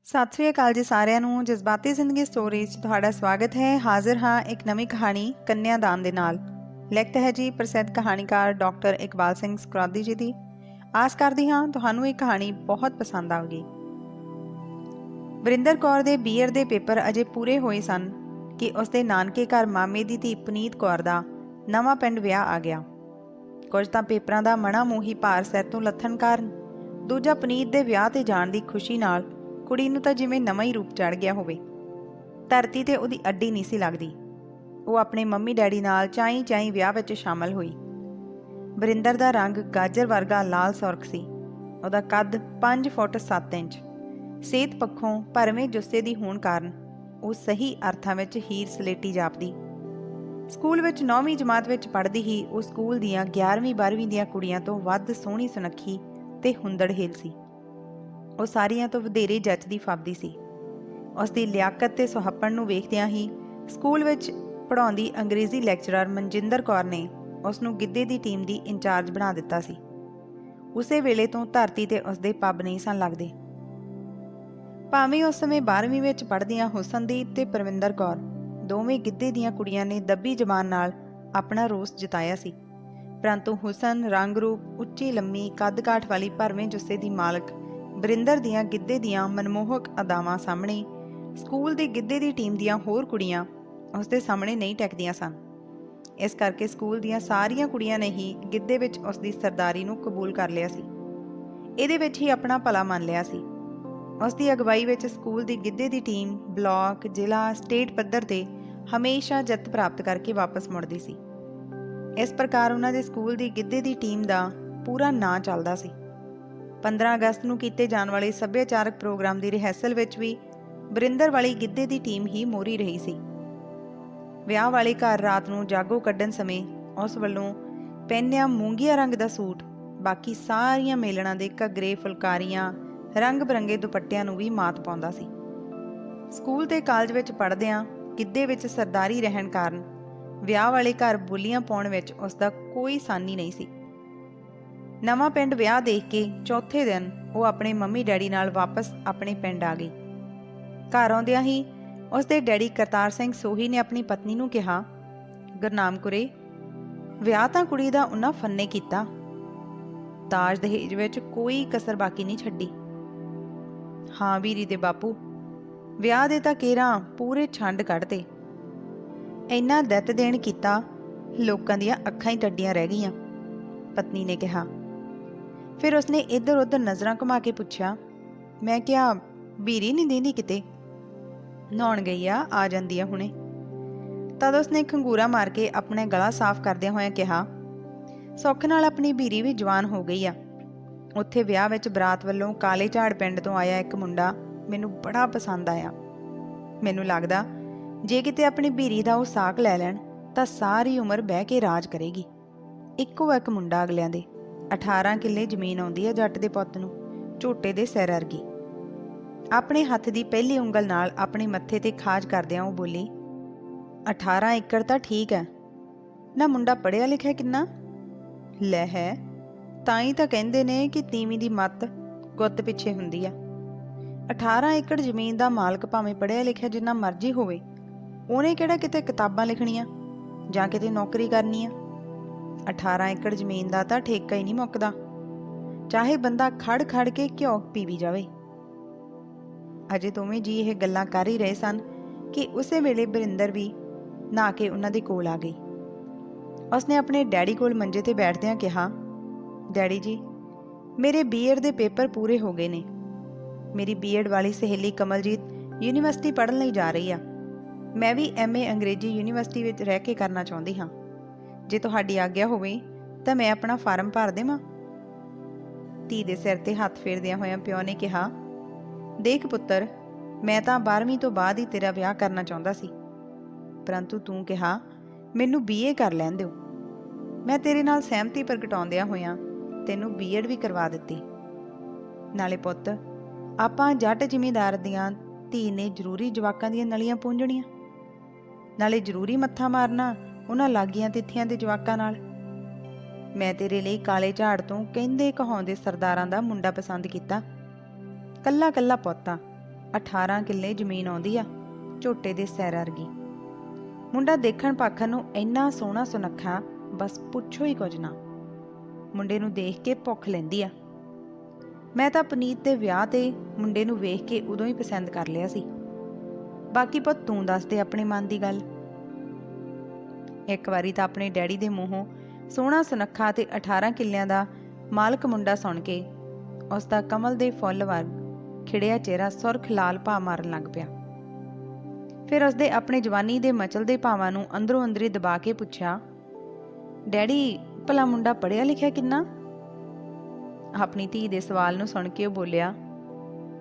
ਸਤਿ ਸ੍ਰੀ ਅਕਾਲ ਜੀ ਸਾਰਿਆਂ ਨੂੰ। ਜਜ਼ਬਾਤੀ ਜ਼ਿੰਦਗੀ ਸਟੋਰੀ 'ਚ ਤੁਹਾਡਾ ਸਵਾਗਤ ਹੈ। ਹਾਜ਼ਰ ਹਾਂ ਇੱਕ ਨਵੀਂ ਕਹਾਣੀ ਕੰਨਿਆਦਾਨ ਦੇ ਨਾਲ। ਲਿਖਤ ਹੈ ਜੀ ਪ੍ਰਸਿੱਧ ਕਹਾਣੀਕਾਰ ਡਾਕਟਰ ਇਕਬਾਲ ਸਿੰਘ ਸਕਰਾਦੀ ਜੀ ਦੀ। ਆਸ ਕਰਦੀ ਹਾਂ ਤੁਹਾਨੂੰ ਇਹ ਕਹਾਣੀ ਬਹੁਤ ਪਸੰਦ ਆਵੇਗੀ। ਵਰਿੰਦਰ ਕੌਰ ਦੇ ਬੀਐਡ ਦੇ ਪੇਪਰ ਅਜੇ ਪੂਰੇ ਹੋਏ ਸਨ ਕਿ ਉਸਦੇ ਨਾਨਕੇ ਘਰ ਮਾਮੇ ਦੀ ਧੀ ਪੁਨੀਤ ਕੌਰ ਦਾ ਨਵਾਂ ਪਿੰਡ ਵਿਆਹ ਆ ਗਿਆ। ਕੁਝ ਤਾਂ ਪੇਪਰਾਂ ਦਾ ਮਣਾ ਮੂੰਹੀ ਭਾਰ ਸਿਰ ਤੋਂ ਲੱਥਣ ਕਾਰਨ, ਦੂਜਾ ਪੁਨੀਤ ਦੇ ਵਿਆਹ ਤੇ ਜਾਣ ਦੀ ਖੁਸ਼ੀ ਨਾਲ ਕੁੜੀ ਨੂੰ ਤਾਂ ਜਿਵੇਂ ਨਵਾਂ ਹੀ ਰੂਪ ਚੜ ਗਿਆ ਹੋਵੇ। ਧਰਤੀ ਤੇ ਉਹਦੀ ਅੱਡੀ ਨਹੀਂ ਸੀ ਲੱਗਦੀ। ਉਹ ਆਪਣੇ ਮੰਮੀ ਡੈਡੀ ਨਾਲ ਚਾਈਂ ਚਾਈਂ ਵਿਆਹ ਵਿੱਚ ਸ਼ਾਮਲ ਹੋਈ। ਵਰਿੰਦਰ ਦਾ ਰੰਗ ਗਾਜਰ ਵਰਗਾ ਲਾਲ ਸੁਰਖ ਸੀ। ਉਹਦਾ ਕੱਦ 5 ਫੁੱਟ 7 ਇੰਚ। ਸਿਹਤ ਪੱਖੋਂ ਭਰਵੇਂ ਜੁੱਸੇ ਦੀ ਹੋਣ ਕਾਰਨ ਉਹ ਸਹੀ ਅਰਥਾਂ ਵਿੱਚ ਹੀਰ ਸਲੇਟੀ ਜਾਪਦੀ। ਸਕੂਲ ਵਿੱਚ 9ਵੀਂ ਜਮਾਤ ਵਿੱਚ ਪੜ੍ਹਦੀ ਹੀ ਉਹ ਸਕੂਲ ਦੀਆਂ 11ਵੀਂ 12ਵੀਂ ਦੀਆਂ ਕੁੜੀਆਂ ਤੋਂ ਵੱਧ ਸੋਹਣੀ ਸੁਨੱਖੀ ਤੇ ਹੁੰਦੜਹੇਲ ਸੀ। ਉਹ ਸਾਰੀਆਂ ਤੋਂ ਵਧੇਰੇ ਜੱਚਦੀ ਫੱਬਦੀ ਸੀ। ਉਸ ਦੀ ਲਿਆਕਤ ਤੇ ਸੁਹੱਪਣ ਨੂੰ ਵੇਖਦਿਆਂ ਹੀ ਸਕੂਲ ਵਿੱਚ ਪੜ੍ਹਾਉਂਦੀ ਅੰਗਰੇਜ਼ੀ ਲੈਕਚਰਰ ਮਨਜਿੰਦਰ ਕੌਰ ਨੇ ਉਸ ਨੂੰ ਗਿੱਧੇ ਦੀ ਟੀਮ ਦੀ ਇੰਚਾਰਜ ਬਣਾ ਦਿੱਤਾ ਸੀ। ਉਸੇ ਵੇਲੇ ਤੋਂ ਧਰਤੀ ਤੇ ਉਸ ਦੇ ਪੱਬ ਨਹੀਂ ਸਨ ਲੱਗਦੇ। ਭਾਵੇਂ ਉਸ ਸਮੇਂ 12ਵੀਂ ਵਿੱਚ ਪੜ੍ਹਦੀਆਂ ਹੁਸਨਦੀਪ ਤੇ ਪਰਵਿੰਦਰ ਕੌਰ ਦੋਵੇਂ ਗਿੱਧੇ ਦੀਆਂ ਕੁੜੀਆਂ ਨੇ ਦੱਬੀ ਜ਼ਬਾਨ ਨਾਲ ਆਪਣਾ ਰੋਸ ਜਤਾਇਆ ਸੀ, ਪਰੰਤੂ ਹੁਸਨ ਰੰਗ ਰੂਪ, ਉੱਚੀ ਲੰਮੀ ਕੱਦ ਕਾਠ ਵਾਲੀ ਭਰਵੇਂ ਜੁੱਸੇ ਦੀ ਮਾਲਕ ਵਰਿੰਦਰ ਦੀਆਂ ਗਿੱਧੇ ਦੀਆਂ ਮਨਮੋਹਕ ਅਦਾਵਾਂ ਸਾਹਮਣੇ ਸਕੂਲ ਦੀ ਗਿੱਧੇ ਦੀ ਟੀਮ ਦੀਆਂ ਹੋਰ ਕੁੜੀਆਂ ਉਸ ਦੇ ਸਾਹਮਣੇ ਨਹੀਂ ਟਿਕਦੀਆਂ ਸਨ। ਇਸ ਕਰਕੇ ਸਕੂਲ ਦੀਆਂ ਸਾਰੀਆਂ ਕੁੜੀਆਂ ਨੇ ਹੀ ਗਿੱਧੇ ਵਿੱਚ ਉਸ ਦੀ ਸਰਦਾਰੀ ਨੂੰ ਕਬੂਲ ਕਰ ਲਿਆ ਸੀ। ਇਹਦੇ ਵਿੱਚ ਹੀ ਆਪਣਾ ਭਲਾ ਮੰਨ ਲਿਆ ਸੀ। ਉਸ ਦੀ ਅਗਵਾਈ ਵਿੱਚ ਸਕੂਲ ਦੀ ਗਿੱਧੇ ਦੀ ਟੀਮ ਬਲਾਕ, ਜ਼ਿਲ੍ਹਾ, ਸਟੇਟ ਪੱਧਰ ਤੇ ਹਮੇਸ਼ਾ ਜਿੱਤ ਪ੍ਰਾਪਤ ਕਰਕੇ ਵਾਪਸ ਮੁੜਦੀ ਸੀ। ਇਸ ਪ੍ਰਕਾਰ ਉਹਨਾਂ ਦੇ ਸਕੂਲ ਦੀ ਗਿੱਧੇ ਦੀ ਟੀਮ ਦਾ ਪੂਰਾ ਨਾਂ ਚੱਲਦਾ ਸੀ। 15 ਅਗਸਤ ਨੂੰ ਕੀਤੇ ਜਾਣ ਵਾਲੇ ਸੱਭਿਆਚਾਰਕ ਪ੍ਰੋਗਰਾਮ ਦੀ ਰਿਹਰਸਲ ਵਿੱਚ ਵੀ ਵਰਿੰਦਰ ਵਾਲੀ ਗਿੱਧੇ ਦੀ ਟੀਮ ਹੀ ਮੋਹਰੀ ਰਹੀ ਸੀ। ਵਿਆਹ ਵਾਲੇ ਘਰ ਰਾਤ ਨੂੰ ਜਾਗੋ ਕੱਢਣ ਸਮੇਂ ਉਸ ਵੱਲੋਂ ਪਹਿਨਿਆ ਮੂੰਗੀਆ ਰੰਗ ਦਾ ਸੂਟ ਬਾਕੀ ਸਾਰੀਆਂ ਮੇਲਣਾਂ ਦੇ ਘੱਗਰੇ, ਫੁਲਕਾਰੀਆਂ, ਰੰਗ ਬਰੰਗੇ ਦੁਪੱਟਿਆਂ ਨੂੰ ਵੀ ਮਾਤ ਪਾਉਂਦਾ ਸੀ। ਸਕੂਲ ਤੇ ਕਾਲਜ ਵਿੱਚ ਪੜ੍ਹਦਿਆਂ ਗਿੱਧੇ ਵਿੱਚ ਸਰਦਾਰੀ ਰਹਿਣ ਕਾਰਨ ਵਿਆਹ ਵਾਲੇ ਘਰ ਬੋਲੀਆਂ ਪਾਉਣ ਵਿੱਚ ਉਸ ਦਾ ਕੋਈ ਸਾਨੀ ਨਹੀਂ ਸੀ। ਨਵਾਂ ਪਿੰਡ ਵਿਆਹ ਦੇਖ ਕੇ ਚੌਥੇ ਦਿਨ ਉਹ ਆਪਣੇ ਮੰਮੀ ਡੈਡੀ ਨਾਲ ਵਾਪਸ ਆਪਣੇ ਪਿੰਡ ਆ ਗਈ। ਘਰ ਆਉਂਦਿਆਂ ਹੀ ਉਸ ਦੇ ਡੈਡੀ ਕਰਤਾਰ ਸਿੰਘ ਸੋਹੀ ਨੇ ਆਪਣੀ ਪਤਨੀ ਨੂੰ ਕਿਹਾ, ਗੁਰਨਾਮ ਕੁਰੇ, ਵਿਆਹ ਤਾਂ ਕੁੜੀ ਦਾ ਉਹਨਾਂ ਫੰਨੇ ਕੀਤਾ, ਦਾਜ ਦਹੇਜ ਵਿੱਚ ਕੋਈ ਕਸਰ ਬਾਕੀ ਨਹੀਂ ਛੱਡੀ। ਹਾਂ ਵੀਰੀ ਦੇ ਬਾਪੂ, ਵਿਆਹ ਦੇ ਤਾਂ ਕੇਰਾਂ ਪੂਰੇ ਛੰਡ ਕੱਢਦੇ। ਇੰਨਾ ਦਿੱਤ ਦੇਣ ਕੀਤਾ, ਲੋਕਾਂ ਦੀਆਂ ਅੱਖਾਂ ਹੀ ਟੱਡੀਆਂ ਰਹਿ ਗਈਆਂ, ਪਤਨੀ ਨੇ ਕਿਹਾ। ਫਿਰ ਉਸਨੇ ਇੱਧਰ ਉੱਧਰ ਨਜ਼ਰਾਂ ਘੁਮਾ ਕੇ ਪੁੱਛਿਆ, ਮੈਂ ਕਿਹਾ ਵੀਰੀ ਨਹੀਂ ਦਿੰਦੀ ਕਿਤੇ? ਨਹਾਉਣ ਗਈ ਆ ਜਾਂਦੀ ਆ ਹੁਣੇ। ਤਦ ਉਸਨੇ ਖੰਗੂਰਾ ਮਾਰ ਕੇ ਆਪਣੇ ਗਲਾ ਸਾਫ਼ ਕਰਦਿਆਂ ਹੋਇਆਂ ਕਿਹਾ, ਸੁੱਖ ਨਾਲ ਆਪਣੀ ਵੀਰੀ ਵੀ ਜਵਾਨ ਹੋ ਗਈ ਆ। ਉੱਥੇ ਵਿਆਹ ਵਿੱਚ ਬਰਾਤ ਵੱਲੋਂ ਕਾਲੇ ਝਾੜ ਪਿੰਡ ਤੋਂ ਆਇਆ ਇੱਕ ਮੁੰਡਾ ਮੈਨੂੰ ਬੜਾ ਪਸੰਦ ਆਇਆ। ਮੈਨੂੰ ਲੱਗਦਾ ਜੇ ਕਿਤੇ ਆਪਣੀ ਵੀਰੀ ਦਾ ਉਹ ਸਾਕ ਲੈ ਲੈਣ ਤਾਂ ਸਾਰੀ ਉਮਰ ਬਹਿ ਕੇ ਰਾਜ ਕਰੇਗੀ। ਇੱਕੋ ਇੱਕ ਮੁੰਡਾ ਅਗਲਿਆਂ ਦੇ 18 ਕਿੱਲੇ ਜ਼ਮੀਨ ਆਉਂਦੀ ਹੈ ਜੱਟ ਦੇ ਪੁੱਤ ਨੂੰ, ਝੋਟੇ ਦੇ ਸਿਰ ਅਰਗੀ। ਆਪਣੇ ਹੱਥ ਦੀ ਪਹਿਲੀ ਉਂਗਲ ਨਾਲ ਆਪਣੇ ਮੱਥੇ ਤੇ ਖਾਜ ਕਰਦਿਆਂ ਉਹ ਬੋਲੀ, 18 ਏਕੜ ਤਾਂ ਠੀਕ ਹੈ ਨਾ, ਮੁੰਡਾ ਪੜ੍ਹਿਆ ਲਿਖਿਆ ਕਿੰਨਾ? ਲੈ ਹੈ, ਤਾਂ ਹੀ ਤਾਂ ਕਹਿੰਦੇ ਨੇ ਕਿ ਤੀਵੀਂ ਦੀ ਮੱਤ ਗੁੱਤ ਪਿੱਛੇ ਹੁੰਦੀ ਆ। 18 ਏਕੜ ਜ਼ਮੀਨ ਦਾ ਮਾਲਕ ਭਾਵੇਂ ਪੜ੍ਹਿਆ ਲਿਖਿਆ ਜਿੰਨਾ ਮਰਜ਼ੀ ਹੋਵੇ, ਉਹਨੇ ਕਿਹੜਾ ਕਿਤੇ ਕਿਤਾਬਾਂ ਲਿਖਣੀਆਂ ਜਾਂ ਕਿਤੇ ਨੌਕਰੀ ਕਰਨੀ ਆ। 18 ਏਕੜ ਜ਼ਮੀਨ ਦਾ ਤਾਂ ਠੇਕਾ ਹੀ ਨਹੀਂ ਮੁੱਕਦਾ, ਚਾਹੇ ਬੰਦਾ ਖੜ ਖੜ ਕੇ ਘਿਓ ਪੀਵੀ ਜਾਵੇ। ਅਜੇ ਦੋਵੇਂ ਜੀ ਇਹ ਗੱਲਾਂ ਕਰ ਹੀ ਰਹੇ ਸਨ ਕਿ ਉਸੇ ਵੇਲੇ ਵਰਿੰਦਰ ਵੀ ਨਹਾ ਕੇ ਉਹਨਾਂ ਦੇ ਕੋਲ ਆ ਗਈ। ਉਸਨੇ ਆਪਣੇ ਡੈਡੀ ਕੋਲ ਮੰਜੇ ਤੇ ਬੈਠਦਿਆਂ ਕਿਹਾ, ਡੈਡੀ ਜੀ, ਮੇਰੇ ਬੀਐਡ ਦੇ ਪੇਪਰ ਪੂਰੇ ਹੋ ਗਏ ਨੇ। ਮੇਰੀ ਬੀਐਡ ਵਾਲੀ ਸਹੇਲੀ ਕਮਲਜੀਤ ਯੂਨੀਵਰਸਿਟੀ ਪੜ੍ਹਨ ਲਈ ਜਾ ਰਹੀ ਆ। ਮੈਂ ਵੀ ਐਮਏ ਅੰਗਰੇਜ਼ੀ ਯੂਨੀਵਰਸਿਟੀ ਵਿੱਚ ਰਹਿ ਕੇ ਕਰਨਾ ਚਾਹੁੰਦੀ ਹਾਂ। ਜੇ ਤੁਹਾਡੀ ਆਗਿਆ ਹੋਵੇ ਤਾਂ ਮੈਂ ਆਪਣਾ ਫਾਰਮ ਭਰ ਦੇਵਾਂ। ਧੀ ਦੇ ਸਿਰ ਤੇ ਹੱਥ ਫੇਰਦਿਆਂ ਹੋਇਆਂ ਪਿਓ ਨੇ ਕਿਹਾ, ਦੇਖ ਪੁੱਤਰ, ਮੈਂ ਤਾਂ 12ਵੀਂ ਤੋਂ ਬਾਅਦ ਹੀ ਤੇਰਾ ਵਿਆਹ ਕਰਨਾ ਚਾਹੁੰਦਾ ਸੀ, ਪਰੰਤੂ ਤੂੰ ਕਿਹਾ ਮੈਨੂੰ ਬੀਏ ਕਰ ਲੈਣ ਦਿਓ। ਮੈਂ ਤੇਰੇ ਨਾਲ ਸਹਿਮਤੀ ਪ੍ਰਗਟਾਉਂਦਿਆਂ ਹੋਇਆਂ ਤੈਨੂੰ ਬੀਐਡ ਵੀ ਕਰਵਾ ਦਿੱਤੀ। ਨਾਲੇ ਪੁੱਤ, ਆਪਾਂ ਜੱਟ ਜ਼ਿਮੀਂਦਾਰ ਦੀਆਂ ਧੀ ਨੇ ਜ਼ਰੂਰੀ ਜਵਾਕਾਂ ਦੀਆਂ ਨਲੀਆਂ ਪੂੰਝਣੀਆਂ, ਨਾਲੇ ਜ਼ਰੂਰੀ ਮੱਥਾ ਮਾਰਨਾ ਉਹਨਾਂ ਲਾਗੀਆਂ ਤਿੱਥੀਆਂ ਦੇ ਜਵਾਕਾਂ ਨਾਲ। ਮੈਂ ਤੇਰੇ ਲਈ ਕਾਲੇ ਝਾੜ ਤੋਂ ਕਹਿੰਦੇ ਕਹਾਉਂਦੇ ਸਰਦਾਰਾਂ ਦਾ ਮੁੰਡਾ ਪਸੰਦ ਕੀਤਾ। ਕੱਲਾ ਕੱਲਾ ਪੁੱਤ ਆ, 18 ਕਿੱਲੇ ਜ਼ਮੀਨ ਆਉਂਦੀ ਆ, ਝੋਟੇ ਦੇ ਸੈਰ ਵਰਗੀ। ਮੁੰਡਾ ਦੇਖਣ ਪਾਖਣ ਨੂੰ ਇੰਨਾ ਸੋਹਣਾ ਸੁਨੱਖਾ, ਬਸ ਪੁੱਛੋ ਹੀ ਕੁਝ ਨਾ। ਮੁੰਡੇ ਨੂੰ ਦੇਖ ਕੇ ਭੁੱਖ ਲੈਂਦੀ ਆ। ਮੈਂ ਤਾਂ ਪਨੀਤ ਦੇ ਵਿਆਹ ਤੇ ਮੁੰਡੇ ਨੂੰ ਵੇਖ ਕੇ ਉਦੋਂ ਹੀ ਪਸੰਦ ਕਰ ਲਿਆ ਸੀ। ਬਾਕੀ ਪੁੱਤ ਤੂੰ ਦੱਸ ਦੇ ਆਪਣੇ ਮਨ ਦੀ ਗੱਲ। ਇੱਕ ਵਾਰੀ ਤਾਂ ਆਪਣੇ ਡੈਡੀ ਦੇ ਮੂੰਹੋਂ ਸੋਹਣਾ ਸੁਨੱਖਾ ਤੇ 18 ਕਿੱਲਿਆਂ ਦਾ ਮਾਲਕ ਮੁੰਡਾ ਸੁਣ ਕੇ ਉਸ ਦਾ ਕਮਲ ਦੇ ਫੁੱਲ ਵਾਂਗ ਖਿੜਿਆ ਚਿਹਰਾ ਸੁਰਖ ਲਾਲ ਭਾ ਮਾਰਨ ਲੱਗ ਪਿਆ। ਫਿਰ ਉਸਦੇ ਆਪਣੇ ਜਵਾਨੀ ਦੇ ਮਚਲਦੇ ਭਾਵਾਂ ਨੂੰ ਅੰਦਰੋਂ ਅੰਦਰੀ ਦਬਾ ਕੇ ਪੁੱਛਿਆ, ਡੈਡੀ ਭਲਾ ਮੁੰਡਾ ਪੜ੍ਹਿਆ ਲਿਖਿਆ ਕਿੰਨਾ? ਆਪਣੀ ਧੀ ਦੇ ਸਵਾਲ ਨੂੰ ਸੁਣ ਕੇ ਉਹ ਬੋਲਿਆ,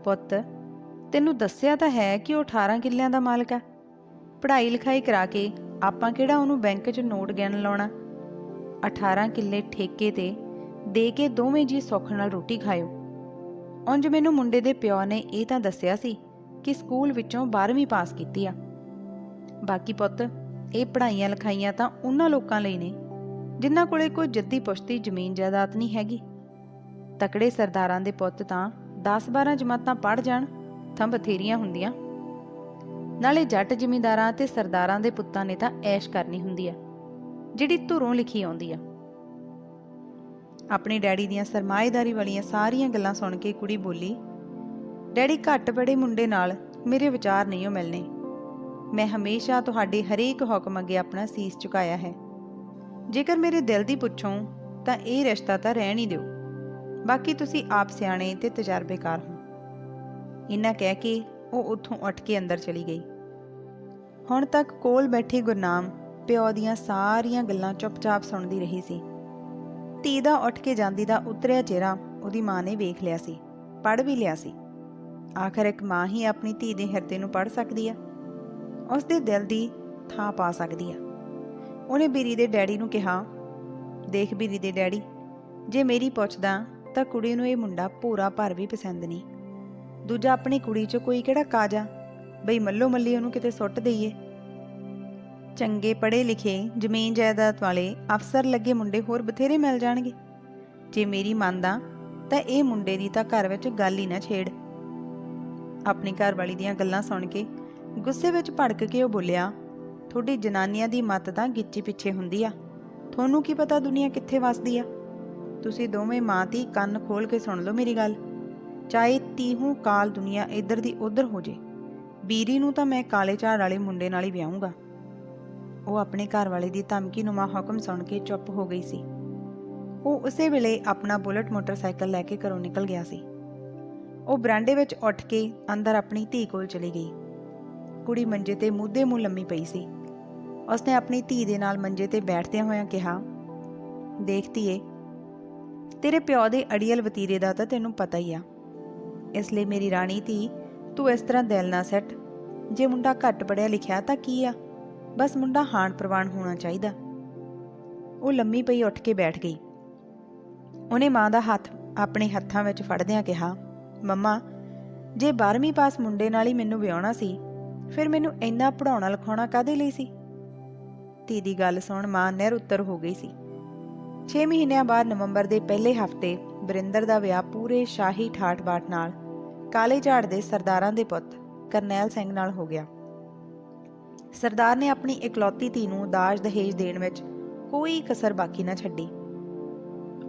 ਪੁੱਤ ਤੈਨੂੰ ਦੱਸਿਆ ਤਾਂ ਹੈ ਕਿ ਉਹ 18 ਕਿੱਲਿਆਂ ਦਾ ਮਾਲਕ ਹੈ। ਪੜ੍ਹਾਈ ਲਿਖਾਈ ਕਰਾ ਕੇ ਆਪਾਂ ਕਿਹੜਾ ਉਹਨੂੰ ਬੈਂਕ 'ਚ ਨੋਟ ਗਿਣ ਲਾਉਣਾ। 18 ਕਿੱਲੇ ਠੇਕੇ ਤੇ ਦੇ ਕੇ ਦੋਵੇਂ ਜੀ ਸੁੱਖ ਨਾਲ ਰੋਟੀ ਖਾਇਓ। ਉਂਝ ਮੈਨੂੰ ਮੁੰਡੇ ਦੇ ਪਿਓ ਨੇ ਇਹ ਤਾਂ ਦੱਸਿਆ ਸੀ ਕਿ ਸਕੂਲ ਵਿੱਚੋਂ 12ਵੀਂ ਪਾਸ ਕੀਤੀ ਆ। ਬਾਕੀ ਪੁੱਤ ਇਹ ਪੜ੍ਹਾਈਆਂ ਲਿਖਾਈਆਂ ਤਾਂ ਉਹਨਾਂ ਲੋਕਾਂ ਲਈ ਨੇ ਜਿਨ੍ਹਾਂ ਕੋਲੇ ਕੋਈ ਜੱਦੀ ਪੁਸ਼ਤੀ ਜ਼ਮੀਨ ਜਾਇਦਾਦ ਨਹੀਂ ਹੈਗੀ। ਤਕੜੇ ਸਰਦਾਰਾਂ ਦੇ ਪੁੱਤ ਤਾਂ 10-12 ਜਮਾਤਾਂ ਪੜ੍ਹ ਜਾਣ ਤਾਂ ਬਥੇਰੀਆਂ ਹੁੰਦੀਆਂ। ਨਾਲੇ ਜੱਟ ਜ਼ਿਮੀਂਦਾਰਾਂ ਤੇ ਸਰਦਾਰਾਂ ਦੇ ਪੁੱਤਾਂ ਨੇ ਤਾਂ ਐਸ਼ ਕਰਨੀ ਹੁੰਦੀ ਆ, ਜਿਹੜੀ ਧੁਰੋਂ ਲਿਖੀ ਆਉਂਦੀ ਆ। ਆਪਣੇ ਡੈਡੀ ਦੀਆਂ ਸਰਮਾਏਦਾਰੀ ਵਾਲੀਆਂ ਸਾਰੀਆਂ ਗੱਲਾਂ ਸੁਣ ਕੇ ਕੁੜੀ ਬੋਲੀ, ਡੈਡੀ ਘੱਟ ਪੜ੍ਹੇ ਮੁੰਡੇ ਨਾਲ ਮੇਰੇ ਵਿਚਾਰ ਨਹੀਂ ਉਹ ਮਿਲਣੇ। ਮੈਂ ਹਮੇਸ਼ਾ ਤੁਹਾਡੇ ਹਰੇਕ ਹੁਕਮ ਅੱਗੇ ਆਪਣਾ ਸੀਸ ਝੁਕਾਇਆ ਹੈ। ਜੇਕਰ ਮੇਰੇ ਦਿਲ ਦੀ ਪੁੱਛੋ ਤਾਂ ਇਹ ਰਿਸ਼ਤਾ ਤਾਂ ਰਹਿਣ ਹੀ ਦਿਓ। ਬਾਕੀ ਤੁਸੀਂ ਆਪ ਸਿਆਣੇ ਤੇ ਤਜਰਬੇਕਾਰ ਹੋ। ਇੰਨਾ ਕਹਿ ਕੇ ਉਹ ਉੱਥੋਂ ਉੱਠ ਕੇ ਅੰਦਰ ਚਲੀ ਗਈ। ਹੁਣ ਤੱਕ ਕੋਲ ਬੈਠੀ ਗੁਰਨਾਮ ਪਿਓ ਦੀਆਂ ਸਾਰੀਆਂ ਗੱਲਾਂ ਚੁੱਪਚਾਪ ਸੁਣਦੀ ਰਹੀ ਸੀ। ਧੀ ਦਾ ਉੱਠ ਕੇ ਜਾਂਦੀ ਦਾ ਉਤਰਿਆ ਚਿਹਰਾ ਉਹਦੀ ਮਾਂ ਨੇ ਵੇਖ ਲਿਆ ਸੀ, ਪੜ੍ਹ ਵੀ ਲਿਆ ਸੀ। ਆਖਰ ਇੱਕ ਮਾਂ ਹੀ ਆਪਣੀ ਧੀ ਦੇ ਹਿਰਦੇ ਨੂੰ ਪੜ੍ਹ ਸਕਦੀ ਆ, ਉਸ ਦੇ ਦਿਲ ਦੀ ਥਾਂ ਪਾ ਸਕਦੀ ਆ। ਉਹਨੇ ਬੀਰੀ ਦੇ ਡੈਡੀ ਨੂੰ ਕਿਹਾ, ਦੇਖ ਬੀਰੀ ਦੇ ਡੈਡੀ, ਜੇ ਮੇਰੀ ਪੁੱਛਦਾ ਤਾਂ ਕੁੜੀ ਨੂੰ ਇਹ ਮੁੰਡਾ ਪੂਰਾ ਭਰ ਵੀ ਪਸੰਦ ਨਹੀਂ। ਦੂਜਾ ਆਪਣੀ ਕੁੜੀ 'ਚ ਕੋਈ ਕਿਹੜਾ ਕਾਜਾ ਬਈ ਮੱਲੋ ਮੱਲੀ ਉਹਨੂੰ ਕਿਤੇ ਸੁੱਟ ਦਈਏ। ਚੰਗੇ ਪੜ੍ਹੇ ਲਿਖੇ ਜ਼ਮੀਨ ਜਾਇਦਾਦ ਵਾਲੇ ਅਫਸਰ ਲੱਗੇ ਮੁੰਡੇ ਹੋਰ ਬਥੇਰੇ ਮਿਲ ਜਾਣਗੇ। ਜੇ ਮੇਰੀ ਮੰਨਦਾ ਤਾਂ ਇਹ ਮੁੰਡੇ ਦੀ ਤਾਂ ਘਰ ਵਿੱਚ ਗੱਲ ਹੀ ਨਾ ਛੇੜ। ਆਪਣੀ ਘਰਵਾਲੀ ਦੀਆਂ ਗੱਲਾਂ ਸੁਣ ਕੇ ਗੁੱਸੇ ਵਿੱਚ ਭੜਕ ਕੇ ਉਹ ਬੋਲਿਆ, ਤੁਹਾਡੀ ਜਨਾਨੀਆਂ ਦੀ ਮੱਤ ਤਾਂ ਗਿੱਚੀ ਪਿੱਛੇ ਹੁੰਦੀ ਆ। ਤੁਹਾਨੂੰ ਕੀ ਪਤਾ ਦੁਨੀਆ ਕਿੱਥੇ ਵਸਦੀ ਆ। ਤੁਸੀਂ ਦੋਵੇਂ ਮਾਂ ਧੀ ਕੰਨ ਖੋਲ ਕੇ ਸੁਣ ਲਓ ਮੇਰੀ ਗੱਲ। ਚਾਹੇ 30 ਕਾਲ ਦੁਨੀਆ ਇੱਧਰ ਦੀ ਉੱਧਰ ਹੋ ਜੇ, ਬੀਰੀ ਨੂੰ ਤਾਂ ਮੈਂ ਕਾਲੇ ਝਾੜ ਵਾਲੇ ਮੁੰਡੇ ਨਾਲ ਹੀ ਵਿਆਹੂੰਗਾ। ਉਹ ਆਪਣੇ ਘਰ ਵਾਲੇ ਦੀ ਧਮਕੀ ਨੁਮਾ ਹੁਕਮ ਸੁਣ ਕੇ ਚੁੱਪ ਹੋ ਗਈ ਸੀ। ਉਹ ਉਸੇ ਵੇਲੇ ਆਪਣਾ ਬੁਲਟ ਮੋਟਰਸਾਈਕਲ ਲੈ ਕੇ ਘਰੋਂ ਨਿਕਲ ਗਿਆ ਸੀ। ਉਹ ਬਰਾਂਡੇ ਵਿੱਚ ਉੱਠ ਕੇ ਅੰਦਰ ਆਪਣੀ ਧੀ ਕੋਲ ਚਲੀ ਗਈ। ਕੁੜੀ ਮੰਜੇ ਤੇ ਮੂਧੇ ਮੂੰਹ ਲੰਮੀ ਪਈ ਸੀ। ਉਸਨੇ ਆਪਣੀ ਧੀ ਦੇ ਨਾਲ ਮੰਜੇ ਤੇ ਬੈਠਦਿਆਂ ਹੋਇਆਂ ਕਿਹਾ, ਦੇਖ ਧੀਏ, ਤੇਰੇ ਪਿਓ ਦੇ ਅੜੀਅਲ ਵਤੀਰੇ ਦਾ ਤਾਂ ਤੈਨੂੰ ਪਤਾ ਹੀ ਆ। ਇਸ ਲਈ ਮੇਰੀ ਰਾਣੀ ਧੀ, ਤੂੰ ਇਸ ਤਰ੍ਹਾਂ ਦਿਲ ਨਾ ਸੱਟ। ਜੇ ਮੁੰਡਾ ਘੱਟ ਪੜ੍ਹਿਆ ਲਿਖਿਆ ਤਾਂ ਕੀ ਆ, ਬਸ ਮੁੰਡਾ ਹਾਣ ਪ੍ਰਵਾਨ ਹੋਣਾ ਚਾਹੀਦਾ। ਉਹ ਲੰਮੀ ਪਈ ਉੱਠ ਕੇ ਬੈਠ ਗਈ। ਉਹਨੇ ਮਾਂ ਦਾ ਹੱਥ ਆਪਣੇ ਹੱਥਾਂ ਵਿੱਚ ਫੜਦਿਆਂ ਕਿਹਾ, ਮੰਮਾ, ਜੇ 12ਵੀਂ ਪਾਸ ਮੁੰਡੇ ਨਾਲ ਹੀ ਮੈਨੂੰ ਵਿਆਹੁਣਾ ਸੀ, ਫਿਰ ਮੈਨੂੰ ਇੰਨਾ ਪੜ੍ਹਾਉਣਾ ਲਿਖਾਉਣਾ ਕਾਹਦੇ ਲਈ ਸੀ। ਧੀ ਦੀ ਗੱਲ ਸੁਣ ਮਾਂ ਨਿਰਉੱਤਰ ਹੋ ਗਈ ਸੀ। 6 ਮਹੀਨਿਆਂ ਬਾਅਦ ਨਵੰਬਰ ਦੇ ਪਹਿਲੇ ਹਫ਼ਤੇ ਵਰਿੰਦਰ ਦਾ ਵਿਆਹ ਪੂਰੇ ਸ਼ਾਹੀ ਠਾਠ ਬਾਠ ਨਾਲ ਕਾਲੇ ਝਾੜ ਦੇ ਸਰਦਾਰਾਂ ਦੇ ਪੁੱਤ ਕਰਨੈਲ ਸਿੰਘ ਨਾਲ ਹੋ ਗਿਆ। ਸਰਦਾਰ ਨੇ ਆਪਣੀ ਇਕਲੌਤੀ ਧੀ ਨੂੰ ਦਾਜ ਦਹੇਜ ਦੇਣ ਵਿੱਚ ਕੋਈ ਕਸਰ ਬਾਕੀ ਨਾ ਛੱਡੀ।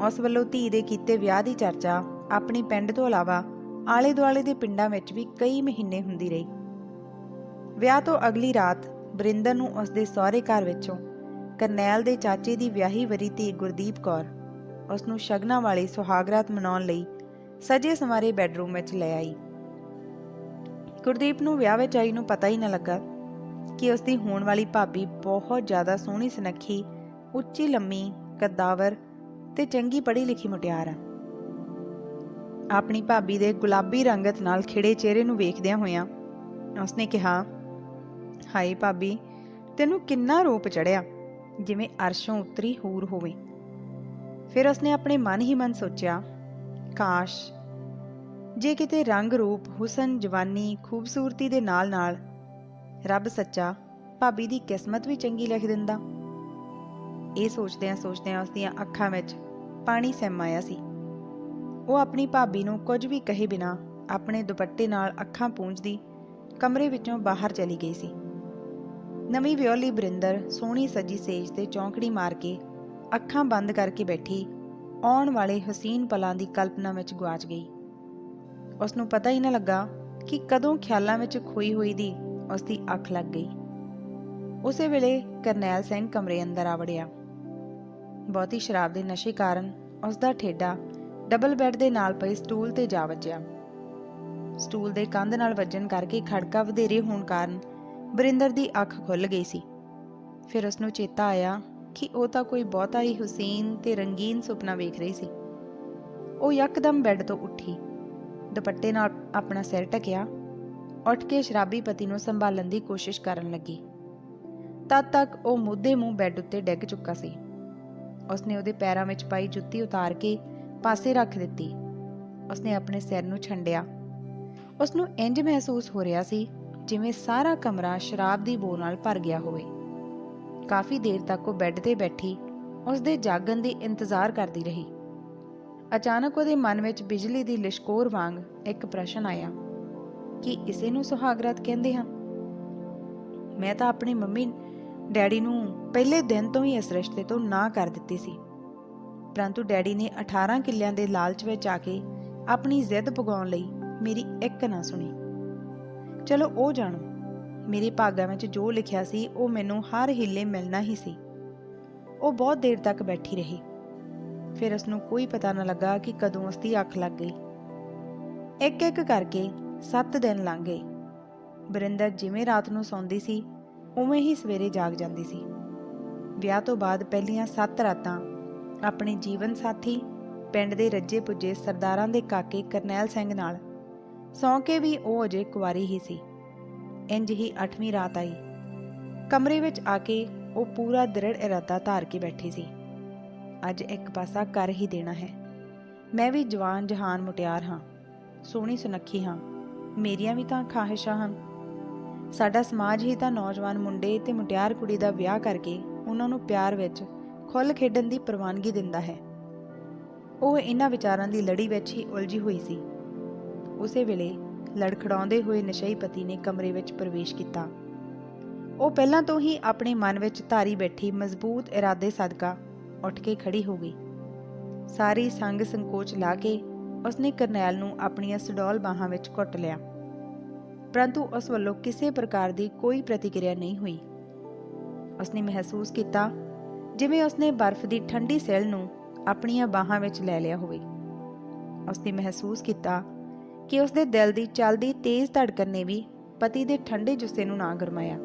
ਉਸ ਵੱਲੋਂ ਧੀ ਦੇ ਕੀਤੇ ਵਿਆਹ ਦੀ ਚਰਚਾ ਆਪਣੇ ਪਿੰਡ ਤੋਂ ਇਲਾਵਾ ਆਲੇ ਦੁਆਲੇ ਦੇ ਪਿੰਡਾਂ ਵਿੱਚ ਵੀ ਕਈ ਮਹੀਨੇ ਹੁੰਦੀ ਰਹੀ। ਵਿਆਹ ਤੋਂ ਅਗਲੀ ਰਾਤ ਵਰਿੰਦਰ ਨੂੰ ਉਸਦੇ ਸਹੁਰੇ ਘਰ ਵਿੱਚੋਂ ਕਰਨੈਲ ਦੇ ਚਾਚੇ ਦੀ ਵਿਆਹੀ ਵਰੀ ਧੀ ਗੁਰਦੀਪ ਕੌਰ ਉਸ ਨੂੰ ਸ਼ਗਨਾਂ ਵਾਲੀ ਸੁਹਾਗਰਾਤ ਮਨਾਉਣ ਲਈ ਸਜੇ ਸੰਵਾਰੇ ਬੈੱਡਰੂਮ ਵਿੱਚ ਲੈ ਆਈ। ਗੁਰਦੀਪ ਨੂੰ ਵਿਆਹ ਵਿੱਚ ਆਈ ਨੂੰ ਪਤਾ ਹੀ ਨਾ ਲੱਗਾ ਕਿ ਉਸਦੀ ਹੋਣ ਵਾਲੀ ਭਾਬੀ ਬਹੁਤ ਜ਼ਿਆਦਾ ਸੋਹਣੀ ਸੁਨੱਖੀ, ਉੱਚੀ ਲੰਮੀ, ਕੱਦਾਵਰ ਤੇ ਚੰਗੀ ਪੜ੍ਹੀ ਲਿਖੀ ਮੁਟਿਆਰ ਆ। ਆਪਣੀ ਭਾਬੀ ਦੇ ਗੁਲਾਬੀ ਰੰਗਤ ਨਾਲ ਖਿੜੇ ਚਿਹਰੇ ਨੂੰ ਵੇਖਦਿਆਂ ਹੋਇਆਂ ਉਸਨੇ ਕਿਹਾ, ਹਾਏ ਭਾਬੀ, ਤੈਨੂੰ ਕਿੰਨਾ ਰੂਪ ਚੜਿਆ, ਜਿਵੇਂ ਅਰਸ਼ੋਂ ਉਤਰੀ ਹੂਰ ਹੋਵੇ। ਫਿਰ ਉਸਨੇ ਆਪਣੇ ਮਨ ਹੀ ਮਨ ਸੋਚਿਆ, ਕਾਸ਼ ਜੇ ਕਿਤੇ ਰੰਗ ਰੂਪ, ਹੁਸਨ, ਜਵਾਨੀ, ਖੂਬਸੂਰਤੀ ਦੇ ਨਾਲ ਨਾਲ ਰੱਬ ਸੱਚਾ ਭਾਬੀ ਦੀ ਕਿਸਮਤ ਵੀ ਚੰਗੀ ਲਿਖ ਦਿੰਦਾ। ਇਹ ਸੋਚਦਿਆਂ ਸੋਚਦਿਆਂ ਉਸਦੀਆਂ ਅੱਖਾਂ ਵਿੱਚ ਪਾਣੀ ਸਿਮ ਆਇਆ ਸੀ। ਉਹ ਆਪਣੀ ਭਾਬੀ ਨੂੰ ਕੁਝ ਵੀ ਕਹੇ ਬਿਨਾਂ ਆਪਣੇ ਦੁਪੱਟੇ ਨਾਲ ਅੱਖਾਂ ਪੂੰਝਦੀ ਕਮਰੇ ਵਿੱਚੋਂ ਬਾਹਰ ਚਲੀ ਗਈ ਸੀ। ਨਵੀਂ ਵਿਆਹਲੀ ਬਰਿੰਦਰ ਸੋਹਣੀ ਸਜੀ ਸੇਜ ਤੇ ਚੌਂਕੜੀ ਮਾਰ ਕੇ ਅੱਖਾਂ ਬੰਦ ਕਰਕੇ ਬੈਠੀ ਆਉਣ ਵਾਲੇ ਹਸੀਨ ਪਲਾਂ ਦੀ ਕਲਪਨਾ ਵਿੱਚ ਗੁਆਚ ਗਈ। ਉਸਨੂੰ ਪਤਾ ਹੀ ਨਾ ਲੱਗਾ ਕਿ ਕਦੋਂ ਖਿਆਲਾਂ ਵਿੱਚ ਖੋਈ ਹੋਈ ਦੀ ਉਸਦੀ ਅੱਖ ਲੱਗ ਗਈ। ਉਸੇ ਵੇਲੇ ਕਰਨੈਲ ਸਿੰਘ ਕਮਰੇ ਅੰਦਰ ਆ ਵੜਿਆ। ਬਹੁਤੀ ਸ਼ਰਾਬ ਦੇ ਨਸ਼ੇ ਕਾਰਨ ਉਸਦਾ ਠੇਡਾ ਡਬਲ ਬੈੱਡ ਦੇ ਨਾਲ ਪਈ ਸਟੂਲ ਤੇ ਜਾ ਵੱਜਿਆ। ਸਟੂਲ ਦੇ ਕੰਧ ਨਾਲ ਵੱਜਣ ਕਰਕੇ ਖੜਕਾ ਵਧੇਰੇ ਹੋਣ ਕਾਰਨ ਬਰਿੰਦਰ ਦੀ ਅੱਖ ਖੁੱਲ ਗਈ ਸੀ। ਫਿਰ ਉਸਨੂੰ ਚੇਤਾ ਆਇਆ ਕਿ ਉਹ ਤਾਂ ਕੋਈ ਬਹੁਤਾ ਹੀ ਹੁਸੀਨ ਤੇ ਰੰਗੀਨ ਸੁਪਨਾ ਵੇਖ ਰਹੀ ਸੀ। ਉਹ ਯਕਦਮ ਬੈੱਡ ਤੋਂ ਉੱਠੀ, ਦੁਪੱਟੇ ਨਾਲ ਆਪਣਾ ਸਿਰ ਢਕਿਆ, ਉੱਠ ਕੇ ਸ਼ਰਾਬੀ ਪਤੀ ਨੂੰ ਸੰਭਾਲਣ ਦੀ ਕੋਸ਼ਿਸ਼ ਕਰਨ ਲੱਗੀ। ਤਦ ਤੱਕ ਉਹ ਮੁੱਦੇ ਮੂੰਹ ਬੈੱਡ ਉੱਤੇ ਡਿੱਗ ਚੁੱਕਾ ਸੀ। ਉਸਨੇ ਉਹਦੇ ਪੈਰਾਂ ਵਿੱਚ ਪਾਈ ਜੁੱਤੀ ਉਤਾਰ ਕੇ ਪਾਸੇ ਰੱਖ ਦਿੱਤੀ। ਉਸਨੇ ਆਪਣੇ ਸਿਰ ਨੂੰ ਛੰਡਿਆ। ਉਸਨੂੰ ਇੰਜ ਮਹਿਸੂਸ ਹੋ ਰਿਹਾ ਸੀ ਜਿਵੇਂ ਸਾਰਾ ਕਮਰਾ ਸ਼ਰਾਬ ਦੀ ਬੋ ਨਾਲ ਭਰ ਗਿਆ ਹੋਵੇ। ਕਾਫੀ ਦੇਰ ਤੱਕ ਉਹ ਬੈੱਡ ਤੇ ਬੈਠੀ ਉਸਦੇ ਜਾਗਣ ਦੀ ਇੰਤਜ਼ਾਰ ਕਰਦੀ ਰਹੀ। ਅਚਾਨਕ ਉਹਦੇ ਮਨ ਵਿੱਚ ਬਿਜਲੀ ਦੀ ਲਿਸ਼ਕੋਰ ਵਾਂਗ ਇੱਕ ਪ੍ਰਸ਼ਨ ਆਇਆ ਕਿ ਇਸੇ ਨੂੰ ਸੁਹਾਗਰਾਤ ਕਹਿੰਦੇ ਹਨ। ਮੈਂ ਤਾਂ ਆਪਣੀ ਮੰਮੀ ਡੈਡੀ ਨੂੰ ਪਹਿਲੇ ਦਿਨ ਤੋਂ ਹੀ ਇਸ ਰਿਸ਼ਤੇ ਤੋਂ ਨਾ ਕਰ ਦਿੱਤੀ ਸੀ, ਪਰੰਤੂ ਡੈਡੀ ਨੇ 18 ਕਿੱਲਿਆਂ ਦੇ ਲਾਲਚ ਵਿੱਚ ਆ ਕੇ ਆਪਣੀ ਜ਼ਿੱਦ ਪੁਗਾਉਣ ਲਈ ਮੇਰੀ ਇੱਕ ਨਾ ਸੁਣੀ। ਚਲੋ ਉਹ ਜਾਣੋ, ਮੇਰੇ ਭਾਗਾਂ ਵਿੱਚ ਜੋ ਲਿਖਿਆ ਸੀ ਉਹ ਮੈਨੂੰ ਹਰ ਹੀਲੇ ਮਿਲਣਾ ਹੀ ਸੀ। ਉਹ ਬਹੁਤ ਦੇਰ ਤੱਕ ਬੈਠੀ ਰਹੀ। ਫਿਰ ਉਸਨੂੰ ਕੋਈ ਪਤਾ ਨਾ ਲੱਗਾ ਕਿ ਕਦੋਂ ਉਸਦੀ ਅੱਖ ਲੱਗ ਗਈ। ਇੱਕ ਇੱਕ ਕਰਕੇ 7 ਦਿਨ ਲੰਘ ਗਏ। ਬਰਿੰਦਰ ਜਿਵੇਂ ਰਾਤ ਨੂੰ ਸੌਂਦੀ ਸੀ ਉਵੇਂ ਹੀ ਸਵੇਰੇ ਜਾਗ ਜਾਂਦੀ ਸੀ। ਵਿਆਹ ਤੋਂ ਬਾਅਦ ਪਹਿਲੀਆਂ 7 ਰਾਤਾਂ ਆਪਣੇ ਜੀਵਨ ਸਾਥੀ ਪਿੰਡ ਦੇ ਰੱਜੇ ਪੁੱਜੇ ਸਰਦਾਰਾਂ ਦੇ ਕਾਕੇ ਕਰਨੈਲ ਸਿੰਘ ਨਾਲ ਸੌਂ ਕੇ ਵੀ ਉਹ ਅਜੇ ਕੁਆਰੀ ਹੀ ਸੀ। ਇੰਜ ਹੀ 8ਵੀਂ ਰਾਤ ਆਈ। ਕਮਰੇ ਵਿੱਚ ਆ ਕੇ ਉਹ ਪੂਰਾ ਦ੍ਰਿੜ ਇਰਾਦਾ ਧਾਰ ਕੇ ਬੈਠੀ ਸੀ। ਅੱਜ ਇੱਕ ਪਾਸਾ ਕਰ ਹੀ ਦੇਣਾ ਹੈ। ਮੈਂ ਵੀ ਜਵਾਨ ਜਹਾਨ ਮੁਟਿਆਰ ਹਾਂ, ਸੋਹਣੀ ਸੁਨੱਖੀ ਹਾਂ, ਮੇਰੀਆਂ ਵੀ ਤਾਂ ਖਾਹਿਸ਼ਾਂ ਹਨ। ਸਾਡਾ ਸਮਾਜ ਹੀ ਤਾਂ ਨੌਜਵਾਨ ਮੁੰਡੇ ਤੇ ਮੁਟਿਆਰ ਕੁੜੀ ਦਾ ਵਿਆਹ ਕਰਕੇ ਉਹਨਾਂ ਨੂੰ ਪਿਆਰ ਵਿੱਚ ਖੁੱਲ੍ਹ ਖੇਡਣ ਦੀ ਪ੍ਰਵਾਨਗੀ ਦਿੰਦਾ ਹੈ। ਉਹ ਇਹਨਾਂ ਵਿਚਾਰਾਂ ਦੀ ਲੜੀ ਵਿੱਚ ਹੀ ਉਲਝੀ ਹੋਈ ਸੀ। ਉਸੇ ਵੇਲੇ ਲੜਖੜਾਉਂਦੇ ਹੋਏ ਨਸ਼ਈ ਪਤੀ ਨੇ ਕਮਰੇ ਵਿੱਚ ਪ੍ਰਵੇਸ਼ ਕੀਤਾ। ਉਹ ਪਹਿਲਾਂ ਤੋਂ ਹੀ ਆਪਣੇ ਮਨ ਵਿੱਚ ਧਾਰੀ ਬੈਠੀ ਮਜ਼ਬੂਤ ਇਰਾਦੇ ਸਦਕਾ ਉੱਠ ਕੇ ਖੜੀ ਹੋ ਗਈ। ਸਾਰੀ ਸੰਗ ਸੰਕੋਚ ਲਾ ਕੇ ਉਸਨੇ ਕਰਨੈਲ ਨੂੰ ਆਪਣੀਆਂ ਸੁਡੌਲ ਬਾਹਾਂ ਵਿੱਚ ਘੁੱਟ ਲਿਆ, ਪਰੰਤੂ ਉਸ ਵੱਲੋਂ ਕਿਸੇ ਪ੍ਰਕਾਰ ਦੀ ਕੋਈ ਪ੍ਰਤੀਕਿਰਿਆ ਨਹੀਂ ਹੋਈ। ਉਸਨੇ ਮਹਿਸੂਸ ਕੀਤਾ ਜਿਵੇਂ ਉਸਨੇ ਬਰਫ਼ ਦੀ ਠੰਡੀ ਸਿਲ ਨੂੰ ਆਪਣੀਆਂ ਬਾਹਾਂ ਵਿੱਚ ਲੈ ਲਿਆ ਹੋਵੇ। ਉਸਨੇ ਮਹਿਸੂਸ ਕੀਤਾ ਕਿ ਉਸਦੇ ਦਿਲ ਦੀ ਚੱਲਦੀ ਤੇਜ਼ ਧੜਕਨ ਨੇ ਵੀ ਪਤੀ ਦੇ ਠੰਡੇ ਜੁੱਸੇ ਨੂੰ ਨਾ ਗਰਮਾਇਆ।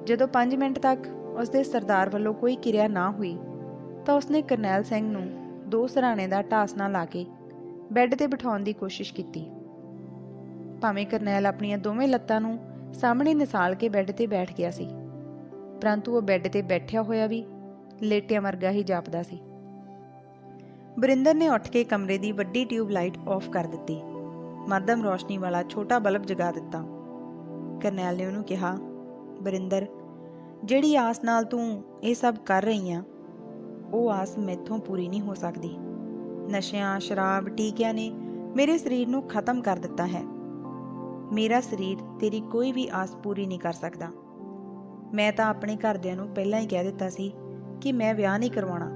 ਜਦੋਂ 5 ਮਿੰਟ ਤੱਕ ਉਸਦੇ ਸਰਦਾਰ ਵੱਲੋਂ ਕੋਈ ਕਿਰਿਆ ਨਾ ਹੋਈ ਤਾਂ ਉਸਨੇ ਕਰਨੈਲ ਸਿੰਘ ਨੂੰ 2 ਸਿਰਹਾਣੇ ਦਾ ਢਾਸਣਾ ਲਾ ਕੇ ਬੈੱਡ ਤੇ ਬਿਠਾਉਣ ਦੀ ਕੋਸ਼ਿਸ਼ ਕੀਤੀ। ਭਾਵੇਂ ਕਰਨੈਲ ਆਪਣੀਆਂ ਦੋਵੇਂ ਲੱਤਾਂ ਨੂੰ ਸਾਹਮਣੇ ਨਿਸਾਲ ਕੇ ਬੈੱਡ ਤੇ ਬੈਠ ਗਿਆ ਸੀ, ਪਰੰਤੂ ਉਹ ਬੈੱਡ ਤੇ ਬੈਠਿਆ ਹੋਇਆ ਵੀ ਲੇਟਿਆ ਵਰਗਾ ਹੀ ਜਾਪਦਾ ਸੀ। ਬਰਿੰਦਰ ਨੇ ਉੱਠ ਕੇ ਕਮਰੇ ਦੀ ਵੱਡੀ ਟਿਊਬ ਲਾਈਟ ਆਫ ਕਰ ਦਿੱਤੀ। ਮੱਧਮ ਰੋਸ਼ਨੀ ਵਾਲਾ ਛੋਟਾ ਬਲਬ ਜਗਾ ਦਿੱਤਾ। ਕਰਨੈਲ ਨੇ ਉਹਨੂੰ ਕਿਹਾ, ਬਰਿੰਦਰ, ਜਿਹੜੀ ਆਸ ਨਾਲ ਤੂੰ ਇਹ ਸਭ ਕਰ ਰਹੀ ਆ, ਉਹ ਆਸ ਮੈਥੋਂ ਪੂਰੀ ਨਹੀਂ ਹੋ ਸਕਦੀ। ਨਸ਼ਿਆਂ, ਸ਼ਰਾਬ, ਟੀਕਿਆਂ ਨੇ ਮੇਰੇ ਸਰੀਰ ਨੂੰ ਖਤਮ ਕਰ ਦਿੱਤਾ ਹੈ। ਮੇਰਾ ਸਰੀਰ ਤੇਰੀ ਕੋਈ ਵੀ ਆਸ ਪੂਰੀ ਨਹੀਂ ਕਰ ਸਕਦਾ। ਮੈਂ ਤਾਂ ਆਪਣੇ ਘਰਦਿਆਂ ਨੂੰ ਪਹਿਲਾਂ ਹੀ ਕਹਿ ਦਿੱਤਾ ਸੀ ਕਿ ਮੈਂ ਵਿਆਹ ਨਹੀਂ ਕਰਵਾਉਣਾ,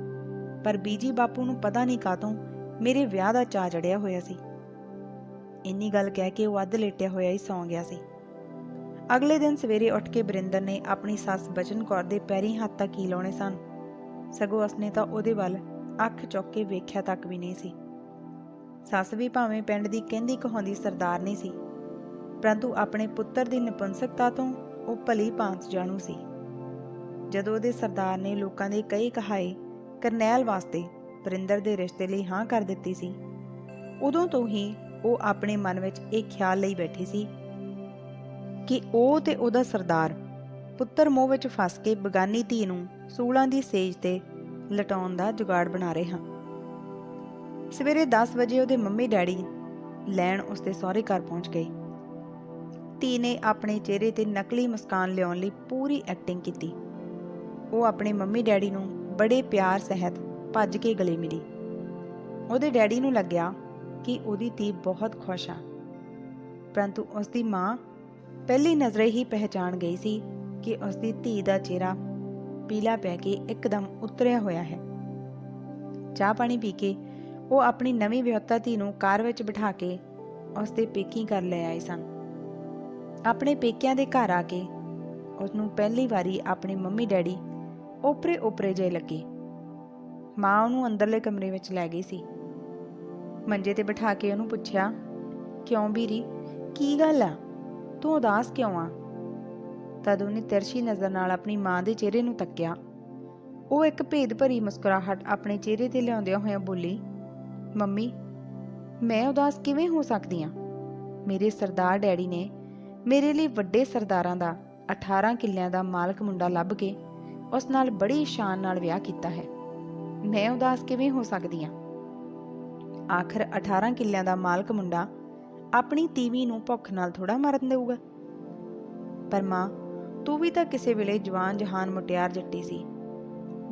ਪਰ ਬੀਜੀ ਬਾਪੂ ਨੂੰ ਪਤਾ ਨਹੀਂ ਕਾਹਤੋਂ ਮੇਰੇ ਵਿਆਹ ਦਾ ਚਾਅ ਚੜਿਆ ਹੋਇਆ ਸੀ। ਇੰਨੀ ਗੱਲ ਕਹਿ ਕੇ ਉਹ ਅੱਧ ਲੇਟਿਆ ਹੋਇਆ ਹੀ ਸੌਂ ਗਿਆ ਸੀ। ਅਗਲੇ ਦਿਨ ਸਵੇਰੇ ਉੱਠ ਕੇ ਬਰਿੰਦਰ ਨੇ ਆਪਣੀ ਸੱਸ ਬਚਨ ਕੌਰ ਦੇ ਪੈਰੀਂ ਹੱਥ ਤੱਕ ਹੀ ਲਾਉਣੇ ਸਨ, ਸਗੋਂ ਉਸਨੇ ਤਾਂ ਉਹਦੇ ਵੱਲ ਅੱਖ ਚੁੱਕ ਕੇ ਵੇਖਿਆ ਤੱਕ ਵੀ ਨਹੀਂ ਸੀ। ਸੱਸ ਵੀ ਭਾਵੇਂ ਪਿੰਡ ਦੀ ਕਹਿੰਦੀ ਕਹਾਉਂਦੀ ਸਰਦਾਰ ਨਹੀਂ ਸੀ, ਪਰੰਤੂ ਆਪਣੇ ਪੁੱਤਰ ਦੀ ਨਪੁੰਸਕਤਾ ਤੋਂ ਉਹ ਭਲੀ ਭਾਂਤ ਜਾਣੂ ਸੀ। ਜਦੋਂ ਉਹਦੇ ਸਰਦਾਰ ਨੇ ਲੋਕਾਂ ਦੇ ਕਈ ਕਹਾਏ ਕਰਨੈਲ ਵਾਸਤੇ ਬਰਿੰਦਰ ਦੇ ਰਿਸ਼ਤੇ ਲਈ ਹਾਂ ਕਰ ਦਿੱਤੀ ਸੀ, ਉਦੋਂ ਤੋਂ ਹੀ ਉਹ ਆਪਣੇ ਮਨ ਵਿੱਚ ਇਹ ਖਿਆਲ ਲਈ ਬੈਠੀ ਸੀ ਕਿ ਉਹ ਤੇ ਉਹਦਾ ਸਰਦਾਰ ਪੁੱਤਰ ਮੋਹ ਵਿੱਚ ਫਸ ਕੇ ਬਗਾਨੀ ਧੀ ਨੂੰ ਸੂਲਾਂ ਦੀ ਸੇਜ ਤੇ ਲਟਾਉਣ ਦਾ ਜੁਗਾੜ ਬਣਾ ਰਹੇ ਹਾਂ। ਸਵੇਰੇ 10 ਵਜੇ ਉਹਦੇ ਮੰਮੀ ਡੈਡੀ ਲੈਣ ਉਸਦੇ ਸਹੁਰੇ ਘਰ ਪਹੁੰਚ ਗਏ। ਧੀ ਨੇ ਆਪਣੇ ਚਿਹਰੇ ਤੇ ਨਕਲੀ ਮੁਸਕਾਨ ਲਿਆਉਣ ਲਈ ਪੂਰੀ ਐਕਟਿੰਗ ਕੀਤੀ। ਉਹ ਆਪਣੇ ਮੰਮੀ ਡੈਡੀ ਨੂੰ ਬੜੇ ਪਿਆਰ ਸਹਿਤ ਭੱਜ ਕੇ ਗਲੇ ਮਿਲੀ। ਉਹਦੇ ਡੈਡੀ ਨੂੰ ਲੱਗਿਆ ਕਿ ਉਹਦੀ ਧੀ ਬਹੁਤ ਖੁਸ਼ ਆ परंतु उसकी माँ पहली नज़रे ही पहचान गई सी कि उसकी धी का चेहरा पीला पै के एकदम उतरिया होया है। चाह पानी पी के वो अपनी नवीं विआहता धी नूं कार विच बिठा के उसदे पेकी घर ले आए सन। अपने पेकियां दे घर आके उसनूं पहली वारी अपने मम्मी डैडी ओपरे ओपरे जे लगे। माँ उन्होंने अंदरले कमरे विच लै गई सी। मंजे ते बिठा के उन्होंने पुछया, क्यों बीरी, की गल आ, तू उदास क्यों आ? तद उन्हें तिरछी नज़र नाल अपनी माँ के चेहरे नूं तक्या। वो एक भेद भरी मुस्कुराहट अपने चेहरे ते लिआउंदियां होइयां बोली, मम्मी मैं उदास किवें हो सकदी हां? मेरे सरदार डैडी ने मेरे लिए वड्डे सरदारां दा 18 किल्लियां दा मालक मुंडा लभ के उस नाल बड़ी शान नाल विआह कीता है। मैं उदास किवें हो सकदी हां? आखिर 18 किल्लियां दा मालक मुंडा अपनी तीवी नूं भुख नाल थोड़ा मरन देऊगा। पर मां, तू भी तां किसे वेले जवान जहान मुटियार जट्टी सी।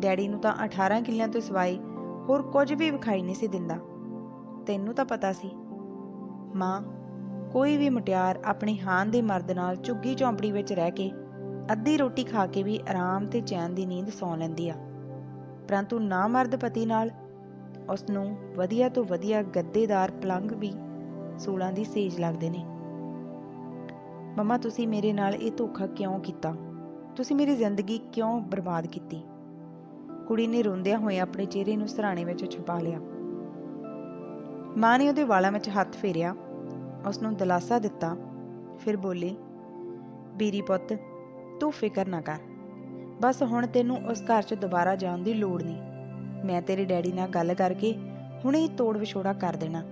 डैडी नूं तां 18 किल्लियां तो सिवाय होर कुछ भी विखाई नहीं सी दिंदा। तैनूं तां पता सी। मां, कोई भी मुटियार अपनी हान दे मर्द नाल झुग्गी झौंपड़ी विच रह के अद्धी रोटी खा के भी आराम ते चैन दी नींद सौ लैंदी आ, परंतु ना मर्द पति नाल उसनूं वधिया तो वधिया गद्देदार पलंग भी सूलां दी सेज लगदे ने। मम्मा, तुसी मेरे नाल ये धोखा क्यों कीता? तुसी मेरी जिंदगी क्यों बर्बाद कीती? कुड़ी ने रोंदियां होए अपने चेहरे नूं सराणे विच छुपा लिया। मां ने उहदे वालां विच हत्थ फेरिया, उसनूं दिलासा दिता, फिर बोली, बीरी पुत्त, तू फिकर ना कर, बस हुण तैनूं उस घर च दोबारा जाण दी लोड़ नहीं। मैं तेरे डैडी नाल गल करके हुणे ही तोड़ विछोड़ा कर देना।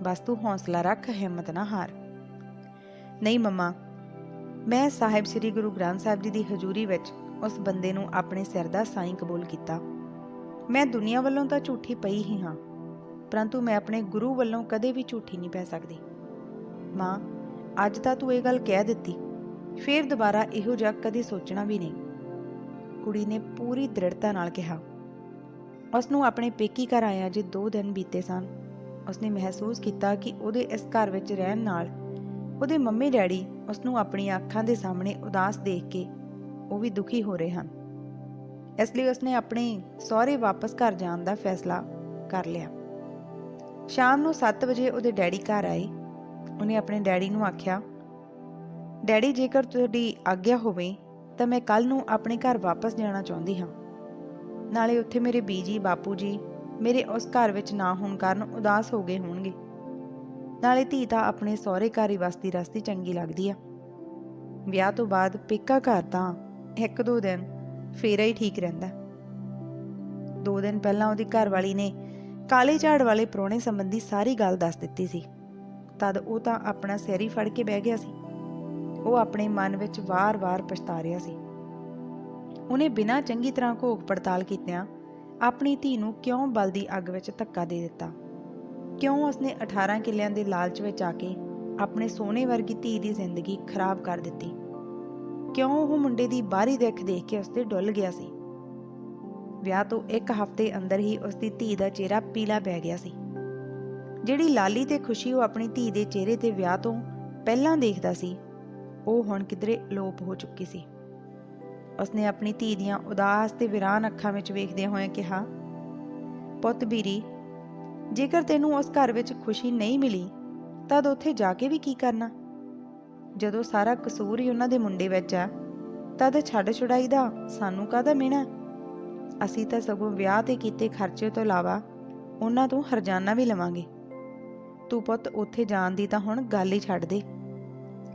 बस तू हौसला रख, हिम्मत ना हार। नहीं मम्मा, मैं साहिब श्री गुरु ग्रंथ साहिब जी की हजूरी विच उस बंदे नूं अपने सिर दा साईं कबूल किया। मैं दुनिया वालों तां झूठी पई ही हाँ, परंतु मैं अपने गुरु वालों कदे भी झूठी नहीं पै सकदी। मां, अज तां तू ये गल कह दित्ती, फिर दोबारा इहो जिहा कदे सोचना भी नहीं। कुड़ी ने पूरी दृढ़ता नाल कहा। उसनूं अपने पेकी घर आया जे 2 दिन बीते सन, उसने महसूस किया कि उहदे इस घर विच रहण नाल उहदे मम्मी डैडी उसनूं अपनी अखां दे सामने उदास देख के वो भी दुखी हो रहे हैं। इसलिए उसने अपने सहुरे वापस घर जाण दा फैसला कर लिया। शाम नूं 7 बजे उहदे डैडी घर आए। उन्हें अपने डैडी नूं आख्या, डैडी जेकर तुहाडी आग्या होवे तां मैं कल नूं अपने घर वापस जाना चाहुंदी हां। नाले उत्थे मेरे बीजी बापू जी मेरे उस घर विच ना होण कारण उदास हो गए होणगे। नाले धी तां अपने सहुरे घर ही वसदी रसदी चंगी लगदी आ। विआह तो बाद पेका घर तां 1-2 दिन फेरा ही ठीक रहिंदा। 2 दिन पहलां उहदी घरवाली ने काले झाड़ वाले प्रोहणे संबंधी सारी गल दस दित्ती सी। तद वो तां अपना सिर ही फड़ के बह गया सी। वो अपने मन विच वार-वार पछता रिहा सी। उन्हें बिना चंगी तरह घोख पड़ताल कीतियां अपनी धी नूं क्यों बलदी अग विच धक्का दे दिता? क्यों उसने 18 किल्लियां दे लालच विच आके अपने सोने वर्गी धी दी जिंदगी खराब कर दित्ती? क्यों वो मुंडे दी बाहरी दिख देख के उसते डुल गया सी? विआह तो 1 हफ्ते अंदर ही उसकी धी दा चेहरा पीला पै गया सी। जिहड़ी लाली ते खुशी वो अपनी धी दे चेहरे ते विआह तो पहलां देखदा सी, वो हुण किधरे अलोप हो चुकी सी। उसने अपनी धी दियां उदास ते विरान अखां विच वेखदियां होइयां कहा, पुत्त बीरी, जेकर तैनूं उस घर विच खुशी नहीं मिली तद उत्थे जाके भी की करना? जदों सारा कसूर ही उन्हां दे मुंडे विच आ, तद छड्ड छुड़ाई दा सानूं काहदा मिहणा? असीं तां सगों विआह ते कीते खर्चे तो इलावा उन्हां तों हरजाना भी लवांगे। तू पुत्त उत्थे जाण दी तां हुण गल ही छड्ड दे।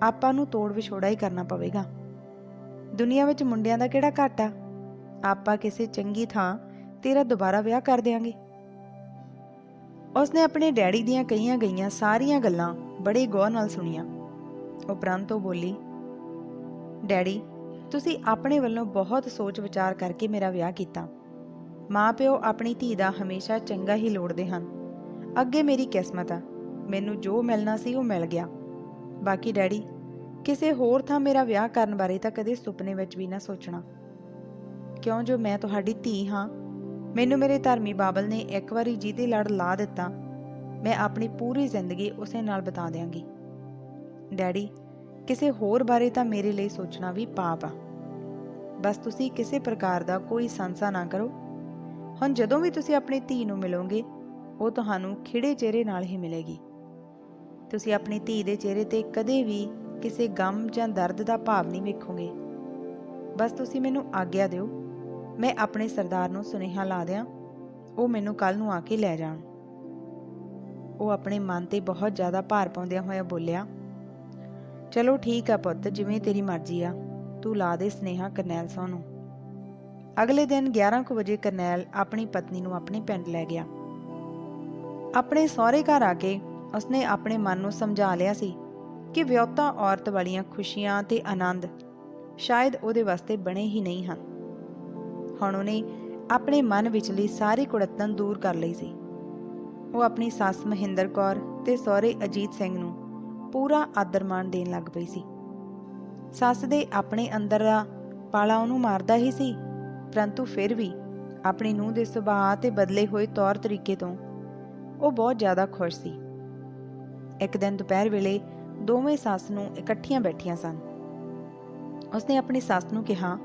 आपां नूं तोड़ विछोड़ा ही करना पवेगा। दुनिया विच मुंडियां दा किहड़ा घाटा? आपां किसे चंगी थां तेरा दोबारा विआह कर देंगे। उसने अपने डैडी दियां कईयां गईयां सारियां गल्लां बड़े गौर नाल सुनियां। उपरंत ओह बोली, डैडी, तुसी अपने वल्लों बहुत सोच विचार करके मेरा विआह कीता। माँ प्यो अपनी धी दा हमेशा चंगा ही लोड़दे हन। अगे मेरी किस्मत आ, मैनूं जो मिलना सी वो मिल गया। बाकी डैडी, किसे होर थां मेरा विआह करन बारे तां कदे सुपने विच भी ना सोचना। क्यों जो मैं तुहाडी धी हाँ, मैनूं मेरे धर्मी बाबल ने एक वारी जिहदे लड़ ला दिता, मैं अपनी पूरी जिंदगी उसे नाल बिता देंगी। ਡੈਡੀ, ਕਿਸੇ ਹੋਰ ਬਾਰੇ ਤਾਂ ਮੇਰੇ ਲਈ ਸੋਚਣਾ ਵੀ ਪਾਪ ਆ। ਬਸ ਤੁਸੀਂ ਕਿਸੇ ਪ੍ਰਕਾਰ ਦਾ ਕੋਈ ਸੰਸਾ ਨਾ ਕਰੋ। ਹੁਣ ਜਦੋਂ ਵੀ ਤੁਸੀਂ ਆਪਣੀ ਧੀ ਨੂੰ ਮਿਲੋਗੇ, ਉਹ ਤੁਹਾਨੂੰ ਖਿੜੇ ਚਿਹਰੇ ਨਾਲ ਹੀ ਮਿਲੇਗੀ। ਤੁਸੀਂ ਆਪਣੀ ਧੀ ਦੇ ਚਿਹਰੇ ਤੇ ਕਦੇ ਵੀ ਕਿਸੇ ਗਮ ਜਾਂ ਦਰਦ ਦਾ ਭਾਵ ਨਹੀਂ ਵੇਖੋਗੇ। ਬਸ ਤੁਸੀਂ ਮੈਨੂੰ ਆਗਿਆ ਦਿਓ, ਮੈਂ ਆਪਣੇ ਸਰਦਾਰ ਨੂੰ ਸੁਨੇਹਾ ਲਾ ਦਿਆਂ, ਉਹ ਮੈਨੂੰ ਕੱਲ ਨੂੰ ਆ ਕੇ ਲੈ ਜਾਣ। ਉਹ ਆਪਣੇ ਮਨ ਤੇ ਬਹੁਤ ਜ਼ਿਆਦਾ ਭਾਰ ਪਾਉਂਦਿਆਂ ਹੋਇਆ ਬੋਲਿਆ, ਚਲੋ ਠੀਕ ਆ ਪੁੱਤ, ਜਿਵੇਂ ਤੇਰੀ ਮਰਜ਼ੀ ਆ, ਤੂੰ ਲਾ ਦੇ ਸੁਨੇਹਾ ਕਰਨੈਲ ਸਿੰਘ ਨੂੰ। ਅਗਲੇ ਦਿਨ 11 ਕੁ ਵਜੇ ਕਰਨੈਲ ਆਪਣੀ ਪਤਨੀ ਨੂੰ ਆਪਣੇ ਪਿੰਡ ਲੈ ਗਿਆ। ਆਪਣੇ ਸਹੁਰੇ ਘਰ ਆ ਕੇ ਉਸਨੇ ਆਪਣੇ ਮਨ ਨੂੰ ਸਮਝਾ ਲਿਆ ਸੀ ਕਿ ਵਿਆਹੁਤਾ ਔਰਤ ਵਾਲੀਆਂ ਖੁਸ਼ੀਆਂ ਤੇ ਆਨੰਦ ਸ਼ਾਇਦ ਉਹਦੇ ਵਾਸਤੇ ਬਣੇ ਹੀ ਨਹੀਂ ਹਨ। ਹੁਣ ਉਹਨੇ ਆਪਣੇ ਮਨ ਵਿਚਲੀ ਸਾਰੀ ਕੁੜੱਤਣ ਦੂਰ ਕਰ ਲਈ ਸੀ। ਉਹ ਆਪਣੀ ਸੱਸ ਮਹਿੰਦਰ ਕੌਰ ਤੇ ਸਹੁਰੇ ਅਜੀਤ ਸਿੰਘ ਨੂੰ ਪੂਰਾ ਆਦਰ ਮਾਣ ਦੇਣ ਲੱਗ ਪਈ ਸੀ। ਸੱਸ ਦੇ ਆਪਣੇ ਅੰਦਰ ਦਾ ਪਾਲਾ ਉਹਨੂੰ ਮਾਰਦਾ ਹੀ ਸੀ, ਪਰੰਤੂ ਫਿਰ ਵੀ ਆਪਣੀ ਨੂੰਹ ਦੇ ਸੁਭਾਅ ਤੇ ਬਦਲੇ ਹੋਏ ਤੌਰ ਤਰੀਕੇ ਤੋਂ ਉਹ ਬਹੁਤ ਜ਼ਿਆਦਾ ਖੁਸ਼ ਸੀ। ਇੱਕ ਦਿਨ ਦੁਪਹਿਰ ਵੇਲੇ ਦੋਵੇਂ ਸੱਸ ਨੂੰ ਇਕੱਠੀਆਂ ਬੈਠੀਆਂ ਸਨ। ਉਸਨੇ ਆਪਣੀ ਸੱਸ ਨੂੰ ਕਿਹਾ,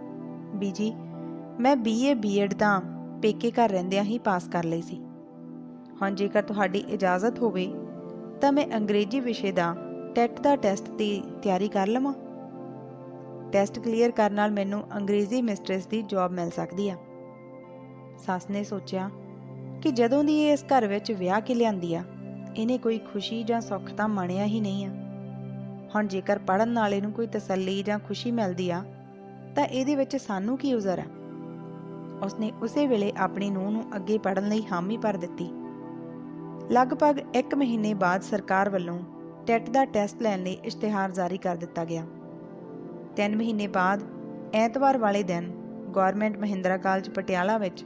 ਬੀਜੀ, ਮੈਂ BA B.Ed ਤਾਂ ਪੇਕੇ ਘਰ ਰਹਿੰਦਿਆਂ ਹੀ ਪਾਸ ਕਰ ਲਈ ਸੀ। ਹੁਣ ਜੇਕਰ ਤੁਹਾਡੀ ਇਜਾਜ਼ਤ ਹੋਵੇ ਤਾਂ ਮੈਂ ਅੰਗਰੇਜ਼ੀ ਵਿਸ਼ੇ ਦਾ ਟੈਟ ਦਾ ਟੈਸਟ ਦੀ ਤਿਆਰੀ ਕਰ ਲਵਾਂ। ਟੈਸਟ ਕਲੀਅਰ ਕਰਨ ਨਾਲ ਮੈਨੂੰ ਅੰਗਰੇਜ਼ੀ ਮਿਸਟਰੈਸ ਦੀ ਜੌਬ ਮਿਲ ਸਕਦੀ ਆ। ਸੱਸ ਨੇ ਸੋਚਿਆ ਕਿ ਜਦੋਂ ਦੀ ਇਹ ਇਸ ਘਰ ਵਿੱਚ ਵਿਆਹ ਕੇ ਲਿਆਂਦੀ ਆ, ਇਹਨੇ ਕੋਈ ਖੁਸ਼ੀ ਜਾਂ ਸੁੱਖ ਤਾਂ ਮਾਣਿਆ ਹੀ ਨਹੀਂ ਆ। ਹੁਣ ਜੇਕਰ ਪੜ੍ਹਨ ਨਾਲ ਇਹਨੂੰ ਕੋਈ ਤਸੱਲੀ ਜਾਂ ਖੁਸ਼ੀ ਮਿਲਦੀ ਆ ਤਾਂ ਇਹਦੇ ਵਿੱਚ ਸਾਨੂੰ ਕੀ ਉਜ਼ਰ ਆ। ਉਸਨੇ ਉਸੇ ਵੇਲੇ ਆਪਣੀ ਨੂੰਹ ਨੂੰ ਅੱਗੇ ਪੜ੍ਹਨ ਲਈ ਹਾਮੀ ਭਰ ਦਿੱਤੀ। ਲਗਭਗ 1 ਮਹੀਨੇ ਬਾਅਦ ਸਰਕਾਰ ਵੱਲੋਂ ਟੈਟ ਦਾ ਟੈਸਟ ਲੈਣ ਲਈ ਇਸ਼ਤਿਹਾਰ ਜਾਰੀ ਕਰ ਦਿੱਤਾ ਗਿਆ। 3 ਮਹੀਨੇ ਬਾਅਦ ਐਤਵਾਰ ਵਾਲੇ ਦਿਨ ਗਵਰਨਮੈਂਟ ਮਹਿੰਦਰਾ ਕਾਲਜ ਪਟਿਆਲਾ ਵਿੱਚ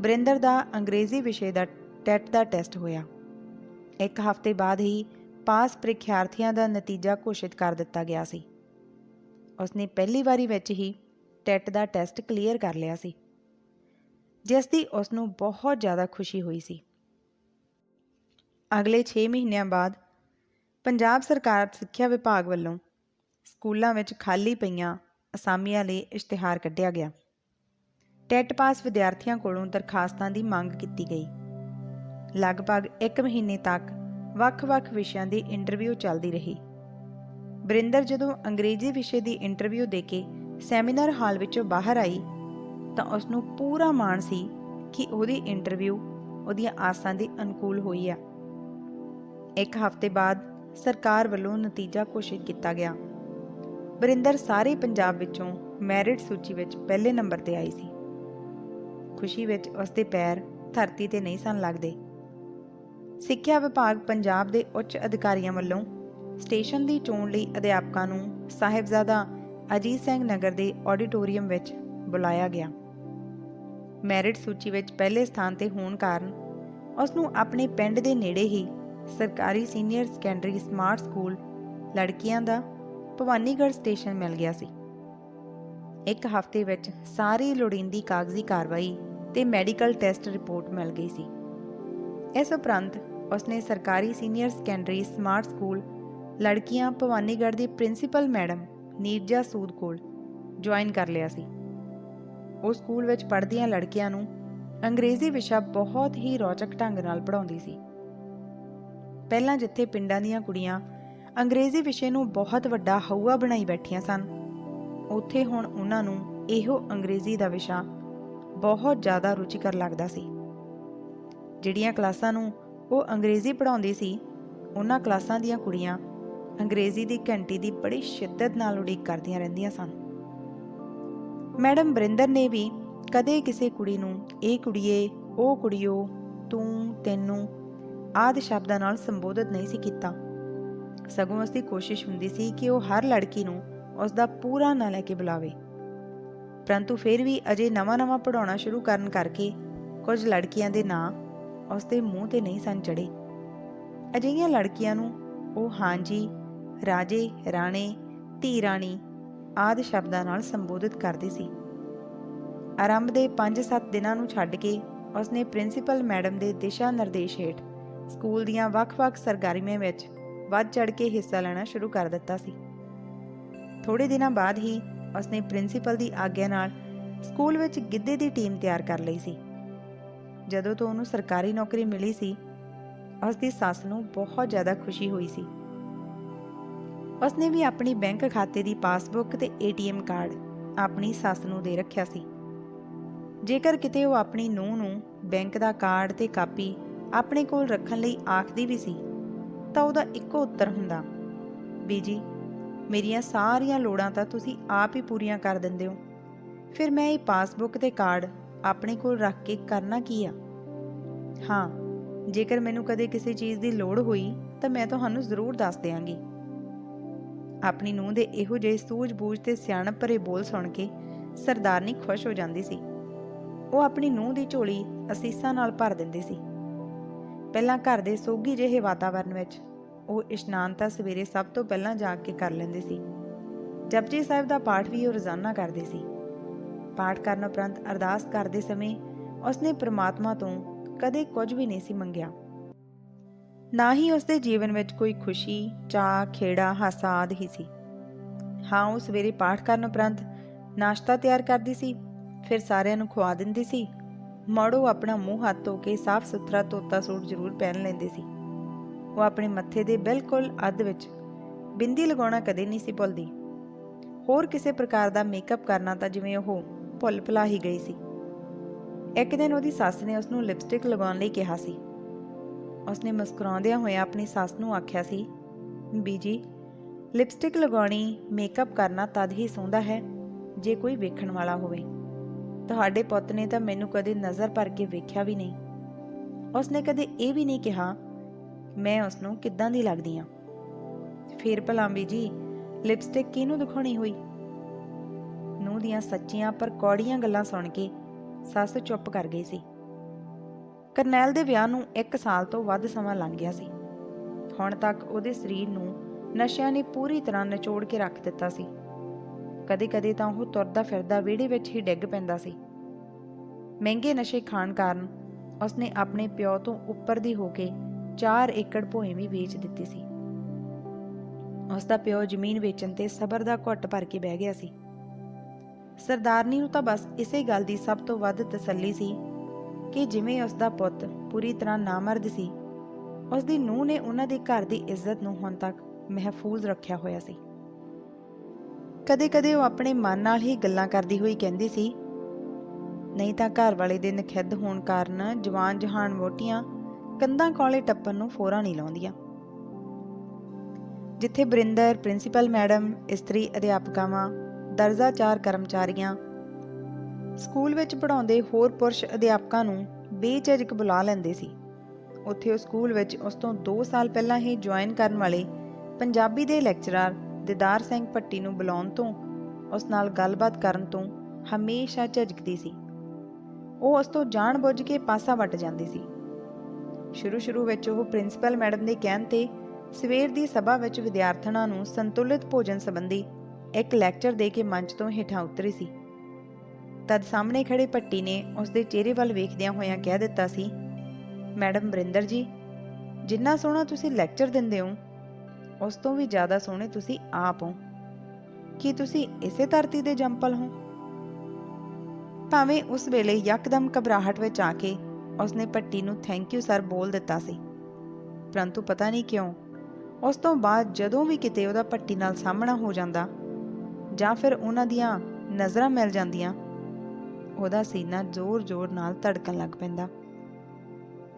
ਬਰਿੰਦਰ ਦਾ ਅੰਗਰੇਜ਼ੀ ਵਿਸ਼ੇ ਦਾ ਟੈਟ ਦਾ ਟੈਸਟ ਹੋਇਆ। 1 ਹਫ਼ਤੇ ਬਾਅਦ ਹੀ ਪਾਸ ਪ੍ਰੀਖਿਆਰਥੀਆਂ ਦਾ ਨਤੀਜਾ ਘੋਸ਼ਿਤ ਕਰ ਦਿੱਤਾ ਗਿਆ ਸੀ। ਉਸਨੇ ਪਹਿਲੀ ਵਾਰੀ ਵਿੱਚ ਹੀ ਟੈਟ ਦਾ ਟੈਸਟ ਕਲੀਅਰ ਕਰ ਲਿਆ ਸੀ, ਜਿਸ ਦੀ ਉਸਨੂੰ ਬਹੁਤ ਜ਼ਿਆਦਾ ਖੁਸ਼ੀ ਹੋਈ ਸੀ। ਅਗਲੇ 6 ਮਹੀਨਿਆਂ ਬਾਅਦ ਪੰਜਾਬ ਸਰਕਾਰ ਸਿੱਖਿਆ ਵਿਭਾਗ ਵੱਲੋਂ ਸਕੂਲਾਂ ਵਿੱਚ ਖਾਲੀ ਪਈਆਂ ਅਸਾਮੀਆਂ ਲਈ ਇਸ਼ਤਿਹਾਰ ਕੱਢਿਆ ਗਿਆ। ਟੈਟ ਪਾਸ ਵਿਦਿਆਰਥੀਆਂ ਕੋਲੋਂ ਦਰਖਾਸਤਾਂ ਦੀ ਮੰਗ ਕੀਤੀ ਗਈ। ਲਗਭਗ 1 ਮਹੀਨੇ ਤੱਕ ਵੱਖ-ਵੱਖ ਵਿਸ਼ਿਆਂ ਦੀ ਇੰਟਰਵਿਊ ਚੱਲਦੀ ਰਹੀ। ਬਰਿੰਦਰ ਜਦੋਂ ਅੰਗਰੇਜ਼ੀ ਵਿਸ਼ੇ ਦੀ ਇੰਟਰਵਿਊ ਦੇ ਕੇ ਸੈਮੀਨਾਰ ਹਾਲ ਵਿੱਚੋਂ ਬਾਹਰ ਆਈ ਤਾਂ ਉਸਨੂੰ ਪੂਰਾ ਮਾਣ ਸੀ ਕਿ ਉਹਦੀ ਇੰਟਰਵਿਊ ਉਹਦੀਆਂ ਆਸਾਂ ਦੇ ਅਨੁਕੂਲ ਹੋਈ ਆ। 1 ਹਫ਼ਤੇ ਬਾਅਦ ਸਰਕਾਰ ਵੱਲੋਂ ਨਤੀਜਾ ਘੋਸ਼ਿਤ ਕੀਤਾ ਗਿਆ। ਬਰਿੰਦਰ ਸਾਰੇ ਪੰਜਾਬ ਵਿੱਚੋਂ ਮੈਰਿਟ ਸੂਚੀ ਵਿੱਚ ਪਹਿਲੇ ਨੰਬਰ ਤੇ ਆਈ ਸੀ। ਖੁਸ਼ੀ ਵਿੱਚ ਉਸਦੇ ਪੈਰ ਧਰਤੀ ਤੇ ਨਹੀਂ ਸਨ ਲੱਗਦੇ। ਸਿੱਖਿਆ ਵਿਭਾਗ ਪੰਜਾਬ ਦੇ ਉੱਚ ਅਧਿਕਾਰੀਆਂ ਵੱਲੋਂ ਸਟੇਸ਼ਨ ਦੀ ਚੋਣ ਲਈ ਅਧਿਆਪਕਾਂ ਨੂੰ ਸਾਹਿਬਜ਼ਾਦਾ ਅਜੀਤ ਸਿੰਘ ਨਗਰ ਦੇ ਆਡੀਟੋਰੀਅਮ ਵਿੱਚ ਬੁਲਾਇਆ ਗਿਆ। ਮੈਰਿਟ ਸੂਚੀ ਵਿੱਚ ਪਹਿਲੇ ਸਥਾਨ ਤੇ ਹੋਣ ਕਾਰਨ ਉਸਨੂੰ ਆਪਣੇ ਪਿੰਡ ਦੇ ਨੇੜੇ ਹੀ ਸਰਕਾਰੀ ਸੀਨੀਅਰ ਸੈਕੰਡਰੀ ਸਮਾਰਟ ਸਕੂਲ ਲੜਕੀਆਂ ਦਾ ਭਵਾਨੀਗੜ੍ਹ ਸਟੇਸ਼ਨ ਮਿਲ ਗਿਆ ਸੀ। 1 ਹਫ਼ਤੇ ਵਿੱਚ ਸਾਰੀ ਲੋੜੀਂਦੀ ਕਾਗਜ਼ੀ ਕਾਰਵਾਈ ਤੇ ਮੈਡੀਕਲ ਟੈਸਟ ਰਿਪੋਰਟ ਮਿਲ ਗਈ ਸੀ। ਇਸ ਉਪਰੰਤ ਉਸਨੇ ਸਰਕਾਰੀ ਸੀਨੀਅਰ ਸੈਕੰਡਰੀ ਸਮਾਰਟ ਸਕੂਲ ਲੜਕੀਆਂ ਭਵਾਨੀਗੜ੍ਹ ਦੀ ਪ੍ਰਿੰਸੀਪਲ ਮੈਡਮ ਨੀਰਜਾ ਸੂਦ ਕੋਲ ਜੁਆਇਨ ਕਰ ਲਿਆ ਸੀ। ਉਹ ਸਕੂਲ ਵਿੱਚ ਪੜ੍ਹਦੀਆਂ ਲੜਕੀਆਂ ਨੂੰ ਅੰਗਰੇਜ਼ੀ ਵਿਸ਼ਾ ਬਹੁਤ ਹੀ ਰੌਚਕ ਢੰਗ ਨਾਲ ਪੜ੍ਹਾਉਂਦੀ ਸੀ। ਪਹਿਲਾਂ ਜਿੱਥੇ ਪਿੰਡਾਂ ਦੀਆਂ ਕੁੜੀਆਂ ਅੰਗਰੇਜ਼ੀ ਵਿਸ਼ੇ ਨੂੰ ਬਹੁਤ ਵੱਡਾ ਹਊਆ ਬਣਾਈ ਬੈਠੀਆਂ ਸਨ, ਉੱਥੇ ਹੁਣ ਉਹਨਾਂ ਨੂੰ ਇਹੋ ਅੰਗਰੇਜ਼ੀ ਦਾ ਵਿਸ਼ਾ ਬਹੁਤ ਜ਼ਿਆਦਾ ਰੁਚੀਕਰ ਲੱਗਦਾ ਸੀ। ਜਿਹੜੀਆਂ ਕਲਾਸਾਂ ਨੂੰ ਉਹ ਅੰਗਰੇਜ਼ੀ ਪੜ੍ਹਾਉਂਦੀ ਸੀ, ਉਹਨਾਂ ਕਲਾਸਾਂ ਦੀਆਂ ਕੁੜੀਆਂ ਅੰਗਰੇਜ਼ੀ ਦੀ ਘੰਟੀ ਦੀ ਬੜੀ ਸ਼ਿੱਦਤ ਨਾਲ ਉਡੀਕ ਕਰਦੀਆਂ ਰਹਿੰਦੀਆਂ ਸਨ। ਮੈਡਮ ਬਰਿੰਦਰ ਨੇ ਵੀ ਕਦੇ ਕਿਸੇ ਕੁੜੀ ਨੂੰ ਇਹ ਕੁੜੀਏ, ਉਹ ਕੁੜੀਓ, ਤੂੰ, ਤੈਨੂੰ ਆਦਿ ਸ਼ਬਦਾਂ ਨਾਲ ਸੰਬੋਧਿਤ ਨਹੀਂ ਸੀ ਕੀਤਾ। ਸਗੋਂ ਉਸਦੀ ਕੋਸ਼ਿਸ਼ ਹੁੰਦੀ ਸੀ ਕਿ ਉਹ ਹਰ ਲੜਕੀ ਨੂੰ ਉਸਦਾ ਪੂਰਾ ਨਾਂ ਲੈ ਕੇ ਬੁਲਾਵੇ। ਪਰੰਤੂ ਫਿਰ ਵੀ ਅਜੇ ਨਵਾਂ-ਨਵਾਂ ਪੜ੍ਹਾਉਣਾ ਸ਼ੁਰੂ ਕਰਨ ਕਰਕੇ ਕੁਝ ਲੜਕੀਆਂ ਦੇ ਨਾਂ ਉਸਦੇ ਮੂੰਹ ਤੇ ਨਹੀਂ ਸਨ ਚੜ੍ਹੇ। ਅਜਿਹੀਆਂ ਲੜਕੀਆਂ ਨੂੰ ਉਹ ਹਾਂਜੀ, ਰਾਜੇ, ਰਾਣੇ, ਧੀ ਰਾਣੀ ਆਦਿ ਸ਼ਬਦਾਂ ਨਾਲ ਸੰਬੋਧਿਤ ਕਰਦੀ ਸੀ। ਆਰੰਭ ਦੇ 5-7 ਦਿਨਾਂ ਨੂੰ ਛੱਡ ਕੇ ਉਸਨੇ ਪ੍ਰਿੰਸੀਪਲ ਮੈਡਮ ਦੇ ਦਿਸ਼ਾ ਨਿਰਦੇਸ਼ ਹੇਠ ਸਕੂਲ ਦੀਆਂ ਵੱਖ-ਵੱਖ ਸਰਗਰਮੀਆਂ ਵਿੱਚ ਵੱਧ ਚੜ ਕੇ ਹਿੱਸਾ ਲੈਣਾ ਸ਼ੁਰੂ ਕਰ ਦਿੱਤਾ ਸੀ। ਥੋੜੇ ਦਿਨਾਂ ਬਾਅਦ ਹੀ ਉਸਨੇ ਪ੍ਰਿੰਸੀਪਲ ਦੀ ਆਗਿਆ ਨਾਲ ਸਕੂਲ ਵਿੱਚ ਗਿੱਧੇ ਦੀ ਟੀਮ ਤਿਆਰ ਕਰ ਲਈ ਸੀ। ਜਦੋਂ ਤੋਂ ਉਹਨੂੰ ਸਰਕਾਰੀ ਨੌਕਰੀ ਮਿਲੀ ਸੀ, ਉਸਦੀ ਸੱਸ ਨੂੰ ਬਹੁਤ ਜ਼ਿਆਦਾ ਖੁਸ਼ੀ ਹੋਈ ਸੀ। ਉਸਨੇ ਵੀ ਆਪਣੀ ਬੈਂਕ ਖਾਤੇ ਦੀ ਪਾਸਬੁੱਕ ਤੇ ATM ਕਾਰਡ ਆਪਣੀ ਸੱਸ ਨੂੰ ਦੇ ਰੱਖਿਆ ਸੀ। ਜੇਕਰ ਕਿਤੇ ਉਹ ਆਪਣੀ ਨੂੰਹ ਨੂੰ ਬੈਂਕ ਦਾ ਕਾਰਡ ਤੇ ਕਾਪੀ ਆਪਣੇ ਕੋਲ ਰੱਖਣ ਲਈ ਆਖਦੀ ਵੀ ਸੀ ਤਾਂ ਉਹਦਾ ਇੱਕੋ ਉੱਤਰ ਹੁੰਦਾ, ਬੀਜੀ ਮੇਰੀਆਂ ਸਾਰੀਆਂ ਲੋੜਾਂ ਤਾਂ ਤੁਸੀਂ ਆਪ ਹੀ ਪੂਰੀਆਂ ਕਰ ਦਿੰਦੇ ਹੋ, ਫਿਰ ਮੈਂ ਇਹ ਪਾਸਬੁੱਕ ਤੇ ਕਾਰਡ ਆਪਣੇ ਕੋਲ ਰੱਖ ਕੇ ਕਰਨਾ ਕੀ ਆ? ਹਾਂ, ਜੇਕਰ ਮੈਨੂੰ ਕਦੇ ਕਿਸੇ ਚੀਜ਼ ਦੀ ਲੋੜ ਹੋਈ ਤਾਂ ਮੈਂ ਤੁਹਾਨੂੰ ਜ਼ਰੂਰ ਦੱਸ ਦਿਆਂਗੀ। ਆਪਣੀ ਨੂੰਹ ਦੇ ਇਹੋ ਜਿਹੇ ਸੂਝ-ਬੂਝ ਤੇ ਸਿਆਣਪ ਭਰੇ ਬੋਲ ਸੁਣ ਕੇ ਸਰਦਾਰਨੀ ਖੁਸ਼ ਹੋ ਜਾਂਦੀ ਸੀ। ਉਹ ਆਪਣੀ ਨੂੰਹ ਦੀ ਝੋਲੀ ਅਸੀਸਾਂ ਨਾਲ ਭਰ ਦਿੰਦੀ ਸੀ। ਪਹਿਲਾਂ ਘਰ ਦੇ ਸੋਗੀ ਜਿਹੇ ਵਾਤਾਵਰਨ ਵਿੱਚ ਉਹ ਇਸ਼ਨਾਨ ਤਾਂ ਸਵੇਰੇ ਸਭ ਤੋਂ ਪਹਿਲਾਂ ਜਾ ਕੇ ਕਰ ਲੈਂਦੀ ਸੀ। ਜਪਜੀ ਸਾਹਿਬ ਦਾ ਪਾਠ ਵੀ ਉਹ ਰੋਜ਼ਾਨਾ ਕਰਦੀ ਸੀ। ਪਾਠ ਕਰਨ ਉਪਰੰਤ ਅਰਦਾਸ ਕਰਦੇ ਸਮੇਂ ਉਸਨੇ ਪ੍ਰਮਾਤਮਾ ਤੋਂ ਕਦੇ ਕੁਝ ਵੀ ਨਹੀਂ ਸੀ ਮੰਗਿਆ। ਨਾ ਹੀ ਉਸਦੇ ਜੀਵਨ ਵਿੱਚ ਕੋਈ ਖੁਸ਼ੀ, ਚਾਅ, ਖੇੜਾ, ਹਾਸਾ ਆਦਿ ਹੀ ਸੀ। ਹਾਂ, ਉਹ ਸਵੇਰੇ ਪਾਠ ਕਰਨ ਉਪਰੰਤ ਨਾਸ਼ਤਾ ਤਿਆਰ ਕਰਦੀ ਸੀ, ਫਿਰ ਸਾਰਿਆਂ ਨੂੰ ਖਵਾ ਦਿੰਦੀ ਸੀ। ਮੜੋ ਆਪਣਾ ਮੂੰਹ ਹੱਥ ਧੋ ਕੇ ਸਾਫ਼ ਸੁਥਰਾ ਧੋਤਾ ਸੂਟ ਜ਼ਰੂਰ ਪਹਿਨ ਲੈਂਦੀ ਸੀ। ਉਹ ਆਪਣੇ ਮੱਥੇ ਦੇ ਬਿਲਕੁਲ ਅੱਧ ਵਿੱਚ ਬਿੰਦੀ ਲਗਾਉਣਾ ਕਦੇ ਨਹੀਂ ਸੀ ਭੁੱਲਦੀ। ਹੋਰ ਕਿਸੇ ਪ੍ਰਕਾਰ ਦਾ ਮੇਕਅਪ ਕਰਨਾ ਤਾਂ ਜਿਵੇਂ ਉਹ ਭੁੱਲ ਭੁਲਾ ਹੀ ਗਈ ਸੀ। ਇੱਕ ਦਿਨ ਉਹਦੀ ਸੱਸ ਨੇ ਉਸਨੂੰ ਲਿਪਸਟਿਕ ਲਗਾਉਣ ਲਈ ਕਿਹਾ ਸੀ। ਉਸਨੇ ਮੁਸਕਰਾਉਂਦਿਆਂ ਹੋਇਆਂ ਆਪਣੀ ਸੱਸ ਨੂੰ ਆਖਿਆ ਸੀ, ਬੀਜੀ ਲਿਪਸਟਿਕ ਲਗਾਉਣੀ, ਮੇਕਅਪ ਕਰਨਾ ਤਦ ਹੀ ਸੋਹਣਾ ਹੈ ਜੇ ਕੋਈ ਵੇਖਣ ਵਾਲਾ ਹੋਵੇ। ਤੁਹਾਡੇ ਪੁੱਤ ਨੇ ਤਾਂ ਮੈਨੂੰ ਕਦੇ ਨਜ਼ਰ ਭਰ ਕੇ ਵੇਖਿਆ ਵੀ ਨਹੀਂ। ਉਸਨੇ ਕਦੇ ਇਹ ਵੀ ਨਹੀਂ ਕਿਹਾ ਮੈਂ ਉਸਨੂੰ ਕਿੱਦਾਂ ਦੀ ਲੱਗਦੀ ਹਾਂ। ਫਿਰ ਭਲਾ ਬੀਜੀ ਲਿਪਸਟਿਕ ਕਿਹਨੂੰ ਦਿਖਾਉਣੀ ਹੋਈ? ਨੂੰਹ ਦੀਆਂ ਸੱਚੀਆਂ ਪਰ ਕੌੜੀਆਂ ਗੱਲਾਂ ਸੁਣ ਕੇ ਸੱਸ ਚੁੱਪ ਕਰ ਗਈ ਸੀ। ਕਰਨੈਲ ਦੇ ਵਿਆਹ ਨੂੰ 1 ਸਾਲ ਤੋਂ ਵੱਧ ਸਮਾਂ ਲੰਘ ਗਿਆ ਸੀ। ਹੁਣ ਤੱਕ ਉਹਦੇ ਸਰੀਰ ਨੂੰ ਨਸ਼ਿਆਂ ਨੇ ਪੂਰੀ ਤਰ੍ਹਾਂ ਨਿਚੋੜ ਕੇ ਰੱਖ ਦਿੱਤਾ ਸੀ। ਕਦੇ-ਕਦੇ ਤਾਂ ਉਹ ਤੁਰਦਾ ਫਿਰਦਾ ਵਿਹੜੇ ਵਿੱਚ ਹੀ ਡਿੱਗ ਪੈਂਦਾ ਸੀ। ਮਹਿੰਗੇ ਨਸ਼ੇ ਖਾਣ ਕਾਰਨ ਉਸਨੇ ਆਪਣੇ ਪਿਓ ਤੋਂ ਉੱਪਰ ਦੀ ਹੋ ਕੇ 4 ਏਕੜ ਭੂਮੀ ਵੀ ਵੇਚ ਦਿੱਤੀ ਸੀ। ਉਸਦਾ ਪਿਓ ਜ਼ਮੀਨ ਵੇਚਣ ਤੇ ਸਬਰ ਦਾ ਘੁੱਟ ਭਰ ਕੇ ਬਹਿ ਗਿਆ ਸੀ। ਸਰਦਾਰਨੀ ਨੂੰ ਤਾਂ ਬਸ ਇਸੇ ਗੱਲ ਦੀ ਸਭ ਤੋਂ ਵੱਧ ਤਸੱਲੀ ਸੀ ਕਿ ਜਿਵੇਂ ਉਸਦਾ ਪੁੱਤ ਪੂਰੀ ਤਰ੍ਹਾਂ ਨਾਮਰਦ ਸੀ, ਉਸਦੀ ਨੂੰਹ ਨੇ ਉਹਨਾਂ ਦੇ ਘਰ ਦੀ ਇੱਜ਼ਤ ਨੂੰ ਹੁਣ ਤੱਕ ਮਹਿਫੂਜ਼ ਰੱਖਿਆ ਹੋਇਆ ਸੀ। ਕਦੇ-ਕਦੇ ਉਹ ਆਪਣੇ ਮਨ ਨਾਲ ਹੀ ਗੱਲਾਂ ਕਰਦੀ ਹੋਈ ਕਹਿੰਦੀ ਸੀ, ਨਹੀਂ ਤਾਂ ਘਰ ਵਾਲੇ ਦੇ ਨਖਿੱਧ ਹੋਣ ਕਾਰਨ ਜਵਾਨ ਜਹਾਨ ਵਹੁਟੀਆਂ ਕੰਧਾਂ ਕੋਲੇ ਟੱਪਣ ਨੂੰ ਫੋਰਾ ਨਹੀਂ ਲਾਉਂਦੀਆਂ। ਜਿੱਥੇ ਬਰਿੰਦਰ, ਪ੍ਰਿੰਸੀਪਲ ਮੈਡਮ, ਇਸਤਰੀ ਅਧਿਆਪਕਾਵਾਂ, ਦਰਜਾ 4 ਕਰਮਚਾਰੀਆਂ, ਸਕੂਲ ਵਿੱਚ ਪੜ੍ਹਾਉਂਦੇ ਹੋਰ ਪੁਰਸ਼ ਅਧਿਆਪਕਾਂ ਨੂੰ ਬੇਝਿਜਕ ਬੁਲਾ ਲੈਂਦੇ ਸੀ, ਉੱਥੇ ਉਹ ਸਕੂਲ ਵਿੱਚ ਉਸ ਤੋਂ 2 ਸਾਲ ਪਹਿਲਾਂ ਹੀ ਜੁਆਇਨ ਕਰਨ ਵਾਲੇ ਪੰਜਾਬੀ ਦੇ ਲੈਕਚਰਰ ਦੀਦਾਰ ਸਿੰਘ ਭੱਟੀ ਨੂੰ ਬੁਲਾਉਣ ਤੋਂ, ਉਸ ਨਾਲ ਗੱਲਬਾਤ ਕਰਨ ਤੋਂ ਹਮੇਸ਼ਾ ਝਿਜਕਦੀ ਸੀ। ਉਹ ਉਸ ਤੋਂ ਜਾਣ-ਬੁੱਝ ਕੇ ਪਾਸਾ ਵੱਟ ਜਾਂਦੀ ਸੀ। ਸ਼ੁਰੂ ਵਿੱਚ ਉਹ ਪ੍ਰਿੰਸੀਪਲ ਮੈਡਮ ਦੇ ਕਹਿਣ ਤੇ ਸਵੇਰ ਦੀ ਸਭਾ ਵਿੱਚ ਵਿਦਿਆਰਥਣਾਂ ਨੂੰ ਸੰਤੁਲਿਤ ਭੋਜਨ ਸੰਬੰਧੀ ਇੱਕ ਲੈਕਚਰ ਦੇ ਕੇ ਮੰਚ ਤੋਂ ਹੇਠਾਂ ਉਤਰੀ ਸੀ। ਤਦ ਸਾਹਮਣੇ ਖੜੇ ਭੱਟੀ ਨੇ ਉਸ ਦੇ ਚਿਹਰੇ ਵੱਲ ਵੇਖਦਿਆਂ ਹੋਇਆਂ ਕਹਿ ਦਿੱਤਾ ਸੀ, ਮੈਡਮ ਬਰਿੰਦਰ ਜੀ, ਜਿੰਨਾ ਸੋਹਣਾ ਤੁਸੀਂ ਲੈਕਚਰ ਦਿੰਦੇ ਹੋ, ਉਸ ਤੋਂ ਵੀ ਜ਼ਿਆਦਾ ਸੋਹਣੇ ਤੁਸੀਂ ਆਪ ਹੋ। ਕੀ ਤੁਸੀਂ ਇਸੇ ਧਰਤੀ ਦੇ ਜੰਪਲ ਹੋ? ਭਾਵੇਂ ਉਸ ਵੇਲੇ ਯਕਦਮ ਘਬਰਾਹਟ ਵਿੱਚ ਆ ਕੇ ਉਸਨੇ ਭੱਟੀ ਨੂੰ ਥੈਂਕ ਯੂ ਸਰ ਬੋਲ ਦਿੱਤਾ ਸੀ, ਪਰੰਤੂ ਪਤਾ ਨਹੀਂ ਕਿਉਂ ਉਸ ਤੋਂ ਬਾਅਦ ਜਦੋਂ ਵੀ ਕਿਤੇ ਉਹਦਾ ਭੱਟੀ ਨਾਲ ਸਾਹਮਣਾ ਹੋ ਜਾਂਦਾ ਜਾਂ ਫਿਰ ਉਹਨਾਂ ਦੀਆਂ ਨਜ਼ਰਾਂ ਮਿਲ ਜਾਂਦੀਆਂ, ਉਹਦਾ ਸੀਨਾ ਜ਼ੋਰ-ਜ਼ੋਰ ਨਾਲ ਧੜਕਣ ਲੱਗ ਪੈਂਦਾ।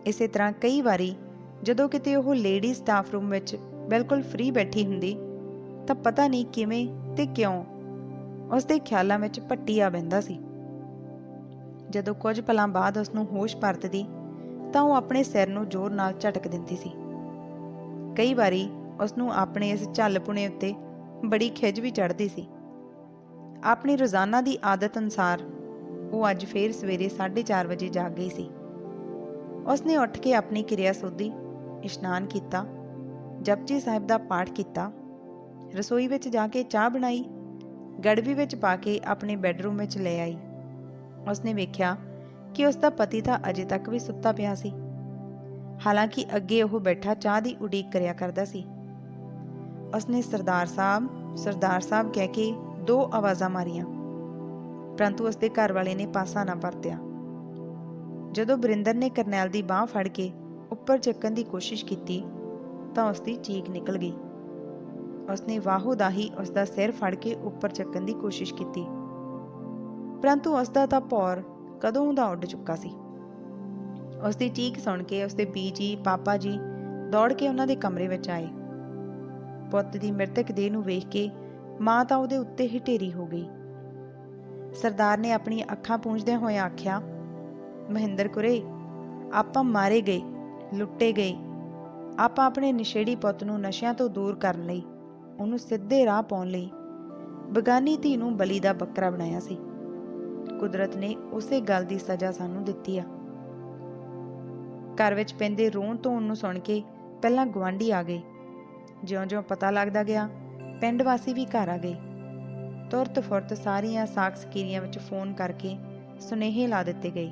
ਇਸੇ ਤਰ੍ਹਾਂ ਕਈ ਵਾਰੀ ਜਦੋਂ ਕਿਤੇ ਉਹ ਲੇਡੀ ਸਟਾਫ ਰੂਮ ਵਿੱਚ ਬਿਲਕੁਲ ਫ੍ਰੀ ਬੈਠੀ ਹੁੰਦੀ ਤਾਂ ਪਤਾ ਨਹੀਂ ਕਿਵੇਂ ਤੇ ਕਿਉਂ ਉਸਦੇ ਖਿਆਲਾਂ ਵਿੱਚ ਭੱਟੀ ਆ ਬਹਿੰਦਾ ਸੀ। ਜਦੋਂ ਕੁਝ ਪਲਾਂ ਬਾਅਦ ਉਸਨੂੰ ਹੋਸ਼ ਪਰਤਦੀ ਤਾਂ ਉਹ ਆਪਣੇ ਸਿਰ ਨੂੰ ਜ਼ੋਰ ਨਾਲ ਝਟਕ ਦਿੰਦੀ ਸੀ। ਕਈ ਵਾਰੀ ਉਸਨੂੰ ਆਪਣੇ ਇਸ ਝੱਲ-ਪੁਣੇ ਉੱਤੇ ਬੜੀ ਖਿਝ ਵੀ ਚੜ੍ਹਦੀ ਸੀ। ਆਪਣੀ ਰੋਜ਼ਾਨਾ ਦੀ ਆਦਤ ਅਨੁਸਾਰ ਉਹ ਅੱਜ ਫੇਰ ਸਵੇਰੇ 4:30 ਵਜੇ ਜਾਗ ਗਈ ਸੀ। ਉਸਨੇ ਉੱਠ ਕੇ ਆਪਣੀ ਕਿਰਿਆ ਸੋਧੀ, ਇਸ਼ਨਾਨ ਕੀਤਾ, ਜਪਜੀ ਸਾਹਿਬ ਦਾ ਪਾਠ ਕੀਤਾ, ਰਸੋਈ ਵਿੱਚ ਜਾ ਕੇ ਚਾਹ ਬਣਾਈ, ਗੜਵੀ ਵਿੱਚ ਪਾ ਕੇ ਆਪਣੇ ਬੈੱਡਰੂਮ ਵਿੱਚ ਲੈ ਆਈ। ਉਸਨੇ ਵੇਖਿਆ ਕਿ ਉਸਦਾ ਪਤੀ ਤਾਂ ਅਜੇ ਤੱਕ ਵੀ ਸੁੱਤਾ ਪਿਆ ਸੀ। ਹਾਲਾਂਕਿ ਅੱਗੇ ਉਹ ਬੈਠਾ ਚਾਹ ਦੀ ਉਡੀਕ ਕਰਿਆ ਕਰਦਾ ਸੀ, ਉਸਨੇ ਸਰਦਾਰ ਸਾਹਿਬ ਕਹਿ ਕੇ 2 ਆਵਾਜ਼ਾਂ ਮਾਰੀਆਂ, ਪਰੰਤੂ ਉਸਦੇ ਘਰ ਵਾਲੇ ਨੇ ਪਾਸਾ ਨਾ ਪਰਤਿਆ। ਜਦੋਂ ਬਰਿੰਦਰ ਨੇ ਕਰਨੈਲ ਦੀ ਬਾਂਹ ਫੜ ਕੇ ਉੱਪਰ ਚੱਕਣ ਦੀ ਕੋਸ਼ਿਸ਼ ਕੀਤੀ ਤਾਂ ਉਸਦੀ ਚੀਕ ਨਿਕਲ ਗਈ। ਉਸਨੇ ਵਾਹੋ ਦਾਹੀ ਉਸਦਾ ਸਿਰ ਫੜ ਕੇ ਉੱਪਰ ਚੱਕਣ ਦੀ ਕੋਸ਼ਿਸ਼ ਕੀਤੀ, ਪਰੰਤੂ ਉਸਦਾ ਤਾਂ ਭੌਰ ਕਦੋਂ ਦਾ ਉੱਡ ਚੁੱਕਾ ਸੀ। ਉਸਦੀ ਚੀਕ ਸੁਣ ਕੇ ਉਸਦੇ ਬੀਜੀ ਪਾਪਾ ਜੀ ਦੌੜ ਕੇ ਉਹਨਾਂ ਦੇ ਕਮਰੇ ਵਿੱਚ ਆਏ। ਪੁੱਤ ਦੀ ਮ੍ਰਿਤਕ ਦੇਹ ਨੂੰ ਵੇਖ ਕੇ ਮਾਂ ਤਾਂ ਉਹਦੇ ਉੱਤੇ ਹੀ ਢੇਰੀ ਹੋ ਗਈ। ਸਰਦਾਰ ਨੇ ਆਪਣੀਆਂ ਅੱਖਾਂ ਪੂੰਝਦਿਆਂ ਹੋਇਆਂ ਆਖਿਆ, ਮਹਿੰਦਰ ਕੁਰੇ, ਆਪਾਂ ਮਾਰੇ ਗਏ, ਲੁੱਟੇ ਗਏ। ਆਪਾਂ ਆਪਣੇ ਨਸ਼ੇੜੀ ਪੁੱਤ ਨੂੰ ਨਸ਼ਿਆਂ ਤੋਂ ਦੂਰ ਕਰਨ ਲਈ, ਉਹਨੂੰ ਸਿੱਧੇ ਰਾਹ ਪਾਉਣ ਲਈ ਬਗਾਨੀ ਧੀ ਨੂੰ ਬਲੀ ਦਾ ਬੱਕਰਾ ਬਣਾਇਆ ਸੀ। ਕੁਦਰਤ ਨੇ ਉਸੇ ਗੱਲ ਦੀ ਸਜ਼ਾ ਸਾਨੂੰ ਦਿੱਤੀ ਆ। ਘਰ ਵਿੱਚ ਪੈਂਦੇ ਰੋਣ ਧੋਣ ਨੂੰ ਸੁਣ ਕੇ ਪਹਿਲਾਂ ਗੁਆਂਢੀ ਆ ਗਏ। ਜਿਉਂ-ਜਿਉਂ ਪਤਾ ਲੱਗਦਾ ਗਿਆ, ਪਿੰਡ ਵਾਸੀ ਵੀ ਘਰ ਆ ਗਏ। ਤੁਰਤ ਫੁਰਤ ਸਾਰੀਆਂ ਸਾਕ ਸਕੀਰੀਆਂ ਵਿੱਚ ਫੋਨ ਕਰਕੇ ਸੁਨੇਹੇ ਲਾ ਦਿੱਤੇ ਗਏ।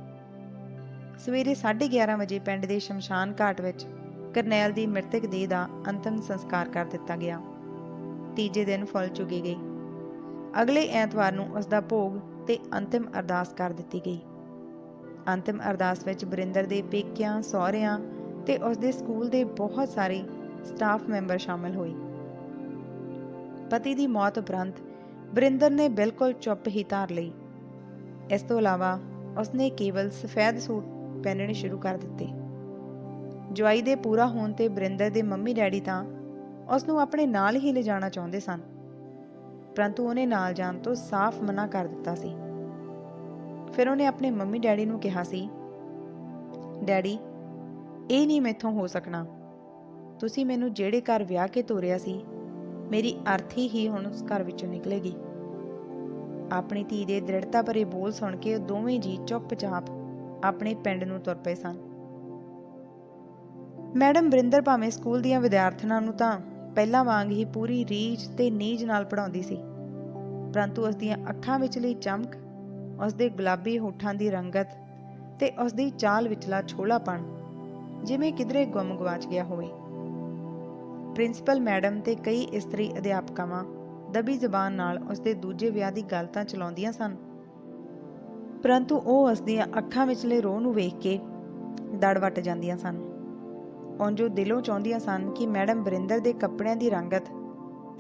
ਸਵੇਰੇ 11:30 ਵਜੇ ਪਿੰਡ ਦੇ ਸ਼ਮਸ਼ਾਨ ਘਾਟ ਵਿੱਚ ਕਰਨੈਲ ਦੀ ਮ੍ਰਿਤਕ ਦੇਹ ਦਾ ਅੰਤਿਮ ਸੰਸਕਾਰ ਕਰ ਦਿੱਤਾ ਗਿਆ। ਤੀਜੇ ਦਿਨ ਫੁੱਲ ਚੁਗੇ ਗਏ। ਅਗਲੇ ਐਤਵਾਰ ਨੂੰ ਉਸ ਦਾ ਭੋਗ ਤੇ ਅੰਤਿਮ ਅਰਦਾਸ ਕਰ ਦਿੱਤੀ ਗਈ। ਅੰਤਿਮ ਅਰਦਾਸ ਵਿੱਚ ਬਰਿੰਦਰ ਦੇ ਪੇਕਿਆਂ, ਸਹੁਰਿਆਂ ਤੇ ਉਸ ਦੇ ਸਕੂਲ ਦੇ ਬਹੁਤ ਸਾਰੇ ਸਟਾਫ ਮੈਂਬਰ ਸ਼ਾਮਲ ਹੋਏ। ਪਤੀ ਦੀ ਮੌਤ ਉਪਰੰਤ ਬਰਿੰਦਰ ਨੇ ਬਿਲਕੁਲ ਚੁੱਪ ਹੀ ਧਾਰ ਲਈ। ਇਸ ਤੋਂ ਇਲਾਵਾ ਉਸਨੇ ਕੇਵਲ ਸਫੈਦ ਸੂਟ ਪਹਿਨਣੇ ਸ਼ੁਰੂ ਕਰ ਦਿੱਤੇ। ਜਵਾਈ ਦੇ ਪੂਰਾ ਹੋਣ ਤੇ ਬਰਿੰਦਰ ਦੇ ਮੰਮੀ ਡੈਡੀ ਤਾਂ ਉਸ ਨੂੰ ਆਪਣੇ ਨਾਲ ਹੀ ਲਿਜਾਣਾ ਚਾਹੁੰਦੇ ਸਨ, ਪਰੰਤੂ ਉਹਨੇ ਨਾਲ ਜਾਣ ਤੋਂ ਸਾਫ਼ ਮਨਾ ਕਰ ਦਿੱਤਾ ਸੀ। ਫਿਰ ਉਹਨੇ ਆਪਣੇ ਮੰਮੀ ਡੈਡੀ ਨੂੰ ਕਿਹਾ ਸੀ, ਡੈਡੀ, ਇਹ ਨਹੀਂ ਮੈਥੋਂ ਹੋ ਸਕਣਾ। ਤੁਸੀਂ ਮੈਨੂੰ ਜਿਹੜੇ ਘਰ ਵਿਆਹ ਕੇ ਤੋਰਿਆ ਸੀ, ਮੇਰੀ ਅਰਥੀ ਹੀ ਹੁਣ ਉਸ ਘਰ ਵਿੱਚੋਂ ਨਿਕਲੇਗੀ। ਆਪਣੀ ਧੀ ਦੇ ਦ੍ਰਿੜਤਾ ਭਰੇ ਬੋਲ ਸੁਣ ਕੇ ਉਹ ਦੋਵੇਂ ਜੀ ਚੁੱਪਚਾਪ ਆਪਣੇ ਪਿੰਡ ਨੂੰ ਤੁਰ ਪਏ ਸਨ। ਮੈਡਮ ਬਰਿੰਦਰ ਭਾਵੇਂ ਸਕੂਲ ਦੀਆਂ ਵਿਦਿਆਰਥਣਾਂ ਨੂੰ ਤਾਂ ਪਹਿਲਾਂ ਵਾਂਗ ਹੀ ਪੂਰੀ ਰੀਝ ਤੇ ਨੀਝ ਨਾਲ ਪੜ੍ਹਾਉਂਦੀ ਸੀ, ਪਰੰਤੂ ਉਸ ਦੀਆਂ ਅੱਖਾਂ ਵਿਚਲੀ ਚਮਕ, ਉਸ ਦੇ ਗੁਲਾਬੀ ਹੋਠਾਂ ਦੀ ਰੰਗਤ ਤੇ ਉਸ ਦੀ ਚਾਲ ਵਿਚਲਾ ਛੋਲਾਪਣ ਜਿਵੇਂ ਕਿਧਰੇ ਗੁੰਮ ਗਵਾਚ ਗਿਆ ਹੋਵੇ। ਪ੍ਰਿੰਸੀਪਲ ਮੈਡਮ ਤੇ ਕਈ ਇਸਤਰੀ ਅਧਿਆਪਕਾਵਾਂ ਦਬੀ ਜ਼ਬਾਨ ਨਾਲ ਉਸ ਦੇ ਦੂਜੇ ਵਿਆਹ ਦੀ ਗੱਲ ਤਾਂ ਚਲਾਉਂਦੀਆਂ ਸਨ, ਪਰੰਤੂ ਉਹ ਉਸ ਦੀਆਂ ਅੱਖਾਂ ਵਿਚਲੇ ਰੋਹ ਨੂੰ ਵੇਖ ਕੇ ਦੜ ਵੱਟ ਜਾਂਦੀਆਂ ਸਨ। ਉਂਝ ਉਹ ਦਿਲੋਂ ਚਾਹੁੰਦੀਆਂ ਸਨ ਕਿ ਮੈਡਮ ਬਰਿੰਦਰ ਦੇ ਕੱਪੜਿਆਂ ਦੀ ਰੰਗਤ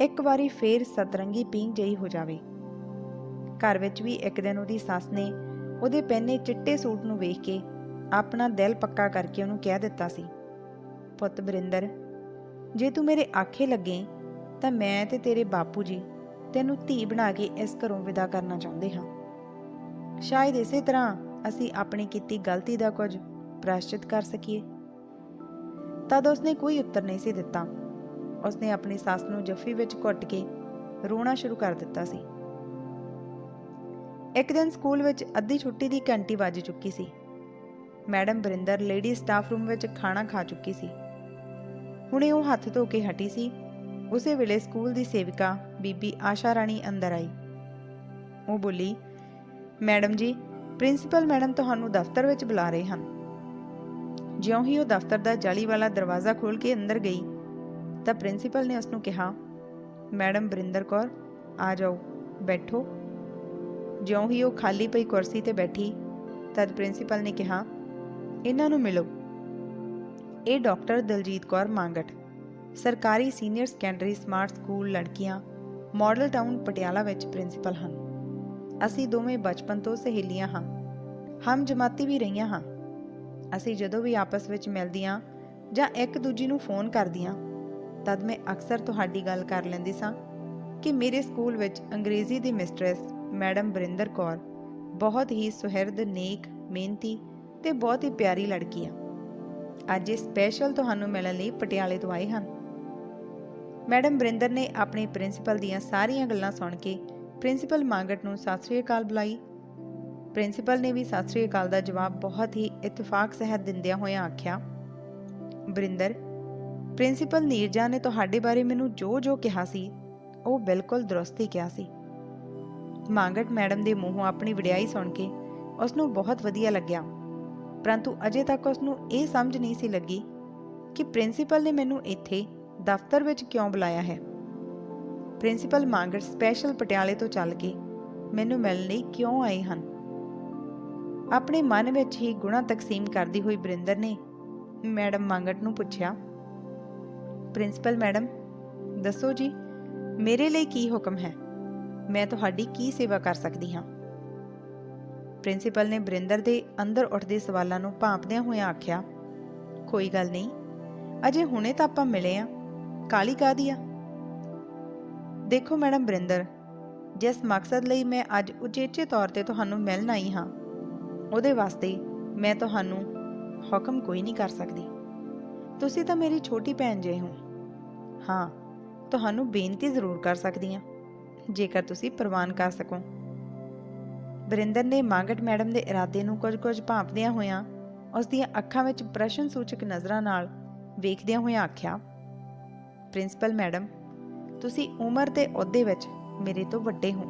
ਇੱਕ ਵਾਰੀ ਫੇਰ ਸਤਰੰਗੀ ਪੀਂਘ ਜਿਹੀ ਹੋ ਜਾਵੇ। ਘਰ ਵਿੱਚ ਵੀ ਇੱਕ ਦਿਨ ਉਹਦੀ ਸੱਸ ਨੇ ਉਹਦੇ ਪਹਿਨੇ ਚਿੱਟੇ ਸੂਟ ਨੂੰ ਵੇਖ ਕੇ ਆਪਣਾ ਦਿਲ ਪੱਕਾ ਕਰਕੇ ਉਹਨੂੰ ਕਹਿ ਦਿੱਤਾ ਸੀ, ਪੁੱਤ ਬਰਿੰਦਰ, ਜੇ ਤੂੰ ਮੇਰੇ ਆਖੇ ਲੱਗੇ ਤਾਂ ਮੈਂ ਤੇ ਤੇਰੇ ਬਾਪੂ ਜੀ ਤੈਨੂੰ ਧੀ ਬਣਾ ਕੇ ਇਸ ਘਰੋਂ ਵਿਦਾ ਕਰਨਾ ਚਾਹੁੰਦੇ ਹਾਂ। ਸ਼ਾਇਦ ਇਸੇ ਤਰ੍ਹਾਂ ਅਸੀਂ ਆਪਣੀ ਕੀਤੀ ਗਲਤੀ ਦਾ ਕੁਝ ਪ੍ਰਾਇਸ਼ਚਿਤ ਕਰ ਸਕੀਏ। ਤਦ ਉਸਨੇ ਕੋਈ ਉੱਤਰ ਨਹੀਂ ਸੀ ਦਿੱਤਾ। ਉਸਨੇ ਆਪਣੀ ਸੱਸ ਨੂੰ ਜੱਫੀ ਵਿੱਚ ਘੁੱਟ ਕੇ ਰੋਣਾ ਸ਼ੁਰੂ ਕਰ ਦਿੱਤਾ ਸੀ। ਇੱਕ ਦਿਨ ਸਕੂਲ ਵਿੱਚ ਅੱਧੀ ਛੁੱਟੀ ਦੀ ਘੰਟੀ ਵੱਜ ਚੁੱਕੀ ਸੀ। Madam Barinder lady staff room ਵਿੱਚ ਖਾਣਾ ਖਾ ਚੁੱਕੀ ਸੀ। ਹੁਣੇ ਉਹ ਹੱਥ ਧੋ ਕੇ ਹਟੀ ਸੀ। ਉਸੇ ਵੇਲੇ ਸਕੂਲ ਦੀ ਸੇਵਿਕਾ ਬੀਬੀ ਆਸ਼ਾ ਰਾਣੀ ਅੰਦਰ ਆਈ। ਉਹ ਬੋਲੀ, ਮੈਡਮ ਜੀ, ਪ੍ਰਿੰਸੀਪਲ ਮੈਡਮ ਤੁਹਾਨੂੰ ਦਫ਼ਤਰ ਵਿੱਚ ਬੁਲਾ ਰਹੇ ਹਨ। ਜਿਉਂ ਹੀ ਉਹ ਦਫ਼ਤਰ ਦਾ ਜਾਲੀ ਵਾਲਾ ਦਰਵਾਜ਼ਾ ਖੋਲ੍ਹ ਕੇ ਅੰਦਰ ਗਈ ਤਾਂ ਪ੍ਰਿੰਸੀਪਲ ਨੇ ਉਸ ਨੂੰ ਕਿਹਾ, ਮੈਡਮ ਬਰਿੰਦਰ ਕੌਰ, ਆ ਜਾਓ, ਬੈਠੋ। ਜਿਉਂ ਹੀ ਉਹ ਖਾਲੀ ਪਈ ਕੁਰਸੀ ਤੇ ਬੈਠੀ ਤਦ ਪ੍ਰਿੰਸੀਪਲ ਨੇ ਕਿਹਾ, ਇਹਨਾਂ ਨੂੰ ਮਿਲੋ। ਇਹ ਡਾਕਟਰ ਦਲਜੀਤ ਕੌਰ ਮੰਗਟ, ਸਰਕਾਰੀ ਸੀਨੀਅਰ ਸੈਕੰਡਰੀ ਸਮਾਰਟ ਸਕੂਲ ਲੜਕੀਆਂ, ਮਾਡਲ ਟਾਊਨ ਪਟਿਆਲਾ ਵਿੱਚ ਪ੍ਰਿੰਸੀਪਲ ਹਨ। ਅਸੀਂ ਦੋਵੇਂ ਬਚਪਨ ਤੋਂ ਸਹੇਲੀਆਂ ਹਾਂ, ਹਮ ਜਮਾਤੀ ਵੀ ਰਹੀਆਂ ਹਾਂ। ਅਸੀਂ ਜਦੋਂ ਵੀ ਆਪਸ ਵਿੱਚ ਮਿਲਦੀਆਂ ਜਾਂ ਇੱਕ ਦੂਜੀ ਨੂੰ ਫੋਨ ਕਰਦੀਆਂ ਤਦ ਮੈਂ ਅਕਸਰ ਤੁਹਾਡੀ ਗੱਲ ਕਰ ਲੈਂਦੀ ਸਾਂ ਕਿ ਮੇਰੇ ਸਕੂਲ ਵਿੱਚ ਅੰਗਰੇਜ਼ੀ ਦੀ ਮਿਸਟਰੈਸ ਮੈਡਮ ਬਰਿੰਦਰ ਕੌਰ ਬਹੁਤ ਹੀ ਸੁਹਿਰਦ, ਨੇਕ, ਮਿਹਨਤੀ ਤੇ ਬਹੁਤ ਹੀ ਪਿਆਰੀ ਲੜਕੀ ਆ। ਅੱਜ ਇਹ ਸਪੈਸ਼ਲ ਤੁਹਾਨੂੰ ਮਿਲਣ ਲਈ ਪਟਿਆਲੇ ਤੋਂ ਆਏ ਹਨ। ਮੈਡਮ ਬਰਿੰਦਰ ਨੇ ਆਪਣੇ ਪ੍ਰਿੰਸੀਪਲ ਦੀਆਂ ਸਾਰੀਆਂ ਗੱਲਾਂ ਸੁਣ ਕੇ ਪ੍ਰਿੰਸੀਪਲ ਮੰਗਟ ਨੂੰ ਸਤਿ ਸ੍ਰੀ ਅਕਾਲ ਬੁਲਾਈ। ਪ੍ਰਿੰਸੀਪਲ ਨੇ ਵੀ ਸਤਿ ਸ੍ਰੀ ਅਕਾਲ ਦਾ ਜਵਾਬ ਬਹੁਤ ਹੀ ਇਤਫਾਕ ਸਹਿਤ ਦਿੰਦਿਆਂ ਹੋਇਆਂ ਆਖਿਆ, ਬਰਿੰਦਰ, ਪ੍ਰਿੰਸੀਪਲ ਨੀਰਜਾ ਨੇ ਤੁਹਾਡੇ ਬਾਰੇ ਮੈਨੂੰ ਜੋ ਕਿਹਾ ਸੀ ਉਹ ਬਿਲਕੁਲ ਦਰੁਸਤ ਹੀ ਕਿਹਾ ਸੀ। ਮੰਗਟ ਮੈਡਮ ਦੇ ਮੂੰਹੋਂ ਆਪਣੀ ਵਡਿਆਈ ਸੁਣ ਕੇ ਉਸ ਨੂੰ ਬਹੁਤ ਵਧੀਆ ਲੱਗਿਆ, ਪਰੰਤੂ ਅਜੇ ਤੱਕ ਉਸ ਨੂੰ ਇਹ ਸਮਝ ਨਹੀਂ ਸੀ ਲੱਗੀ ਕਿ ਪ੍ਰਿੰਸੀਪਲ ਨੇ ਮੈਨੂੰ ਇੱਥੇ ਦਫ਼ਤਰ ਵਿੱਚ ਕਿਉਂ ਬੁਲਾਇਆ ਹੈ। ਪ੍ਰਿੰਸੀਪਲ ਮਾਂਗਟ ਸਪੈਸ਼ਲ ਪਟਿਆਲੇ ਤੋਂ ਚੱਲ ਕੇ ਮੈਨੂੰ ਮਿਲਣ ਲਈ ਕਿਉਂ ਆਏ ਹਨ? ਆਪਣੇ ਮਨ ਵਿੱਚ ਹੀ ਗੁਣਾ ਤਕਸੀਮ ਕਰਦੀ ਹੋਈ ਬਰਿੰਦਰ ਨੇ ਮੈਡਮ ਮਾਂਗਟ ਨੂੰ ਪੁੱਛਿਆ, ਪ੍ਰਿੰਸੀਪਲ ਮੈਡਮ, ਦੱਸੋ ਜੀ, ਮੇਰੇ ਲਈ ਕੀ ਹੁਕਮ ਹੈ? ਮੈਂ ਤੁਹਾਡੀ ਕੀ ਸੇਵਾ ਕਰ ਸਕਦੀ ਹਾਂ? ਪ੍ਰਿੰਸੀਪਲ ਨੇ ਬਰਿੰਦਰ ਦੇ ਅੰਦਰ ਉੱਠਦੇ ਸਵਾਲਾਂ ਨੂੰ ਭਾਂਪਦਿਆਂ ਹੋਇਆਂ ਆਖਿਆ, ਕੋਈ ਗੱਲ ਨਹੀਂ, ਅਜੇ ਹੁਣੇ ਤਾਂ ਆਪਾਂ ਮਿਲੇ ਆ, ਕਾਹਲੀ ਕਾਹਦੀ ਆ? ਦੇਖੋ ਮੈਡਮ ਬਰਿੰਦਰ, ਜਿਸ ਮਕਸਦ ਲਈ ਮੈਂ ਅੱਜ ਉਚੇਚੇ ਤੌਰ ਤੇ ਤੁਹਾਨੂੰ ਮਿਲਣ ਆਈ ਹਾਂ, ਉਹਦੇ ਵਾਸਤੇ ਮੈਂ ਤੁਹਾਨੂੰ ਹੁਕਮ ਕੋਈ ਨਹੀਂ ਕਰ ਸਕਦੀ। ਤੁਸੀਂ ਤਾਂ ਮੇਰੀ ਛੋਟੀ ਭੈਣ ਜਿਹੇ ਹੋ। ਹਾਂ, ਤੁਹਾਨੂੰ ਬੇਨਤੀ ਜ਼ਰੂਰ ਕਰ ਸਕਦੀ ਹਾਂ, ਜੇਕਰ ਤੁਸੀਂ ਪ੍ਰਵਾਨ ਕਰ ਸਕੋ। ਬਰਿੰਦਰ ਨੇ ਮਾਂਗਟ ਮੈਡਮ ਦੇ ਇਰਾਦੇ ਨੂੰ ਕੁਝ ਭਾਂਪਦਿਆਂ ਹੋਇਆਂ ਉਸ ਦੀਆਂ ਅੱਖਾਂ ਵਿੱਚ ਪ੍ਰਸ਼ਨ ਸੂਚਕ ਨਜ਼ਰਾਂ ਨਾਲ ਵੇਖਦਿਆਂ ਹੋਇਆਂ ਆਖਿਆ, ਪ੍ਰਿੰਸੀਪਲ ਮੈਡਮ, ਤੁਸੀਂ ਉਮਰ ਤੇ ਅਹੁਦੇ ਵਿੱਚ ਮੇਰੇ ਤੋਂ ਵੱਡੇ ਹੋ।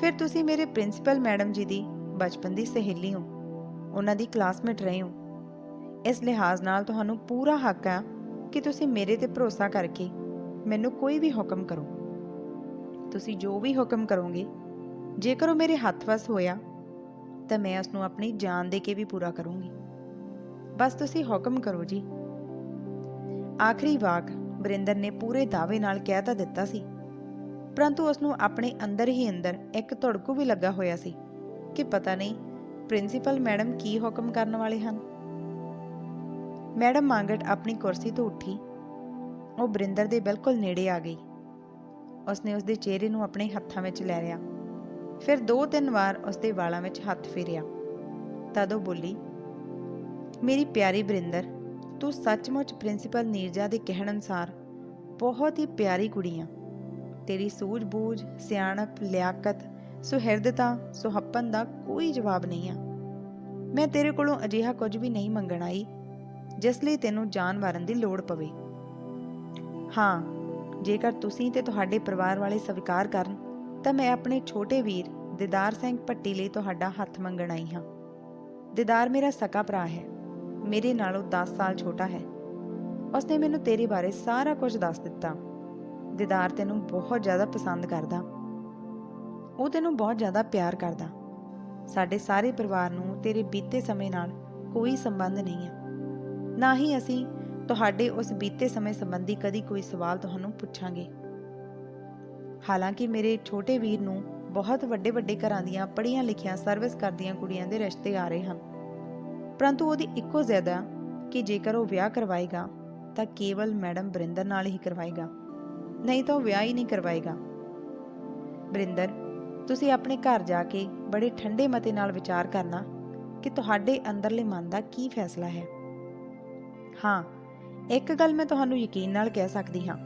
ਫਿਰ ਤੁਸੀਂ ਮੇਰੇ ਪ੍ਰਿੰਸੀਪਲ ਮੈਡਮ ਜੀ ਦੀ ਬਚਪਨ ਦੀ ਸਹੇਲੀ ਹੋ, ਉਹਨਾਂ ਦੀ ਕਲਾਸਮੇਟ ਰਹੇ ਹੋ। ਇਸ ਲਿਹਾਜ਼ ਨਾਲ ਤੁਹਾਨੂੰ ਪੂਰਾ ਹੱਕ ਆ ਕਿ ਤੁਸੀਂ ਮੇਰੇ ਤੇ ਭਰੋਸਾ ਕਰਕੇ ਮੈਨੂੰ ਕੋਈ ਵੀ ਹੁਕਮ ਕਰੋ। ਤੁਸੀਂ ਜੋ ਵੀ ਹੁਕਮ ਕਰੋਗੇ, ਜੇਕਰ ਉਹ ਮੇਰੇ ਹੱਥ ਵੱਸ ਹੋਇਆ ਤਾਂ ਮੈਂ ਉਸ ਨੂੰ ਆਪਣੀ ਜਾਨ ਦੇ ਕੇ ਵੀ ਪੂਰਾ ਕਰੂੰਗੀ। ਬਸ ਤੁਸੀਂ ਹੁਕਮ ਕਰੋ ਜੀ। ਆਖਰੀ ਵਾਕ ਬਰਿੰਦਰ ਨੇ ਪੂਰੇ ਦਾਅਵੇ ਨਾਲ ਕਹਿ ਤਾਂ ਦਿੱਤਾ ਸੀ, ਪਰੰਤੂ ਉਸ ਨੂੰ ਆਪਣੇ ਅੰਦਰ ਹੀ ਅੰਦਰ ਇੱਕ ਧੜਕੂ ਵੀ ਲੱਗਾ ਹੋਇਆ ਸੀ ਕਿ ਪਤਾ ਨਹੀਂ ਪ੍ਰਿੰਸੀਪਲ ਮੈਡਮ ਕੀ ਹੁਕਮ ਕਰਨ ਵਾਲੇ ਹਨ। ਮੈਡਮ ਮਾਂਗਟ ਆਪਣੀ ਕੁਰਸੀ ਤੋਂ ਉੱਠੀ। ਉਹ ਬਰਿੰਦਰ ਦੇ ਬਿਲਕੁਲ ਨੇੜੇ ਆ ਗਈ। ਉਸਨੇ ਉਸਦੇ ਚਿਹਰੇ ਨੂੰ ਆਪਣੇ ਹੱਥਾਂ ਵਿੱਚ ਲੈ ਲਿਆ, ਫਿਰ 2-3 ਵਾਰ ਉਸਦੇ ਵਾਲਾਂ ਵਿੱਚ ਹੱਥ ਫੇਰਿਆ। ਤਦ ਉਹ ਬੋਲੀ, ਮੇਰੀ ਪਿਆਰੀ ਬਰਿੰਦਰ, ਤੂੰ ਸੱਚਮੁੱਚ ਪ੍ਰਿੰਸੀਪਲ ਨੀਰਜਾ ਦੇ ਕਹਿਣ ਅਨੁਸਾਰ ਬਹੁਤ ਹੀ ਪਿਆਰੀ ਕੁੜੀ ਆ। ਤੇਰੀ ਸੂਝ-ਬੂਝ, ਸਿਆਣਪ, ਲਿਆਕਤ, ਸੁਹਿਰਦਤਾ, ਸੁਹੱਪਨ ਦਾ ਕੋਈ ਜਵਾਬ ਨਹੀਂ ਆ। ਮੈਂ ਤੇਰੇ ਕੋਲੋਂ ਅਜਿਹਾ ਕੁਝ ਵੀ ਨਹੀਂ ਮੰਗਣ ਆਈ ਜਿਸ ਲਈ ਤੈਨੂੰ ਜਾਨ ਵਾਰਨ ਦੀ ਲੋੜ ਪਵੇ। ਹਾਂ, ਜੇਕਰ ਤੁਸੀਂ ਤੇ ਤੁਹਾਡੇ ਪਰਿਵਾਰ ਵਾਲੇ ਸਵੀਕਾਰ ਕਰਨ ਤਾਂ ਮੈਂ ਆਪਣੇ ਛੋਟੇ ਵੀਰ ਦੀਦਾਰ ਸਿੰਘ ਭੱਟੀ ਲਈ ਤੁਹਾਡਾ ਹੱਥ ਮੰਗਣ ਆਈ ਹਾਂ। ਦੀਦਾਰ ਮੇਰਾ ਸਕਾ ਭਰਾ ਹੈ, ਮੇਰੇ ਨਾਲੋਂ 10 ਸਾਲ ਛੋਟਾ ਹੈ। ਉਸਨੇ ਮੈਨੂੰ ਤੇਰੇ ਬਾਰੇ ਸਾਰਾ ਕੁਝ ਦੱਸ ਦਿੱਤਾ। ਦੀਦਾਰ ਤੈਨੂੰ ਬਹੁਤ ਜ਼ਿਆਦਾ ਪਸੰਦ ਕਰਦਾ, ਉਹ ਤੈਨੂੰ ਬਹੁਤ ਜ਼ਿਆਦਾ ਪਿਆਰ ਕਰਦਾ। ਸਾਡੇ ਸਾਰੇ ਪਰਿਵਾਰ ਨੂੰ ਤੇਰੇ ਬੀਤੇ ਸਮੇਂ ਨਾਲ ਕੋਈ ਸੰਬੰਧ ਨਹੀਂ ਹੈ, ਨਾ ਹੀ ਅਸੀਂ ਤੁਹਾਡੇ ਉਸ ਬੀਤੇ ਸਮੇਂ ਸੰਬੰਧੀ ਕਦੀ ਕੋਈ ਸਵਾਲ ਤੁਹਾਨੂੰ ਪੁੱਛਾਂਗੇ। ਹਾਲਾਂਕਿ ਮੇਰੇ ਛੋਟੇ ਵੀਰ ਨੂੰ ਬਹੁਤ ਵੱਡੇ ਘਰਾਂ ਦੀਆਂ ਪੜ੍ਹੀਆਂ ਲਿਖੀਆਂ ਸਰਵਿਸ ਕਰਦੀਆਂ ਕੁੜੀਆਂ ਦੇ ਰਿਸ਼ਤੇ ਆ ਰਹੇ ਹਨ, ਪਰੰਤੂ ਉਹਦੀ ਇੱਕੋ ਜ਼ਿੱਦ ਹੈ ਕਿ ਜੇਕਰ ਉਹ ਵਿਆਹ ਕਰਵਾਏਗਾ ਤਾਂ ਕੇਵਲ ਮੈਡਮ ਬਰਿੰਦਰ ਨਾਲ ਹੀ ਕਰਵਾਏਗਾ, ਨਹੀਂ ਤਾਂ ਉਹ ਵਿਆਹ ਹੀ ਨਹੀਂ ਕਰਵਾਏਗਾ। ਬਰਿੰਦਰ, ਤੁਸੀਂ ਆਪਣੇ ਘਰ ਜਾ ਕੇ ਬੜੇ ਠੰਡੇ ਮਤੇ ਨਾਲ ਵਿਚਾਰ ਕਰਨਾ ਕਿ ਤੁਹਾਡੇ ਅੰਦਰਲੇ ਮਨ ਦਾ ਕੀ ਫੈਸਲਾ ਹੈ। ਹਾਂ, ਇੱਕ ਗੱਲ ਮੈਂ ਤੁਹਾਨੂੰ ਯਕੀਨ ਨਾਲ ਕਹਿ ਸਕਦੀ ਹਾਂ,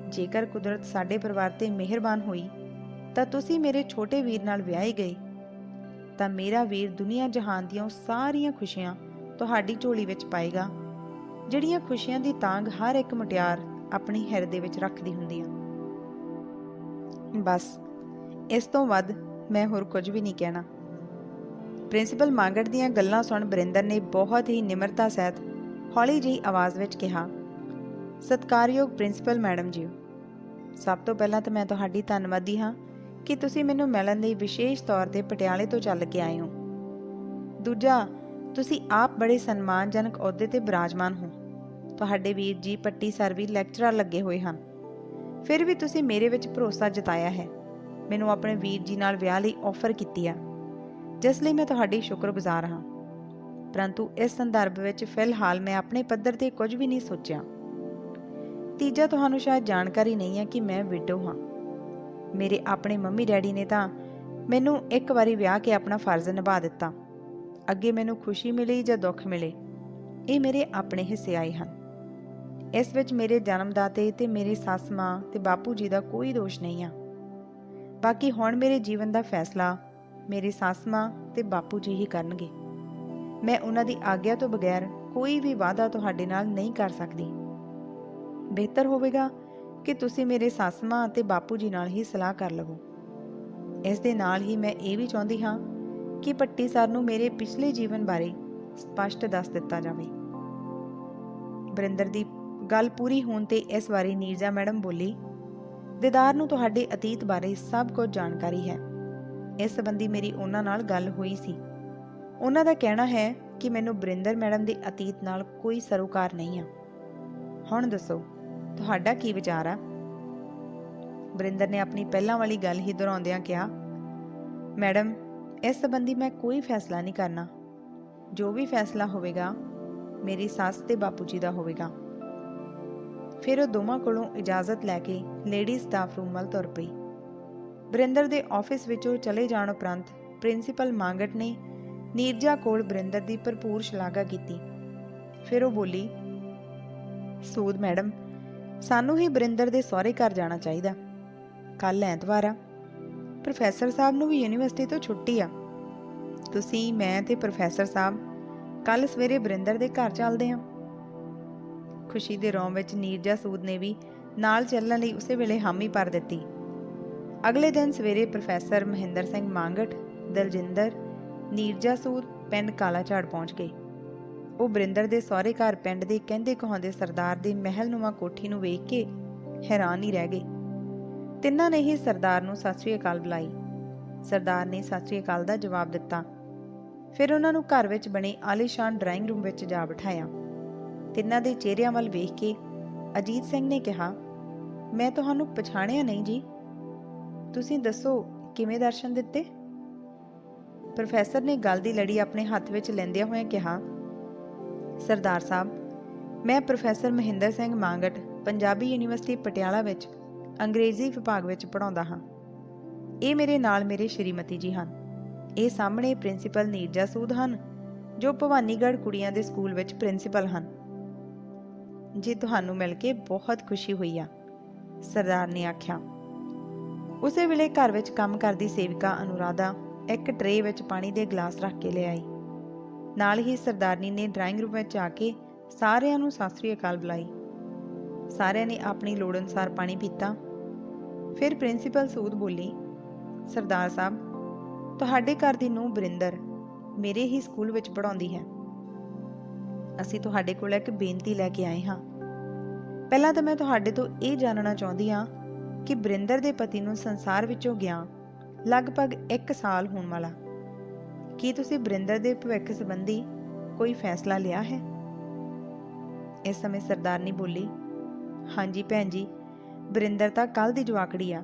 ਜੇਕਰ ਕੁਦਰਤ ਸਾਡੇ ਪਰਿਵਾਰ ਤੇ ਮਿਹਰਬਾਨ ਹੋਈ ਤਾਂ ਤੁਸੀਂ ਮੇਰੇ ਛੋਟੇ ਵੀਰ ਨਾਲ ਵਿਆਹੇ ਗਏ ਤਾਂ ਮੇਰਾ ਵੀਰ ਦੁਨੀਆ ਜਹਾਨ ਦੀਆਂ ਸਾਰੀਆਂ ਖੁਸ਼ੀਆਂ ਤੁਹਾਡੀ ਝੋਲੀ ਵਿੱਚ ਪਾਏਗਾ, ਜਿਹੜੀਆਂ ਖੁਸ਼ੀਆਂ ਦੀ ਤਾਂਘ ਹਰ ਇੱਕ ਮੁਟਿਆਰ ਆਪਣੀ ਹਿਰਦੇ ਵਿੱਚ ਰੱਖਦੀ ਹੁੰਦੀ ਆ। ਬਸ, ਇਸ ਤੋਂ ਵੱਧ ਮੈਂ ਹੋਰ ਕੁਝ ਵੀ ਨਹੀਂ ਕਹਿਣਾ। ਪ੍ਰਿੰਸੀਪਲ ਮਾਂਗਟ ਦੀਆਂ ਗੱਲਾਂ ਸੁਣ ਬਰਿੰਦਰ ਨੇ ਬਹੁਤ ਹੀ ਨਿਮਰਤਾ ਸਹਿਤ ਹੌਲੀ ਜਿਹੀ ਆਵਾਜ਼ ਵਿੱਚ ਕਿਹਾ, ਸਤਿਕਾਰਯੋਗ ਪ੍ਰਿੰਸੀਪਲ ਮੈਡਮ ਜੀ, ਸਭ ਤੋਂ ਪਹਿਲਾਂ ਤਾਂ ਮੈਂ ਤੁਹਾਡੀ ਧੰਨਵਾਦੀ ਹਾਂ ਕਿ ਤੁਸੀਂ ਮੈਨੂੰ ਮਿਲਣ ਲਈ ਵਿਸ਼ੇਸ਼ ਤੌਰ ਤੇ ਪਟਿਆਲੇ ਤੋਂ ਚੱਲ ਕੇ ਆਏ ਹੋ। ਦੂਜਾ, ਤੁਸੀਂ ਆਪ ਬੜੇ ਸਨਮਾਨਜਨਕ ਅਹੁਦੇ ਤੇ ਬਿਰਾਜਮਾਨ ਹੋ। ਤੁਹਾਡੇ ਵੀਰ ਜੀ ਭੱਟੀ ਸਰ ਵੀ ਲੈਕਚਰਰ ਲੱਗੇ ਹੋਏ ਹਨ, ਫਿਰ ਵੀ ਤੁਸੀਂ ਮੇਰੇ ਵਿੱਚ ਭਰੋਸਾ ਜਤਾਇਆ ਹੈ, ਮੈਨੂੰ ਆਪਣੇ ਵੀਰ ਜੀ ਨਾਲ ਵਿਆਹ ਲਈ ਆਫਰ ਕੀਤੀ ਆ, ਜਿਸ ਲਈ ਮੈਂ ਤੁਹਾਡੀ ਸ਼ੁਕਰਗੁਜ਼ਾਰ ਹਾਂ। ਪਰੰਤੂ ਇਸ ਸੰਦਰਭ ਵਿੱਚ ਫਿਲਹਾਲ ਮੈਂ ਆਪਣੇ ਪੱਧਰ ਤੇ ਕੁਝ ਵੀ ਨਹੀਂ ਸੋਚਿਆ। ਤੀਜਾ, ਤੁਹਾਨੂੰ ਸ਼ਾਇਦ ਜਾਣਕਾਰੀ ਨਹੀਂ ਹੈ ਕਿ ਮੈਂ ਵਿਡੋ ਹਾਂ। ਮੇਰੇ ਆਪਣੇ ਮੰਮੀ ਡੈਡੀ ਨੇ ਤਾਂ ਮੈਨੂੰ ਇੱਕ ਵਾਰੀ ਵਿਆਹ ਕੇ ਆਪਣਾ ਫਰਜ਼ ਨਿਭਾ ਦਿੱਤਾ। ਅੱਗੇ ਮੈਨੂੰ ਖੁਸ਼ੀ ਮਿਲੇ ਜਾਂ ਦੁੱਖ ਮਿਲੇ, ਇਹ ਮੇਰੇ ਆਪਣੇ ਹਿੱਸੇ ਆਏ ਹਨ। ਇਸ ਵਿੱਚ ਮੇਰੇ ਜਨਮਦਾਤੇ ਤੇ ਮੇਰੀ ਸੱਸ ਮਾਂ ਤੇ ਬਾਪੂ ਜੀ ਦਾ ਕੋਈ ਦੋਸ਼ ਨਹੀਂ ਆ। ਬਾਕੀ ਹੁਣ ਮੇਰੇ ਜੀਵਨ ਦਾ ਫੈਸਲਾ ਮੇਰੀ ਸੱਸ ਮਾਂ ਤੇ ਬਾਪੂ ਜੀ ਹੀ ਕਰਨਗੇ। ਮੈਂ ਉਹਨਾਂ ਦੀ ਆਗਿਆ ਤੋਂ ਬਗੈਰ ਕੋਈ ਵੀ ਵਾਅਦਾ ਤੁਹਾਡੇ ਨਾਲ ਨਹੀਂ ਕਰ ਸਕਦੀ। ਬਿਹਤਰ ਹੋਵੇਗਾ ਕਿ ਤੁਸੀਂ ਮੇਰੇ ਸੱਸ ਮਾਂ ਅਤੇ ਬਾਪੂ ਜੀ ਨਾਲ ਹੀ ਸਲਾਹ ਕਰ ਲਵੋ। ਇਸ ਦੇ ਨਾਲ ਹੀ ਮੈਂ ਇਹ ਵੀ ਚਾਹੁੰਦੀ ਹਾਂ ਕਿ ਭੱਟੀ ਸਰ ਨੂੰ ਮੇਰੇ ਪਿਛਲੇ ਜੀਵਨ ਬਾਰੇ ਸਪਸ਼ਟ ਦੱਸ ਦਿੱਤਾ ਜਾਵੇ। ਬਰਿੰਦਰ ਦੀ ਗੱਲ ਪੂਰੀ ਹੋਣ ਤੇ ਇਸ ਵਾਰੀ ਨੀਰਜਾ ਮੈਡਮ ਬੋਲੀ, ਦਿਦਾਰ ਨੂੰ ਤੁਹਾਡੇ ਅਤੀਤ ਬਾਰੇ ਸਭ ਕੁਝ ਜਾਣਕਾਰੀ ਹੈ। ਇਸ ਸੰਬੰਧੀ ਮੇਰੀ ਉਹਨਾਂ ਨਾਲ ਗੱਲ ਹੋਈ ਸੀ। ਉਹਨਾਂ ਦਾ ਕਹਿਣਾ ਹੈ ਕਿ ਮੈਨੂੰ ਬਰਿੰਦਰ ਮੈਡਮ ਦੇ ਅਤੀਤ ਨਾਲ ਕੋਈ ਸਰੋਕਾਰ ਨਹੀਂ ਆ। ਹੁਣ ਦੱਸੋ, ਤੁਹਾਡਾ ਕੀ ਵਿਚਾਰ ਆ? ਬਰਿੰਦਰ ਨੇ ਆਪਣੀ ਪਹਿਲਾਂ ਵਾਲੀ ਗੱਲ ਹੀ ਦੁਹਰਾਉਂਦਿਆਂ ਕਿਹਾ, ਮੈਡਮ, ਇਸ ਸੰਬੰਧੀ ਮੈਂ ਕੋਈ ਫੈਸਲਾ ਨਹੀਂ ਕਰਨਾ। ਜੋ ਵੀ ਫੈਸਲਾ ਹੋਵੇਗਾ ਮੇਰੀ ਸੱਸ ਤੇ ਬਾਪੂ ਜੀ ਦਾ ਹੋਵੇਗਾ। ਫਿਰ ਉਹ ਦੋਵਾਂ ਕੋਲੋਂ ਇਜਾਜ਼ਤ ਲੈ ਕੇ ਲੇਡੀ ਸਟਾਫ ਰੂਮ ਵੱਲ ਤੁਰ ਪਈ। ਬਰਿੰਦਰ ਦੇ ਆਫਿਸ ਵਿੱਚੋਂ ਚਲੇ ਜਾਣ ਉਪਰੰਤ ਪ੍ਰਿੰਸੀਪਲ ਮਾਂਗਟ ਨੇ ਨੀਰਜਾ ਕੋਲ ਬਰਿੰਦਰ ਦੀ ਭਰਪੂਰ ਸ਼ਲਾਘਾ ਕੀਤੀ। ਫਿਰ ਉਹ ਬੋਲੀ, ਸੂਦ ਮੈਡਮ, ਸਾਨੂੰ ਹੀ ਬਰਿੰਦਰ ਦੇ ਸਹੁਰੇ ਘਰ ਜਾਣਾ ਚਾਹੀਦਾ। ਕੱਲ ਐਤਵਾਰ ਆ, ਪ੍ਰੋਫੈਸਰ ਸਾਹਿਬ ਨੂੰ ਵੀ ਯੂਨੀਵਰਸਿਟੀ ਤੋਂ ਛੁੱਟੀ ਆ। ਤੁਸੀਂ, ਮੈਂ ਤੇ ਪ੍ਰੋਫੈਸਰ ਸਾਹਿਬ ਕੱਲ ਸਵੇਰੇ ਬਰਿੰਦਰ ਦੇ ਘਰ ਚੱਲਦੇ ਹਾਂ। ਖੁਸ਼ੀ ਦੇ ਰੌਂਮ ਵਿੱਚ ਨੀਰਜਾ ਸੂਦ ਨੇ ਵੀ ਨਾਲ ਚੱਲਣ ਲਈ ਉਸੇ ਵੇਲੇ ਹਾਮੀ ਭਰ ਦਿੱਤੀ। ਅਗਲੇ ਦਿਨ ਸਵੇਰੇ ਪ੍ਰੋਫੈਸਰ ਮਹਿੰਦਰ ਸਿੰਘ ਮਾਂਗਟ, ਦਲਜਿੰਦਰ, ਨੀਰਜਾ ਸੂਦ ਪਿੰਡ ਕਾਲਾ ਝਾੜ ਪਹੁੰਚ ਗਏ। ਉਹ ਬਰਿੰਦਰ ਦੇ ਸਹੁਰੇ ਘਰ ਪਿੰਡ ਦੇ ਕਹਿੰਦੇ ਕਹਾਉਂਦੇ ਸਰਦਾਰ ਦੀ ਮਹਿਲਨੁਮਾ ਕੋਠੀ ਨੂੰ ਵੇਖ ਕੇ ਹੈਰਾਨ ਹੀ ਰਹਿ ਗਏ। ਤਿੰਨਾਂ ਨੇ ਹੀ ਸਰਦਾਰ ਨੂੰ ਸਤਿ ਸ੍ਰੀ ਅਕਾਲ ਬੁਲਾਈ। ਸਰਦਾਰ ਨੇ ਸਤਿ ਸ੍ਰੀ ਅਕਾਲ ਦਾ ਜਵਾਬ ਦਿੱਤਾ। ਫਿਰ ਉਹਨਾਂ ਨੂੰ ਘਰ ਵਿੱਚ ਬਣੇ ਆਲੀਸ਼ਾਨ ਡਰਾਇੰਗ ਰੂਮ ਵਿੱਚ ਜਾ ਬਿਠਾਇਆ। ਤਿੰਨਾਂ ਦੇ ਚਿਹਰਿਆਂ ਵੱਲ ਵੇਖ ਕੇ ਅਜੀਤ ਸਿੰਘ ਨੇ ਕਿਹਾ, ਮੈਂ ਤੁਹਾਨੂੰ ਪਛਾਣਿਆ ਨਹੀਂ ਜੀ, ਤੁਸੀਂ ਦੱਸੋ ਕਿਵੇਂ ਦਰਸ਼ਨ ਦਿੱਤੇ? ਪ੍ਰੋਫੈਸਰ ਨੇ ਗੱਲ ਦੀ ਲੜੀ ਆਪਣੇ ਹੱਥ ਵਿੱਚ ਲੈਂਦਿਆਂ ਹੋਇਆਂ ਕਿਹਾ, ਸਰਦਾਰ ਸਾਹਿਬ, ਮੈਂ ਪ੍ਰੋਫੈਸਰ ਮਹਿੰਦਰ ਸਿੰਘ ਮਾਂਗਟ, ਪੰਜਾਬੀ ਯੂਨੀਵਰਸਿਟੀ ਪਟਿਆਲਾ ਵਿੱਚ ਅੰਗਰੇਜ਼ੀ ਵਿਭਾਗ ਵਿੱਚ ਪੜ੍ਹਾਉਂਦਾ ਹਾਂ। ਇਹ ਮੇਰੇ ਨਾਲ ਮੇਰੇ ਸ਼੍ਰੀਮਤੀ ਜੀ ਹਨ। ਇਹ ਸਾਹਮਣੇ ਪ੍ਰਿੰਸੀਪਲ ਨੀਰਜਾ ਸੂਦ ਹਨ, ਜੋ ਭਵਾਨੀਗੜ੍ਹ ਕੁੜੀਆਂ ਦੇ ਸਕੂਲ ਵਿੱਚ ਪ੍ਰਿੰਸੀਪਲ ਹਨ। ਜੀ, ਤੁਹਾਨੂੰ ਮਿਲ ਕੇ ਬਹੁਤ ਖੁਸ਼ੀ ਹੋਈ ਆ, ਸਰਦਾਰ ਨੇ ਆਖਿਆ। ਉਸੇ ਵੇਲੇ ਘਰ ਵਿੱਚ ਕੰਮ ਕਰਦੀ ਸੇਵਿਕਾ ਅਨੁਰਾਧਾ ਇੱਕ ਟਰੇ ਵਿੱਚ ਪਾਣੀ ਦੇ ਗਲਾਸ ਰੱਖ ਕੇ ਲੈ ਆਈ। ਨਾਲ ਹੀ ਸਰਦਾਰਨੀ ਨੇ ਡਰਾਇੰਗ ਰੂਮ ਵਿੱਚ ਆ ਕੇ ਸਾਰਿਆਂ ਨੂੰ ਸਤਿ ਸ੍ਰੀ ਅਕਾਲ ਬੁਲਾਈ। ਸਾਰਿਆਂ ਨੇ ਆਪਣੀ ਲੋੜ ਅਨੁਸਾਰ ਪਾਣੀ ਪੀਤਾ। ਫਿਰ ਪ੍ਰਿੰਸੀਪਲ ਸੂਦ ਬੋਲੀ, ਸਰਦਾਰ ਸਾਹਿਬ, ਤੁਹਾਡੇ ਘਰ ਦੀ ਨੂੰਹ ਬਰਿੰਦਰ ਮੇਰੇ ਹੀ ਸਕੂਲ ਵਿੱਚ ਪੜ੍ਹਾਉਂਦੀ ਹੈ। ਅਸੀਂ ਤੁਹਾਡੇ ਕੋਲ ਇੱਕ ਬੇਨਤੀ ਲੈ ਕੇ ਆਏ ਹਾਂ। ਪਹਿਲਾਂ ਤਾਂ ਮੈਂ ਤੁਹਾਡੇ ਤੋਂ ਇਹ ਜਾਣਨਾ ਚਾਹੁੰਦੀ ਹਾਂ ਕਿ ਬਰਿੰਦਰ ਦੇ ਪਤੀ ਨੂੰ ਸੰਸਾਰ ਵਿੱਚੋਂ ਗਿਆ ਲਗਭਗ 1 ਸਾਲ ਹੋਣ ਵਾਲਾ। ਕੀ ਤੁਸੀਂ ਬਰਿੰਦਰ ਦੇ ਭਵਿੱਖ ਸੰਬੰਧੀ ਕੋਈ ਫੈਸਲਾ ਲਿਆ ਹੈ? ਇਸ ਸਮੇਂ ਸਰਦਾਰਨੀ ਬੋਲੀ, ਹਾਂਜੀ ਭੈਣ ਜੀ, ਬਰਿੰਦਰ ਤਾਂ ਕੱਲ ਦੀ ਜਵਾਕੜੀ ਆ।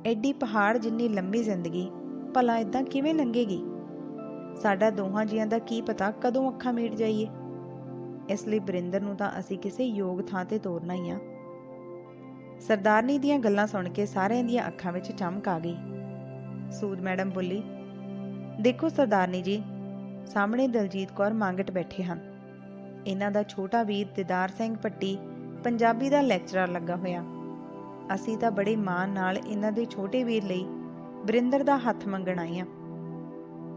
ਐਡੀ ਪਹਾੜ ਜਿੰਨੀ ਲੰਮੀ ਜ਼ਿੰਦਗੀ ਭਲਾ ਇਦਾਂ ਕਿਵੇਂ ਲੰਘੇਗੀ? ਸਾਡਾ ਦੋਹਾਂ ਜੀਆਂ ਦਾ ਕੀ ਪਤਾ ਕਦੋਂ ਅੱਖਾਂ ਮੀਟ ਜਾਈਏ। ਇਸ ਲਈ ਬਰਿੰਦਰ ਨੂੰ ਤਾਂ ਅਸੀਂ ਕਿਸੇ ਯੋਗ ਥਾਂ ਤੇ ਤੋਰਨਾ ਹੀ ਆ। ਸਰਦਾਰਨੀ ਦੀਆਂ ਗੱਲਾਂ ਸੁਣ ਕੇ ਸਾਰਿਆਂ ਦੀਆਂ ਅੱਖਾਂ ਵਿੱਚ ਚਮਕ ਆ ਗਈ। ਸੂਦ ਮੈਡਮ ਬੋਲੀ, ਦੇਖੋ ਸਰਦਾਰਨੀ ਜੀ, ਸਾਹਮਣੇ ਦਲਜੀਤ ਕੌਰ ਮਾਂਗਟ ਬੈਠੇ ਹਨ। ਇਹਨਾਂ ਦਾ ਛੋਟਾ ਵੀਰ ਦਿਦਾਰ ਸਿੰਘ ਭੱਟੀ ਪੰਜਾਬੀ ਦਾ ਲੈਕਚਰਰ ਲੱਗਾ ਹੋਇਆ। ਅਸੀਂ ਤਾਂ ਬੜੇ ਮਾਣ ਨਾਲ ਇਹਨਾਂ ਦੇ ਛੋਟੇ ਵੀਰ ਲਈ ਬਰਿੰਦਰ ਦਾ ਹੱਥ ਮੰਗਣ ਆਏ ਹਾਂ।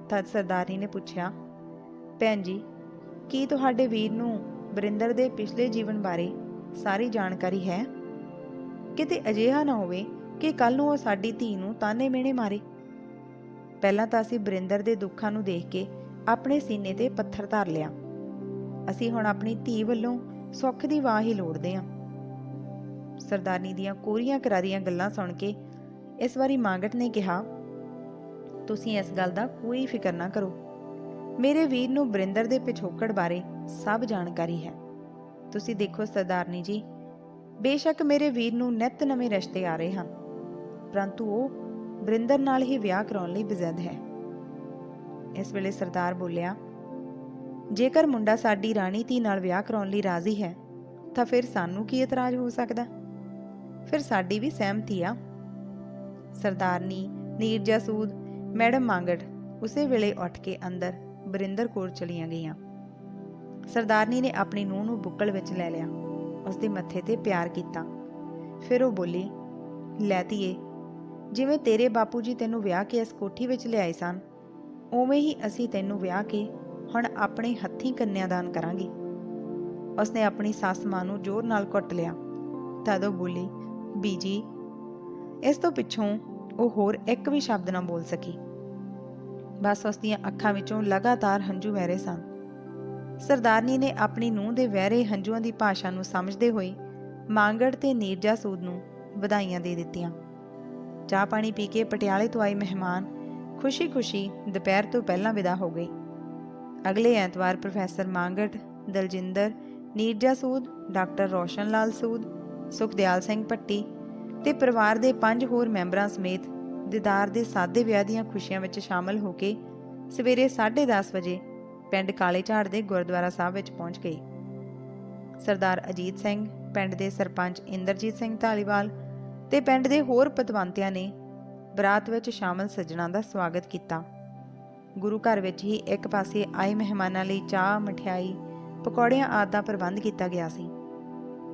ਤਦ ਸਰਦਾਰਨੀ ਨੇ ਪੁੱਛਿਆ, ਭੈਣ ਜੀ, ਕੀ ਤੁਹਾਡੇ ਵੀਰ ਨੂੰ ਬਰਿੰਦਰ ਦੇ ਪਿਛਲੇ ਜੀਵਨ ਬਾਰੇ ਸਾਰੀ ਜਾਣਕਾਰੀ ਹੈ? ਕਿਤੇ ਅਜਿਹਾ ਨਾ ਹੋਵੇ ਕਿ ਕੱਲ ਨੂੰ ਉਹ ਸਾਡੀ ਧੀ ਨੂੰ ਤਾਨੇ ਮਿਹਣੇ ਮਾਰੇ। ਪਹਿਲਾਂ ਤਾਂ ਅਸੀਂ ਬਰਿੰਦਰ ਦੇ ਦੁੱਖਾਂ ਨੂੰ ਦੇਖ ਕੇ ਆਪਣੇ ਸੀਨੇ ਤੇ ਪੱਥਰ ਧਰ ਲਿਆ। ਅਸੀਂ ਹੁਣ ਆਪਣੀ ਧੀ ਵੱਲੋਂ ਸੁੱਖ ਦੀ ਵਾਹ ਹੀ ਲੋੜਦੇ ਹਾਂ। ਸਰਦਾਰਨੀ ਦੀਆਂ ਕੋਰੀਆਂ ਕਰਾਰੀਆਂ ਗੱਲਾਂ ਸੁਣ ਕੇ ਇਸ ਵਾਰੀ ਮਾਂਗਟ ਨੇ ਕਿਹਾ, ਤੁਸੀਂ ਇਸ ਗੱਲ ਦਾ ਕੋਈ ਫਿਕਰ ਨਾ ਕਰੋ। ਮੇਰੇ ਵੀਰ ਨੂੰ ਬਰਿੰਦਰ ਦੇ ਪਿਛੋਕੜ ਬਾਰੇ ਸਭ ਜਾਣਕਾਰੀ ਹੈ। ਤੁਸੀਂ ਦੇਖੋ ਸਰਦਾਰਨੀ ਜੀ, ਬੇਸ਼ੱਕ ਮੇਰੇ ਵੀਰ ਨੂੰ ਨਿੱਤ ਨਵੇਂ ਰਿਸ਼ਤੇ ਆ ਰਹੇ ਹਨ, ਪਰੰਤੂ ਉਹ ਬਰਿੰਦਰ ਨਾਲ ਹੀ ਵਿਆਹ ਕਰਾਉਣ ਲਈ ਬਜ਼ਿੱਦ ਹੈ। ਇਸ ਵੇਲੇ ਸਰਦਾਰ ਬੋਲਿਆ, ਜੇਕਰ ਮੁੰਡਾ ਸਾਡੀ ਰਾਣੀ ਧੀ ਨਾਲ ਵਿਆਹ ਕਰਾਉਣ ਲਈ ਰਾਜ਼ੀ ਹੈ ਤਾਂ ਫਿਰ ਸਾਨੂੰ ਕੀ ਇਤਰਾਜ਼ ਹੋ ਸਕਦਾ? ਫਿਰ ਸਾਡੀ ਵੀ ਸਹਿਮਤੀ ਆ। ਸਰਦਾਰਨੀ, ਨੀਰਜਾ ਸੂਦ, ਮੈਡਮ ਮਾਂਗਟ ਉਸੇ ਵੇਲੇ ਉੱਠ ਕੇ ਅੰਦਰ ਬਰਿੰਦਰ ਕੋਲ ਚਲੀਆਂ ਗਈਆਂ। ਸਰਦਾਰਨੀ ਨੇ ਆਪਣੀ ਨੂੰਹ ਨੂੰ ਬੁੱਕਲ ਵਿੱਚ ਲੈ ਲਿਆ, ਉਸਦੇ ਮੱਥੇ ਤੇ ਪਿਆਰ ਕੀਤਾ। ਫਿਰ ਉਹ ਬੋਲੀ, ਲੈ ਧੀਏ, ਜਿਵੇਂ ਤੇਰੇ ਬਾਪੂ ਜੀ ਤੈਨੂੰ ਵਿਆਹ ਕੇ ਇਸ ਕੋਠੀ ਵਿੱਚ ਲਿਆਏ ਸਨ, ਉਵੇਂ ਹੀ ਅਸੀਂ ਤੈਨੂੰ ਵਿਆਹ ਕੇ ਹੁਣ ਆਪਣੇ ਹੱਥੀਂ ਕੰਨਿਆਦਾਨ ਕਰਾਂਗੇ। ਉਸਨੇ ਆਪਣੀ ਸੱਸ ਮਾਂ ਨੂੰ ਜ਼ੋਰ ਨਾਲ ਘੁੱਟ ਲਿਆ। ਤਦ ਉਹ ਬੋਲੀ, ਬੀਜੀ। ਇਸ ਤੋਂ ਪਿੱਛੋਂ ਉਹ ਹੋਰ ਇੱਕ ਵੀ ਸ਼ਬਦ ਨਾ ਬੋਲ ਸਕੀ। ਬਸ ਉਸਦੀਆਂ ਅੱਖਾਂ ਵਿੱਚੋਂ ਲਗਾਤਾਰ ਹੰਝੂ ਵਹਿ ਰਹੇ ਸਨ। ਸਰਦਾਰਨੀ ਨੇ ਆਪਣੀ ਨੂੰਹ ਦੇ ਵਹਿ ਰਹੇ ਹੰਝੂਆਂ ਦੀ ਭਾਸ਼ਾ ਨੂੰ ਸਮਝਦੇ ਹੋਏ ਮਾਂਗੜ ਤੇ ਨੀਰਜਾ ਸੂਦ ਨੂੰ ਵਧਾਈਆਂ ਦੇ ਦਿੱਤੀਆਂ। ਚਾਹ ਪਾਣੀ ਪੀ ਕੇ ਪਟਿਆਲੇ ਤੋਂ ਆਏ ਮਹਿਮਾਨ ਖੁਸ਼ੀ-ਖੁਸ਼ੀ ਦੁਪਹਿਰ ਤੋਂ ਪਹਿਲਾਂ ਵਿਦਾ ਹੋ ਗਏ। ਅਗਲੇ ਐਤਵਾਰ ਪ੍ਰੋਫੈਸਰ ਮਾਂਗਟ, ਦਲਜਿੰਦਰ, ਨੀਰਜਾ ਸੂਦ, ਡਾਕਟਰ ਰੋਸ਼ਨ ਲਾਲ ਸੂਦ, ਸੁਖਦਿਆਲ ਸਿੰਘ ਭੱਟੀ ਤੇ ਪਰਿਵਾਰ ਦੇ 5 ਹੋਰ ਮੈਂਬਰਾਂ ਸਮੇਤ ਦੀਦਾਰ ਦੇ ਸਾਦੇ ਵਿਆਹ ਦੀਆਂ ਖੁਸ਼ੀਆਂ ਵਿੱਚ ਸ਼ਾਮਲ ਹੋ ਕੇ ਸਵੇਰੇ 10:30 ਵਜੇ ਪਿੰਡ ਕਾਲੇ ਝਾੜ ਦੇ ਗੁਰਦੁਆਰਾ ਸਾਹਿਬ ਵਿੱਚ ਪਹੁੰਚ ਗਏ। ਸਰਦਾਰ ਅਜੀਤ ਸਿੰਘ, ਪਿੰਡ ਦੇ ਸਰਪੰਚ ਇੰਦਰਜੀਤ ਸਿੰਘ ਧਾਲੀਵਾਲ ਤੇ ਪਿੰਡ ਦੇ ਹੋਰ ਪਤਵੰਤਿਆਂ ਨੇ ਬਰਾਤ ਵਿੱਚ ਸ਼ਾਮਲ ਸੱਜਣਾਂ ਦਾ ਸਵਾਗਤ ਕੀਤਾ। ਗੁਰੂ ਘਰ ਵਿੱਚ ਹੀ ਇੱਕ ਪਾਸੇ ਆਏ ਮਹਿਮਾਨਾਂ ਲਈ ਚਾਹ, ਮਠਿਆਈ, ਪਕੌੜਿਆਂ ਆਦਿ ਦਾ ਪ੍ਰਬੰਧ ਕੀਤਾ ਗਿਆ ਸੀ,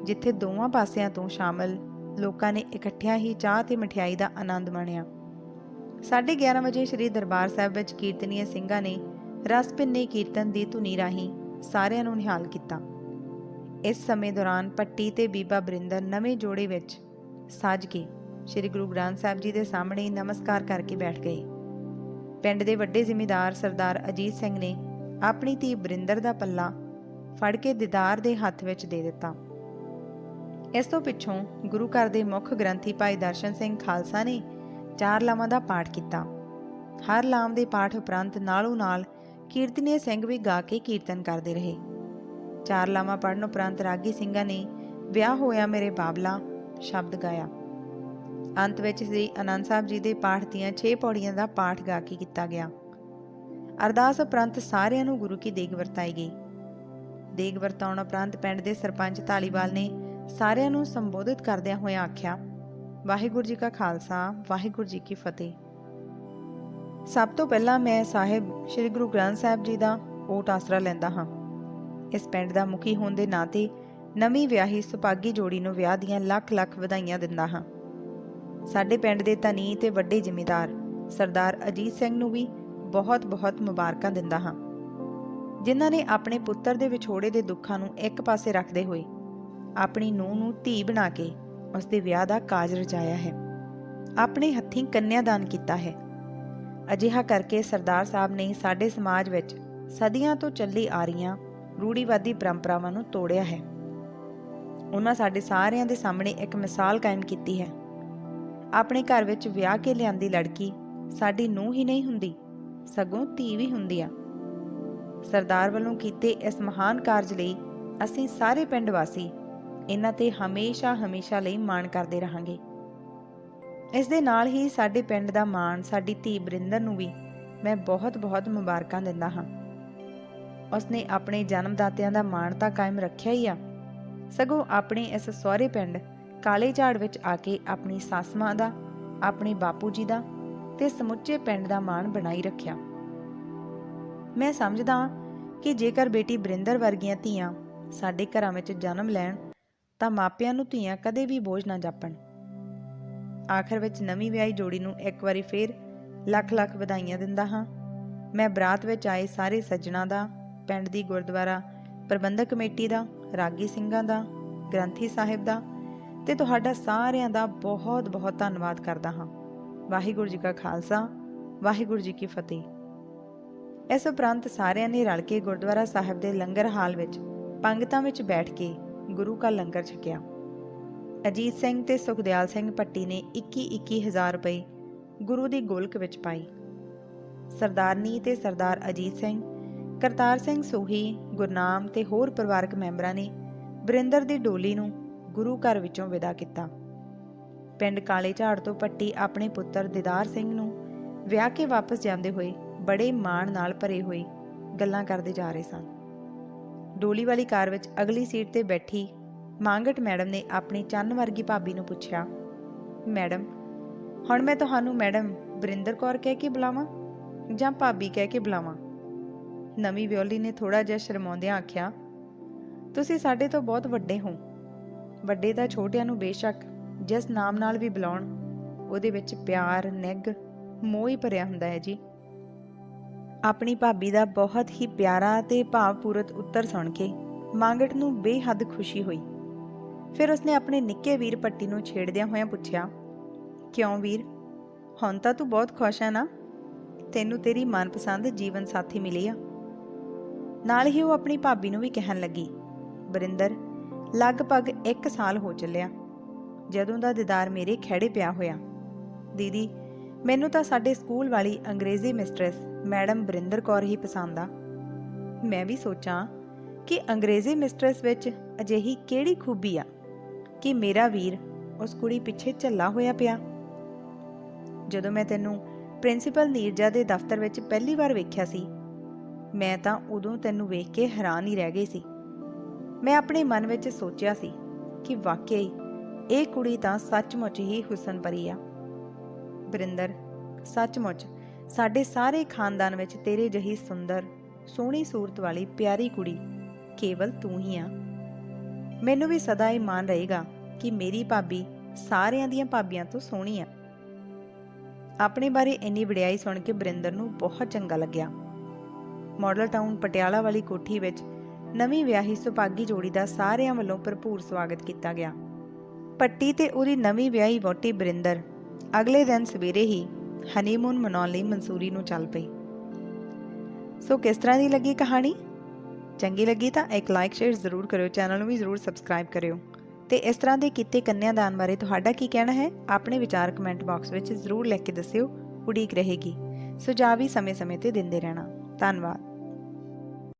ਜਿੱਥੇ ਦੋਵਾਂ ਪਾਸਿਆਂ ਤੋਂ ਸ਼ਾਮਲ ਲੋਕਾਂ ਨੇ ਇਕੱਠਿਆਂ ਹੀ ਚਾਹ ਤੇ ਮਠਿਆਈ ਦਾ ਆਨੰਦ ਮਾਣਿਆ। 11:30 ਵਜੇ ਸ੍ਰੀ ਦਰਬਾਰ ਸਾਹਿਬ ਵਿੱਚ ਕੀਰਤਨੀਏ ਸਿੰਘਾਂ ਨੇ ਰਸ ਭਿੰਨੇ ਕੀਰਤਨ ਦੀ ਧੁਨੀ ਰਾਹੀਂ ਸਾਰਿਆਂ ਨੂੰ ਨਿਹਾਲ ਕੀਤਾ। ਇਸ ਸਮੇਂ ਦੌਰਾਨ ਪੱਟੀ ਤੇ ਬੀਬਾ ਬਰਿੰਦਰ ਨਵੇਂ ਜੋੜੇ ਵਿੱਚ ਸੱਜ ਕੇ ਸ੍ਰੀ ਗੁਰੂ ਗ੍ਰੰਥ ਸਾਹਿਬ ਜੀ ਦੇ ਸਾਹਮਣੇ ਨਮਸਕਾਰ ਕਰਕੇ ਬੈਠ ਗਏ। ਪਿੰਡ ਦੇ ਵੱਡੇ ਜ਼ਿਮੀਂਦਾਰ ਸਰਦਾਰ ਅਜੀਤ ਸਿੰਘ ਨੇ ਆਪਣੀ ਧੀ ਬਰਿੰਦਰ ਦਾ ਪੱਲਾ ਫੜ ਕੇ ਦੀਦਾਰ ਦੇ ਹੱਥ ਵਿੱਚ ਦੇ ਦਿੱਤਾ। ਇਸ ਤੋਂ ਪਿੱਛੋਂ ਗੁਰੂ ਘਰ ਦੇ ਮੁੱਖ ਗ੍ਰੰਥੀ ਭਾਈ ਦਰਸ਼ਨ ਸਿੰਘ ਖਾਲਸਾ ਨੇ 4 ਲਾਵਾਂ ਦਾ ਪਾਠ ਕੀਤਾ। ਹਰ ਲਾਮ ਦੇ ਪਾਠ ਉਪਰੰਤ ਨਾਲੋਂ ਨਾਲ ਕੀਰਤਨੀਏ ਸਿੰਘ ਵੀ ਗਾ ਕੇ ਕੀਰਤਨ ਕਰਦੇ ਰਹੇ। 4 ਲਾਵਾਂ ਪੜ੍ਹਨ ਉਪਰੰਤ ਰਾਗੀ ਸਿੰਘਾਂ ਨੇ ਵਿਆਹ ਹੋਇਆ ਮੇਰੇ ਬਾਬਲਾ ਸ਼ਬਦ ਗਾਇਆ। ਅੰਤ ਵਿੱਚ ਸ੍ਰੀ ਆਨੰਦ ਸਾਹਿਬ ਜੀ ਦੇ ਪਾਠ ਦੀਆਂ 6 ਪੌੜੀਆਂ ਦਾ ਪਾਠ ਗਾ ਕੇ ਕੀਤਾ ਗਿਆ। ਅਰਦਾਸ ਉਪਰੰਤ ਸਾਰਿਆਂ ਨੂੰ ਗੁਰੂ ਕੀ ਦੇਗ ਵਰਤਾਈ ਗਈ। ਦੇਗ ਵਰਤਾਉਣ ਉਪਰੰਤ ਪਿੰਡ ਦੇ ਸਰਪੰਚ ਧਾਲੀਵਾਲ ਨੇ ਸਾਰਿਆਂ ਨੂੰ ਸੰਬੋਧਿਤ ਕਰਦਿਆਂ ਹੋਇਆਂ ਆਖਿਆ, ਵਾਹਿਗੁਰੂ ਜੀ ਕਾ ਖਾਲਸਾ, ਵਾਹਿਗੁਰੂ ਜੀ ਕੀ ਫਤਿਹ। ਸਭ ਤੋਂ ਪਹਿਲਾਂ ਮੈਂ ਸਾਹਿਬ ਸ੍ਰੀ ਗੁਰੂ ਗ੍ਰੰਥ ਸਾਹਿਬ ਜੀ ਦਾ ਓਟ ਆਸਰਾ ਲੈਂਦਾ ਹਾਂ। ਇਸ ਪਿੰਡ ਦਾ ਮੁਖੀ ਹੋਣ ਦੇ ਨਾਤੇ ਨਵੀਂ ਵਿਆਹੀ ਸੁਭਾਗੀ ਜੋੜੀ ਨੂੰ ਵਿਆਹ ਦੀਆਂ ਲੱਖ-ਲੱਖ ਵਧਾਈਆਂ ਦਿੰਦਾ ਹਾਂ। ਸਾਡੇ ਪਿੰਡ ਦੇ ਧਨੀ ਤੇ ਵੱਡੇ ਜ਼ਿਮੀਂਦਾਰ ਸਰਦਾਰ ਅਜੀਤ ਸਿੰਘ ਨੂੰ ਵੀ ਬਹੁਤ-ਬਹੁਤ ਮੁਬਾਰਕਾਂ ਦਿੰਦਾ ਹਾਂ, ਜਿਨ੍ਹਾਂ ਨੇ ਆਪਣੇ ਪੁੱਤਰ ਦੇ ਵਿਛੋੜੇ ਦੇ ਦੁੱਖਾਂ ਨੂੰ ਇੱਕ ਪਾਸੇ ਰੱਖਦੇ ਹੋਏ ਆਪਣੀ ਨੂੰਹ ਨੂੰ ਧੀ ਬਣਾ ਕੇ ਉਸ ਦੇ ਵਿਆਹ ਦਾ ਕਾਜ ਰਚਾਇਆ ਹੈ। ਆਪਣੇ ਹੱਥੀਂ ਕੰਨਿਆਦਾਨ ਕੀਤਾ ਹੈ। ਅਜਿਹਾ ਕਰਕੇ ਸਰਦਾਰ ਸਾਹਿਬ ਨੇ ਸਾਡੇ ਸਮਾਜ ਵਿੱਚ ਸਦੀਆਂ ਤੋਂ ਚੱਲੀ ਆ ਰਹੀਆਂ ਰੂੜੀਵਾਦੀ ਪਰੰਪਰਾਵਾਂ ਨੂੰ ਤੋੜਿਆ ਹੈ। ਉਹਨਾਂ ਸਾਡੇ ਸਾਰਿਆਂ ਦੇ ਸਾਹਮਣੇ ਇੱਕ ਮਿਸਾਲ ਕਾਇਮ ਕੀਤੀ ਹੈ। ਆਪਣੇ ਘਰ ਵਿੱਚ ਵਿਆਹ ਕੇ ਲਿਆਂਦੀ ਲੜਕੀ ਸਾਡੀ ਨੂੰਹ ਹੀ ਨਹੀਂ ਹੁੰਦੀ, ਸਗੋਂ ਧੀ ਵੀ ਹੁੰਦੀ ਆ। ਸਰਦਾਰ ਵੱਲੋਂ ਕੀਤੇ ਇਸ ਮਹਾਨ ਕਾਰਜ ਲਈ ਅਸੀਂ ਸਾਰੇ ਪਿੰਡ ਵਾਸੀ ਇਹਨਾਂ ਤੇ ਹਮੇਸ਼ਾ ਲਈ ਮਾਣ ਕਰਦੇ ਰਹਾਂਗੇ। ਇਸ ਦੇ ਨਾਲ ਹੀ ਸਾਡੇ ਪਿੰਡ ਦਾ ਮਾਣ ਸਾਡੀ ਧੀ ਬਰਿੰਦਰ ਨੂੰ ਵੀ ਮੈਂ ਬਹੁਤ-ਬਹੁਤ ਮੁਬਾਰਕਾਂ ਦਿੰਦਾ ਹਾਂ। ਉਸਨੇ ਆਪਣੇ ਜਨਮਦਾਤਿਆਂ ਦਾ ਮਾਣ ਤਾਂ ਕਾਇਮ ਰੱਖਿਆ ਹੀ ਆ, ਸਗੋਂ ਆਪਣੇ ਇਸ ਸਹੁਰੇ ਪਿੰਡ ਕਾਲੇ ਝਾੜ ਵਿੱਚ ਆ ਕੇ ਆਪਣੀ ਸੱਸ ਮਾਂ ਦਾ, ਆਪਣੇ ਬਾਪੂ ਜੀ ਦਾ ਤੇ ਸਮੁੱਚੇ ਪਿੰਡ ਦਾ ਮਾਣ ਬਣਾਈ ਰੱਖਿਆ। ਮੈਂ ਸਮਝਦਾ ਕਿ ਜੇਕਰ ਬੇਟੀ ਬਰਿੰਦਰ ਵਰਗੀਆਂ ਧੀਆਂ ਸਾਡੇ ਘਰਾਂ ਵਿੱਚ ਜਨਮ ਲੈਣ ਤਾਂ ਮਾਪਿਆਂ ਨੂੰ ਧੀਆਂ ਕਦੇ ਵੀ ਬੋਝ ਨਾ ਜਾਪਣ। ਆਖਰ ਵਿੱਚ ਨਵੀਂ ਵਿਆਹੀ ਜੋੜੀ ਨੂੰ ਇੱਕ ਵਾਰੀ ਫੇਰ ਲੱਖ-ਲੱਖ ਵਧਾਈਆਂ ਦਿੰਦਾ ਹਾਂ। ਮੈਂ ਬਰਾਤ ਵਿੱਚ ਆਏ ਸਾਰੇ ਸੱਜਣਾਂ ਦਾ, ਪਿੰਡ ਦੀ ਗੁਰਦੁਆਰਾ ਪ੍ਰਬੰਧਕ ਕਮੇਟੀ ਦਾ, ਰਾਗੀ ਸਿੰਘਾਂ ਦਾ, ਗ੍ਰੰਥੀ ਸਾਹਿਬ ਦਾ ਤੇ ਤੁਹਾਡਾ ਸਾਰਿਆਂ ਦਾ ਬਹੁਤ-ਬਹੁਤ ਧੰਨਵਾਦ ਕਰਦਾ ਹਾਂ। ਵਾਹਿਗੁਰੂ ਜੀ ਕਾ ਖਾਲਸਾ, ਵਾਹਿਗੁਰੂ ਜੀ ਕੀ ਫਤਿਹ। ਇਸ ਉਪਰੰਤ ਸਾਰਿਆਂ ਨੇ ਰਲ ਕੇ ਗੁਰਦੁਆਰਾ ਸਾਹਿਬ ਦੇ ਲੰਗਰ ਹਾਲ ਵਿੱਚ ਪੰਗਤਾਂ ਵਿੱਚ ਬੈਠ ਕੇ ਗੁਰੂ ਕਾ ਲੰਗਰ ਛਕਿਆ। ਅਜੀਤ ਸਿੰਘ ਤੇ ਸੁਖਦਿਆਲ ਸਿੰਘ ਭੱਟੀ ਨੇ 21,000 ਰੁਪਏ ਗੁਰੂ ਦੀ ਗੋਲਕ ਵਿੱਚ ਪਾਈ। ਸਰਦਾਰਨੀ ਤੇ ਸਰਦਾਰ ਅਜੀਤ ਸਿੰਘ, ਕਰਤਾਰ ਸਿੰਘ ਸੂਹੀ, ਗੁਰਨਾਮ ਤੇ ਹੋਰ ਪਰਿਵਾਰਕ ਮੈਂਬਰਾਂ ਨੇ ਬਰਿੰਦਰ ਦੀ ਡੋਲੀ ਨੂੰ ਗੁਰੂ ਘਰ ਵਿੱਚੋਂ ਵਿਦਾ ਕੀਤਾ। ਪਿੰਡ ਕਾਲੇ ਝਾੜ ਤੋਂ ਭੱਟੀ ਆਪਣੇ ਪੁੱਤਰ ਦੀਦਾਰ ਸਿੰਘ ਨੂੰ ਵਿਆਹ ਕੇ ਵਾਪਸ ਜਾਂਦੇ ਹੋਏ ਬੜੇ ਮਾਣ ਨਾਲ ਭਰੇ ਹੋਏ ਗੱਲਾਂ ਕਰਦੇ ਜਾ ਰਹੇ ਸਨ। ਡੋਲੀ ਵਾਲੀ ਕਾਰ ਵਿੱਚ ਅਗਲੀ ਸੀਟ ਤੇ ਬੈਠੀ ਮਾਂਗਟ ਮੈਡਮ ਨੇ ਆਪਣੀ ਚੰਨ ਵਰਗੀ ਭਾਬੀ ਨੂੰ ਪੁੱਛਿਆ, ਮੈਡਮ, ਹੁਣ ਮੈਂ ਤੁਹਾਨੂੰ ਮੈਡਮ ਬਰਿੰਦਰ ਕੌਰ ਕਹਿ ਕੇ ਬੁਲਾਵਾਂ ਜਾਂ ਭਾਬੀ ਕਹਿ ਕੇ ਬੁਲਾਵਾਂ? ਨਵੀਂ ਵਿਓਲੀ ਨੇ ਥੋੜਾ ਜਿਹਾ ਸ਼ਰਮਾਉਂਦਿਆਂ ਆਖਿਆ, ਤੁਸੀਂ ਸਾਡੇ ਤੋਂ ਬਹੁਤ ਵੱਡੇ ਹੋ। ਵੱਡੇ ਤਾਂ ਛੋਟਿਆਂ ਨੂੰ ਬੇਸ਼ੱਕ ਜਿਸ ਨਾਮ ਨਾਲ ਵੀ ਬੁਲਾਉਣ, ਉਹਦੇ ਵਿੱਚ ਪਿਆਰ, ਨਿੱਘ, ਮੋਹ ਹੀ ਭਰਿਆ ਹੁੰਦਾ ਹੈ ਜੀ। ਆਪਣੀ ਭਾਬੀ ਦਾ ਬਹੁਤ ਹੀ ਪਿਆਰਾ ਤੇ ਭਾਵਪੂਰਤ ਉੱਤਰ ਸੁਣ ਕੇ ਮਾਂਗਟ ਨੂੰ ਬੇਹੱਦ ਖੁਸ਼ੀ ਹੋਈ। ਫਿਰ ਉਸਨੇ ਆਪਣੇ ਨਿੱਕੇ ਵੀਰ ਭੱਟੀ ਨੂੰ ਛੇੜਦਿਆਂ ਹੋਇਆਂ ਪੁੱਛਿਆ, ਕਿਉਂ ਵੀਰ, ਹੁਣ ਤਾਂ ਤੂੰ ਬਹੁਤ ਖੁਸ਼ ਹੈ ਨਾ? ਤੈਨੂੰ ਤੇਰੀ ਮਨਪਸੰਦ ਜੀਵਨ ਸਾਥੀ ਮਿਲੀ ਆ। ਨਾਲ ਹੀ ਉਹ ਆਪਣੀ ਭਾਬੀ ਨੂੰ ਵੀ ਕਹਿਣ ਲੱਗੀ, ਬਰਿੰਦਰ, ਲਗਭਗ 1 ਸਾਲ ਹੋ ਚੱਲਿਆ, ਜਦੋਂ ਦਾ ਦੀਦਾਰ ਮੇਰੇ ਖਹਿੜੇ ਪਿਆ ਹੋਇਆ। ਦੀਦੀ, ਮੈਨੂੰ ਤਾਂ ਸਾਡੇ ਸਕੂਲ ਵਾਲੀ ਅੰਗਰੇਜ਼ੀ ਮਿਸਟਰੈਸ ਮੈਡਮ ਬਰਿੰਦਰ ਕੌਰ ਹੀ ਪਸੰਦ ਆ। ਮੈਂ ਵੀ ਸੋਚਾਂ ਕਿ ਅੰਗਰੇਜ਼ੀ ਮਿਸਟਰੈਸ ਵਿੱਚ ਅਜਿਹੀ ਕਿਹੜੀ ਖੂਬੀ ਆ ਕਿ ਮੇਰਾ ਵੀਰ ਉਸ ਕੁੜੀ ਪਿੱਛੇ ਝੱਲਾ ਹੋਇਆ ਪਿਆ। ਜਦੋਂ ਮੈਂ ਤੈਨੂੰ ਪ੍ਰਿੰਸੀਪਲ ਨੀਰਜਾ ਦੇ ਦਫ਼ਤਰ ਵਿੱਚ ਪਹਿਲੀ ਵਾਰ ਵੇਖਿਆ ਸੀ, ਮੈਂ ਤਾਂ ਉਦੋਂ ਤੈਨੂੰ ਵੇਖ ਕੇ ਹੈਰਾਨ ਹੀ ਰਹਿ ਗਈ ਸੀ। ਮੈਂ ਆਪਣੇ ਮਨ ਵਿੱਚ ਸੋਚਿਆ ਸੀ ਕਿ ਵਾਕਈ ਇਹ ਕੁੜੀ ਤਾਂ ਸੱਚਮੁੱਚ ਹੀ ਹੁਸਨ ਪਰੀ ਆ। ਬਰਿੰਦਰ, ਸੱਚਮੁੱਚ ਸਾਡੇ ਸਾਰੇ ਖਾਨਦਾਨ ਵਿੱਚ ਤੇਰੇ ਜਿਹੀ ਸੁੰਦਰ, ਸੋਹਣੀ ਸੂਰਤ ਵਾਲੀ ਪਿਆਰੀ ਕੁੜੀ ਕੇਵਲ ਤੂੰ ਹੀ ਆ। ਮੈਨੂੰ ਵੀ ਸਦਾ ਇਹ ਮਾਣ ਰਹੇਗਾ ਕਿ ਮੇਰੀ ਭਾਬੀ ਸਾਰਿਆਂ ਦੀਆਂ ਭਾਬੀਆਂ ਤੋਂ ਸੋਹਣੀ ਆ। ਆਪਣੇ ਬਾਰੇ ਇੰਨੀ ਵਡਿਆਈ ਸੁਣ ਕੇ ਬਰਿੰਦਰ ਨੂੰ ਬਹੁਤ ਚੰਗਾ ਲੱਗਿਆ। ਮਾਡਲ ਟਾਊਨ ਪਟਿਆਲਾ ਵਾਲੀ ਕੋਠੀ ਵਿੱਚ ਨਵੀਂ ਵਿਆਹੀ ਸੁਭਾਗੀ ਜੋੜੀ ਦਾ ਸਾਰਿਆਂ ਵੱਲੋਂ ਭਰਪੂਰ ਸਵਾਗਤ ਕੀਤਾ ਗਿਆ। ਪੱਟੀ ਤੇ ਉਹਦੀ ਨਵੀਂ ਵਿਆਹੀ ਵਹੁਟੀ ਬਰਿੰਦਰ ਅਗਲੇ ਦਿਨ ਸਵੇਰੇ ਹੀ ਹਨੀਮੂਨ ਮਨਾਉਣ ਲਈ ਮਨਸੂਰੀ ਨੂੰ ਚੱਲ ਪਈ। ਸੋ ਕਿਸ ਤਰ੍ਹਾਂ ਦੀ ਲੱਗੀ ਕਹਾਣੀ? ਚੰਗੀ ਲੱਗੀ ਤਾਂ ਇੱਕ ਲਾਈਕ ਸ਼ੇਅਰ ਜ਼ਰੂਰ ਕਰਿਓ, ਚੈਨਲ ਨੂੰ ਵੀ ਜ਼ਰੂਰ ਸਬਸਕ੍ਰਾਈਬ ਕਰਿਓ। ਤੇ ਇਸ ਤਰ੍ਹਾਂ ਦੇ ਕੀਤੇ ਕੰਨਿਆਦਾਨ ਬਾਰੇ ਤੁਹਾਡਾ ਕੀ ਕਹਿਣਾ ਹੈ? ਆਪਣੇ ਵਿਚਾਰ ਕਮੈਂਟ ਬਾਕਸ ਵਿੱਚ ਜ਼ਰੂਰ ਲਿਖ ਕੇ ਦੱਸਿਓ। ਉਡੀਕ ਰਹੇਗੀ। ਸੁਝਾਅ ਵੀ ਸਮੇਂ-ਸਮੇਂ ਤੇ ਦਿੰਦੇ ਰਹਿਣਾ। ਧੰਨਵਾਦ।